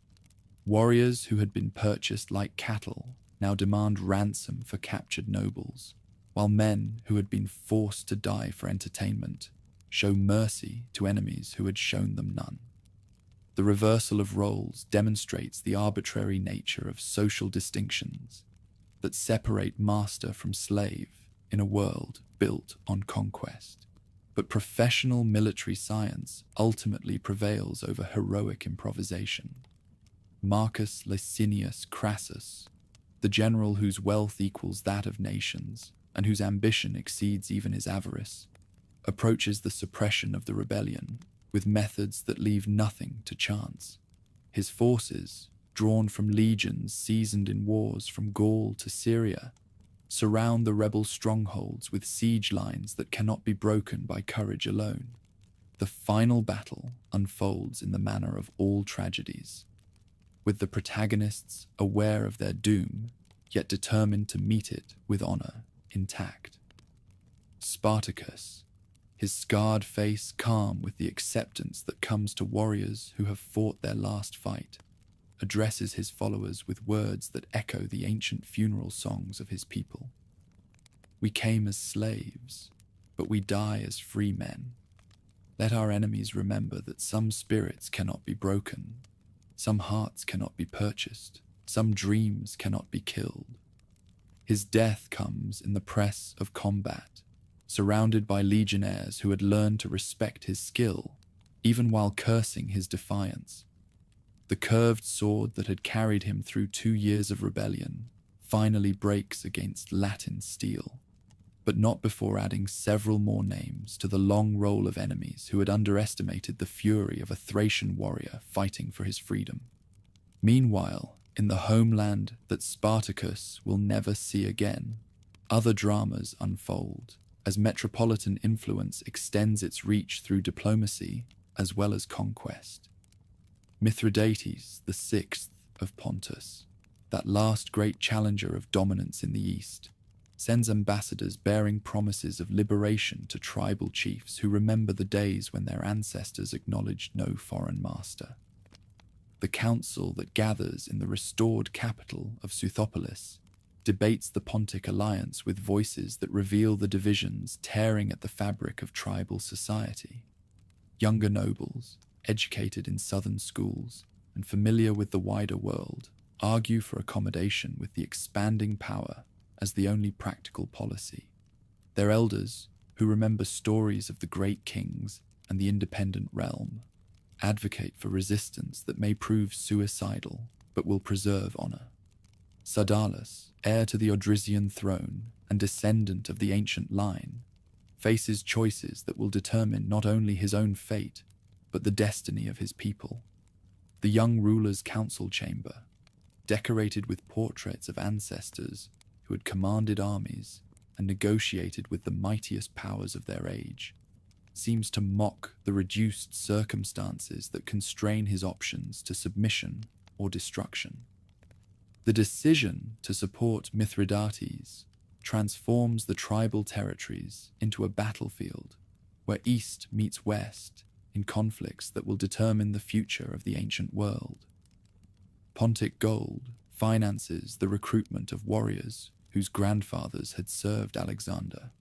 Warriors who had been purchased like cattle now demand ransom for captured nobles, while men who had been forced to die for entertainment show mercy to enemies who had shown them none. The reversal of roles demonstrates the arbitrary nature of social distinctions that separate master from slave in a world built on conquest. But professional military science ultimately prevails over heroic improvisation. Marcus Licinius Crassus, the general whose wealth equals that of nations and whose ambition exceeds even his avarice, approaches the suppression of the rebellion with methods that leave nothing to chance. His forces, drawn from legions seasoned in wars from Gaul to Syria, surround the rebel strongholds with siege lines that cannot be broken by courage alone. The final battle unfolds in the manner of all tragedies, with the protagonists aware of their doom, yet determined to meet it with honor intact. Spartacus, his scarred face calm with the acceptance that comes to warriors who have fought their last fight, addresses his followers with words that echo the ancient funeral songs of his people. We came as slaves, but we die as free men. Let our enemies remember that some spirits cannot be broken, some hearts cannot be purchased, some dreams cannot be killed. His death comes in the press of combat, surrounded by legionnaires who had learned to respect his skill, even while cursing his defiance. The curved sword that had carried him through 2 years of rebellion finally breaks against Latin steel. but not before adding several more names to the long roll of enemies who had underestimated the fury of a Thracian warrior fighting for his freedom. Meanwhile, in the homeland that Spartacus will never see again, other dramas unfold as metropolitan influence extends its reach through diplomacy as well as conquest. Mithridates VI of Pontus, that last great challenger of dominance in the east, sends ambassadors bearing promises of liberation to tribal chiefs who remember the days when their ancestors acknowledged no foreign master. The council that gathers in the restored capital of Suthopolis debates the Pontic alliance with voices that reveal the divisions tearing at the fabric of tribal society. Younger nobles, educated in southern schools and familiar with the wider world, argue for accommodation with the expanding power as the only practical policy. Their elders, who remember stories of the great kings and the independent realm, advocate for resistance that may prove suicidal but will preserve honor. Sardalas, heir to the Odrysian throne and descendant of the ancient line, faces choices that will determine not only his own fate, but the destiny of his people. The young ruler's council chamber, decorated with portraits of ancestors who had commanded armies and negotiated with the mightiest powers of their age, seems to mock the reduced circumstances that constrain his options to submission or destruction. The decision to support Mithridates transforms the tribal territories into a battlefield where East meets West in conflicts that will determine the future of the ancient world. Pontic gold finances the recruitment of warriors whose grandfathers had served Alexander,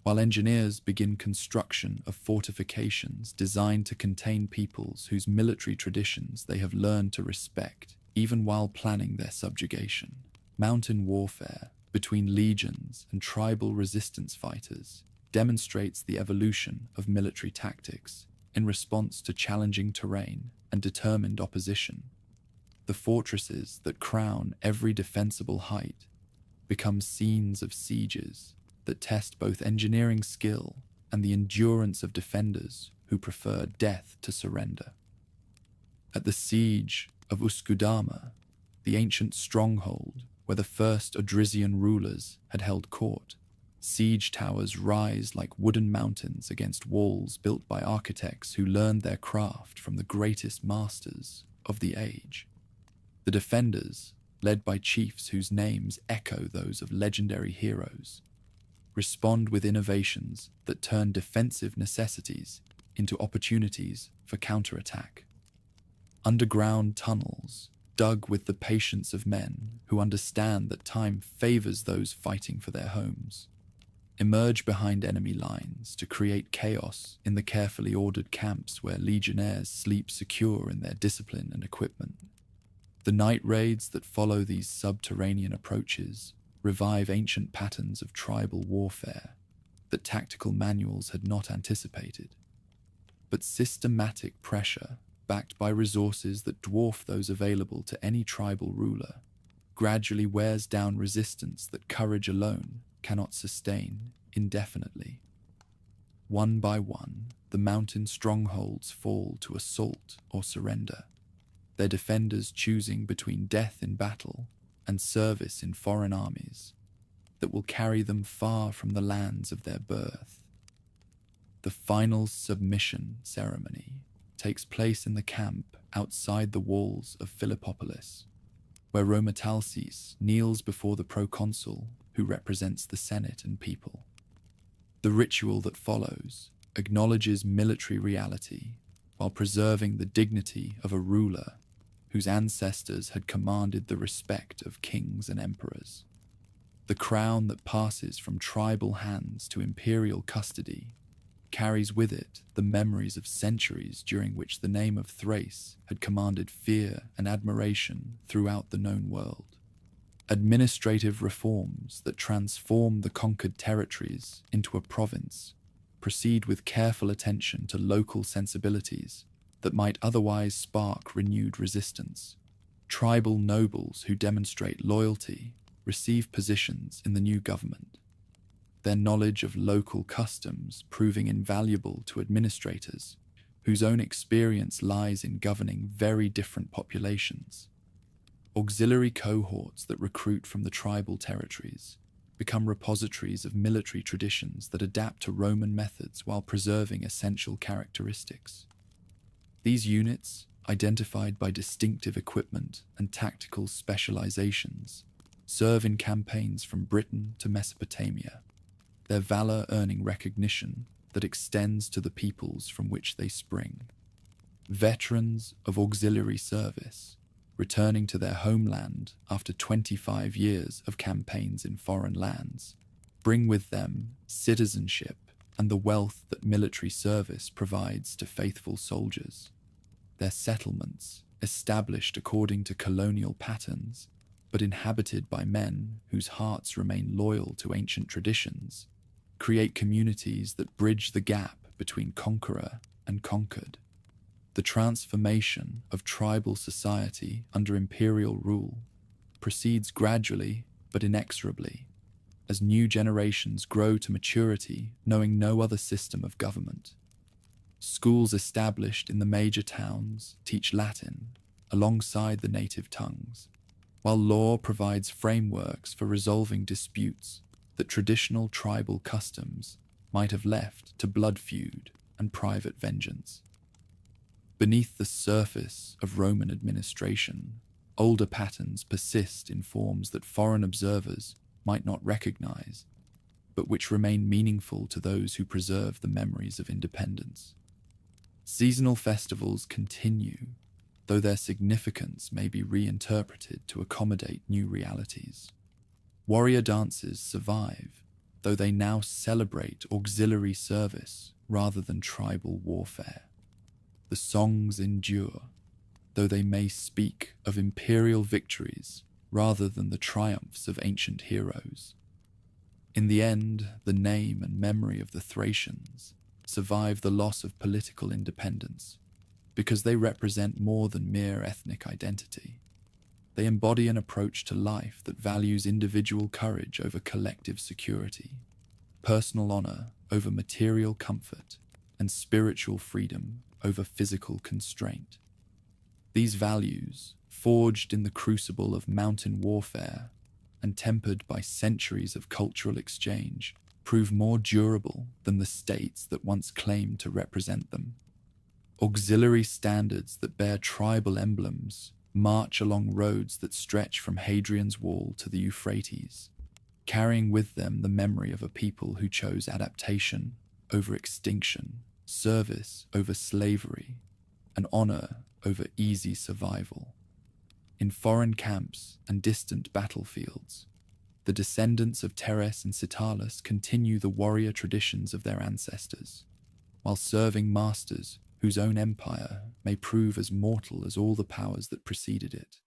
while engineers begin construction of fortifications designed to contain peoples whose military traditions they have learned to respect, even while planning their subjugation. Mountain warfare between legions and tribal resistance fighters demonstrates the evolution of military tactics in response to challenging terrain and determined opposition. The fortresses that crown every defensible height become scenes of sieges that test both engineering skill and the endurance of defenders who prefer death to surrender. At the siege of Uskudama, the ancient stronghold where the first Odrysian rulers had held court, siege towers rise like wooden mountains against walls built by architects who learned their craft from the greatest masters of the age. The defenders, led by chiefs whose names echo those of legendary heroes, respond with innovations that turn defensive necessities into opportunities for counterattack. Underground tunnels, dug with the patience of men who understand that time favors those fighting for their homes, emerge behind enemy lines to create chaos in the carefully ordered camps where legionnaires sleep secure in their discipline and equipment. The night raids that follow these subterranean approaches revive ancient patterns of tribal warfare that tactical manuals had not anticipated. But systematic pressure, backed by resources that dwarf those available to any tribal ruler, gradually wears down resistance that courage alone cannot sustain indefinitely. One by one, the mountain strongholds fall to assault or surrender, their defenders choosing between death in battle and service in foreign armies that will carry them far from the lands of their birth. The final submission ceremony takes place in the camp outside the walls of Philippopolis, where Rhoemetalces kneels before the proconsul who represents the Senate and people. The ritual that follows acknowledges military reality while preserving the dignity of a ruler whose ancestors had commanded the respect of kings and emperors. The crown that passes from tribal hands to imperial custody carries with it the memories of centuries during which the name of Thrace had commanded fear and admiration throughout the known world. Administrative reforms that transform the conquered territories into a province proceed with careful attention to local sensibilities that might otherwise spark renewed resistance. Tribal nobles who demonstrate loyalty receive positions in the new government. their knowledge of local customs proving invaluable to administrators whose own experience lies in governing very different populations. Auxiliary cohorts that recruit from the tribal territories become repositories of military traditions that adapt to Roman methods while preserving essential characteristics. These units, identified by distinctive equipment and tactical specializations, serve in campaigns from Britain to Mesopotamia, their valor earning recognition that extends to the peoples from which they spring. Veterans of auxiliary service, returning to their homeland after 25 years of campaigns in foreign lands, bring with them citizenship and the wealth that military service provides to faithful soldiers. Their settlements, established according to colonial patterns, but inhabited by men whose hearts remain loyal to ancient traditions, create communities that bridge the gap between conqueror and conquered. The transformation of tribal society under imperial rule proceeds gradually but inexorably, as new generations grow to maturity knowing no other system of government. Schools established in the major towns teach Latin alongside the native tongues, while law provides frameworks for resolving disputes that traditional tribal customs might have left to blood feud and private vengeance. Beneath the surface of Roman administration, older patterns persist in forms that foreign observers might not recognize, but which remain meaningful to those who preserve the memories of independence. Seasonal festivals continue, though their significance may be reinterpreted to accommodate new realities. Warrior dances survive, though they now celebrate auxiliary service rather than tribal warfare. The songs endure, though they may speak of imperial victories rather than the triumphs of ancient heroes. In the end, the name and memory of the Thracians survive the loss of political independence, because they represent more than mere ethnic identity. They embody an approach to life that values individual courage over collective security, personal honor over material comfort, and spiritual freedom over physical constraint. These values, forged in the crucible of mountain warfare and tempered by centuries of cultural exchange, prove more durable than the states that once claimed to represent them. Auxiliary standards that bear tribal emblems march along roads that stretch from Hadrian's Wall to the Euphrates, carrying with them the memory of a people who chose adaptation over extinction, service over slavery, and honor over easy survival. In foreign camps and distant battlefields, the descendants of Teres and Citalis continue the warrior traditions of their ancestors, while serving masters whose own empire may prove as mortal as all the powers that preceded it.